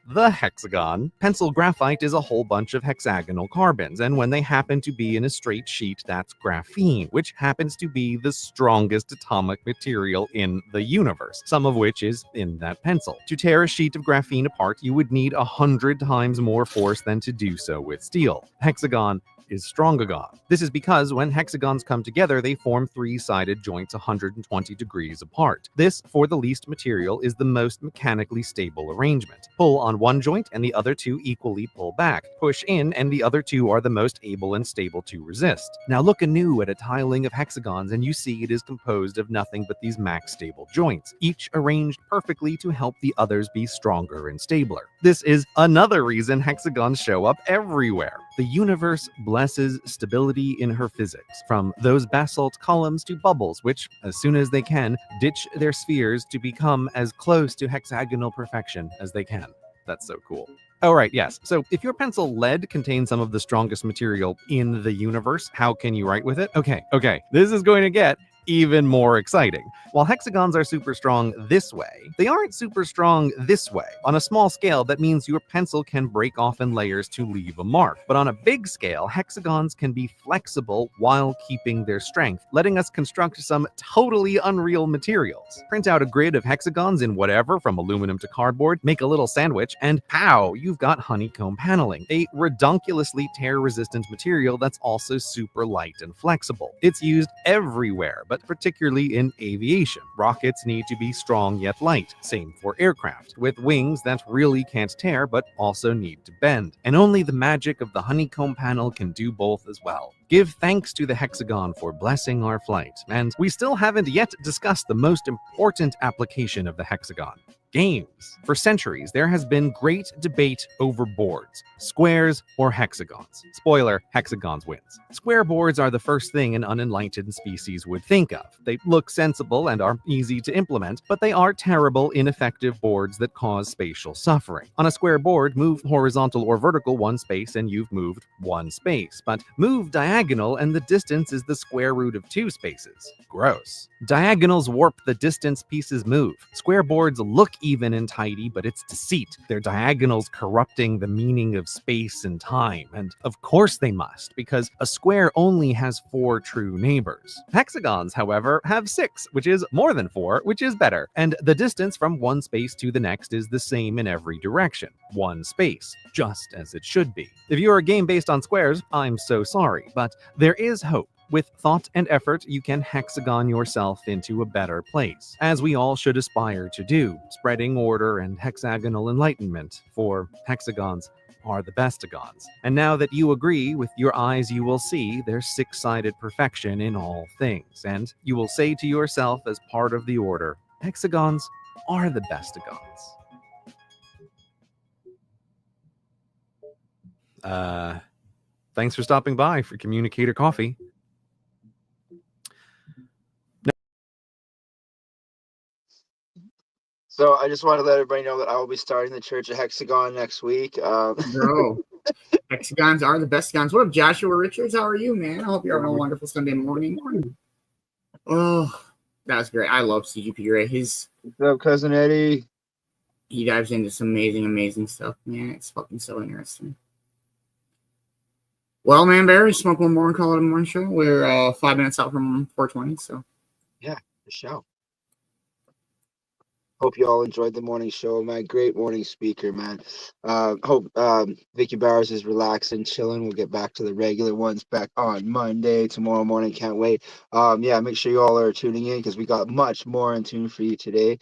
The hexagon. Pencil graphite is a whole bunch of hexagonal carbons, and when they happen to be in a straight sheet, that's graphene, which happens to be the strongest atomic material in the universe, some of which is in that pencil. To tear a sheet of graphene apart, you would need 100 times more force than to do so with steel. Hexagon is strongagon. This is because when hexagons come together, they form three-sided joints 120 degrees apart. This, for the least material, is the most mechanically stable arrangement. Pull on one joint and the other two equally pull back. Push in and the other two are the most able and stable to resist. Now look anew at a tiling of hexagons and you see it is composed of nothing but these max stable joints, each arranged perfectly to help the others be stronger and stabler. This is another reason hexagons show up everywhere. The universe blesses stability in her physics, from those basalt columns to bubbles, which, as soon as they can, ditch their spheres to become as close to hexagonal perfection as they can. That's so cool. Oh, right, yes. So if your pencil lead contains some of the strongest material in the universe, how can you write with it? Okay. This is going to get even more exciting. While hexagons are super strong this way, they aren't super strong this way. On a small scale, that means your pencil can break off in layers to leave a mark. But on a big scale, hexagons can be flexible while keeping their strength, letting us construct some totally unreal materials. Print out a grid of hexagons in whatever, from aluminum to cardboard, make a little sandwich, and pow, you've got honeycomb paneling, a redonkulously tear-resistant material that's also super light and flexible. It's used everywhere, but particularly in aviation. Rockets need to be strong yet light, same for aircraft, with wings that really can't tear but also need to bend. And only the magic of the honeycomb panel can do both as well. Give thanks to the hexagon for blessing our flight. And we still haven't yet discussed the most important application of the hexagon: games. For centuries, there has been great debate over boards, squares or hexagons. Spoiler, hexagons wins. Square boards are the first thing an unenlightened species would think of. They look sensible and are easy to implement, but they are terrible, ineffective boards that cause spatial suffering. On a square board, move horizontal or vertical one space and you've moved one space, but move diagonal and the distance is the square root of two spaces. Gross. Diagonals warp the distance pieces move. Square boards look even and tidy, but it's deceit. Their diagonals corrupting the meaning of space and time. And of course they must, because a square only has 4 true neighbors. Hexagons, however, have 6, which is more than 4, which is better. And the distance from one space to the next is the same in every direction. One space, just as it should be. If you're a game based on squares, I'm so sorry, but there is hope. With thought and effort, you can hexagon yourself into a better place, as we all should aspire to do, spreading order and hexagonal enlightenment, for hexagons are the bestagons. And now that you agree, with your eyes you will see their 6-sided perfection in all things, and you will say to yourself as part of the order, hexagons are the bestagons. Thanks for stopping by for Communicator Coffee. So I just want to let everybody know that I will be starting the Church of Hexagon next week. Bro, hexagons are the best guns. What up, Joshua Richards? How are you, man? I hope you're having a wonderful Sunday morning. Oh, that was great. I love CGP Ray. What's up, cousin Eddie? He dives into some amazing stuff, man. It's fucking so interesting. Well, Man-Bear, we smoke one more and call it a morning show. We're 5 minutes out from 4:20, so. Yeah, the show. Hope you all enjoyed the morning show, man. Great morning speaker, man. Hope Vicki Bowers is relaxing, chilling. We'll get back to the regular ones back on Monday, tomorrow morning. Can't wait. Yeah, make sure you all are tuning in because we got much more in tune for you today.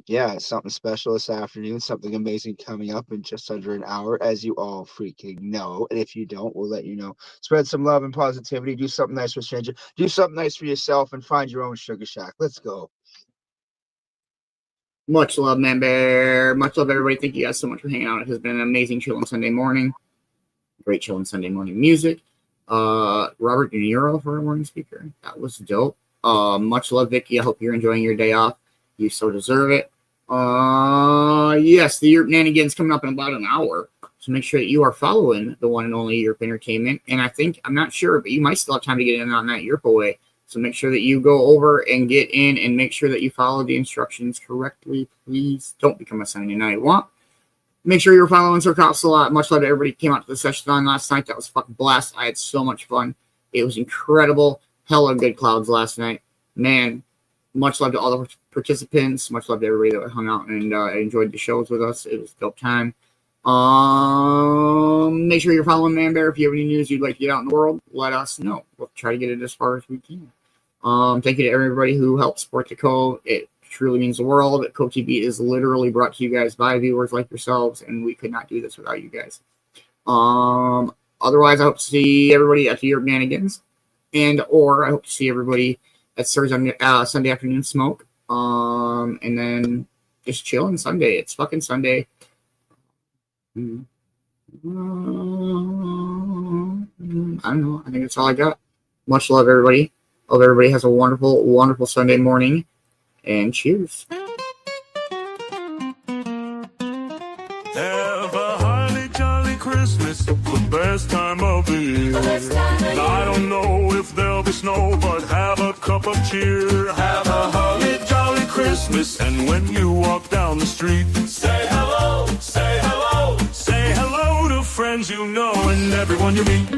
Yeah, something special this afternoon, something amazing coming up in just under an hour, as you all freaking know. And if you don't, we'll let you know. Spread some love and positivity. Do something nice for a stranger. Do something nice for yourself and find your own sugar shack. Let's go. Much love, Man-Bear. Much love, everybody. Thank you guys so much for hanging out. It has been an amazing Chillin Sunday morning. Great Chillin Sunday morning music. Robert De Niro for a morning speaker. That was dope. Much love, Vicki. I hope you're enjoying your day off. You so deserve it. Yes, the Europe Nanigans coming up in about an hour. So make sure that you are following the one and only Europe Entertainment. And I think, I'm not sure, but you might still have time to get in on that Europe away. So make sure that you go over and get in and make sure that you follow the instructions correctly. Please don't become a Sunday night womp. Make sure you're following Sir Cops a lot. Much love to everybody who came out to the session on last night. That was fucking blast. I had so much fun. It was incredible. Hella good clouds last night. Man, much love to all the participants. Much love to everybody that hung out and enjoyed the shows with us. It was a dope time. Make sure you're following Man-Bear. If you have any news you'd like to get out in the world, let us know. We'll try to get it as far as we can. Thank you to everybody who helped support the Cove. It truly means the world. Cove TV is literally brought to you guys by viewers like yourselves, and we could not do this without you guys. Otherwise, I hope to see everybody at the Europe Manigans, or I hope to see everybody at Sunday afternoon smoke. And then just chillin' Sunday. It's fucking Sunday. I don't know. I think that's all I got. Much love, everybody. Hope everybody has a wonderful, wonderful Sunday morning. And cheers. Have a holly jolly Christmas, the best time of the year. I don't know if there'll be snow, but have a cup of cheer. Have a holly jolly Christmas, and when you walk down the street, say hello, say hello, say hello to friends you know and everyone you meet.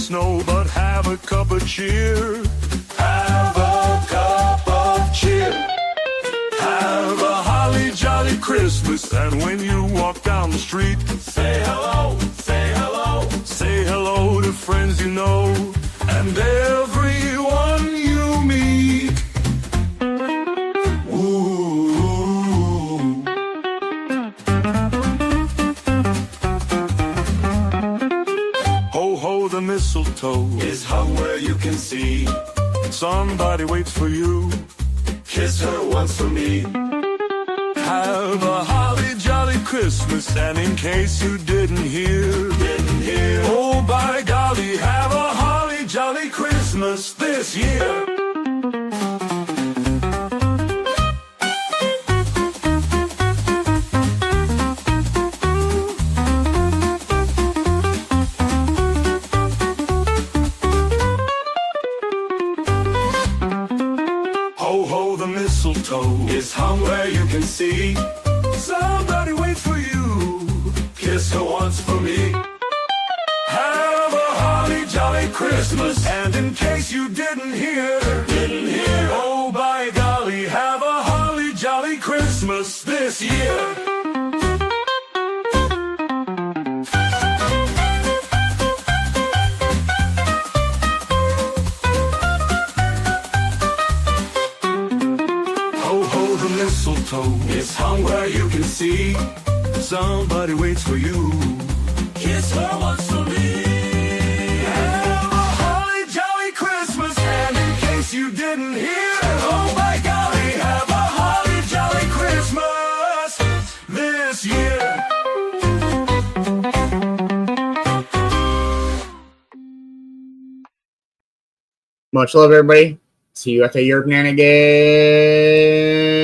Snow, but have a cup of cheer. Have a cup of cheer. Have a holly jolly Christmas, and when you walk down the street, say hello, say hello, say hello to friends you know and everyone you meet. Ooh. The mistletoe is hung where you can see. Somebody waits for you. Kiss her once for me. Have a holly jolly Christmas, and in case you didn't hear, oh by golly, have a holly jolly Christmas this year. Is hung where you can see. Somebody waits for you. Kiss her once for me. Have a holly jolly Christmas, and in case you didn't hear, oh by golly, have a holly jolly Christmas this year. It's hung where you can see. Somebody waits for you. Kiss her once for me. Have a holly jolly Christmas, and in case you didn't hear, oh my golly, have a holly jolly Christmas this year. Much love, everybody. See you at the Europe Nanigans.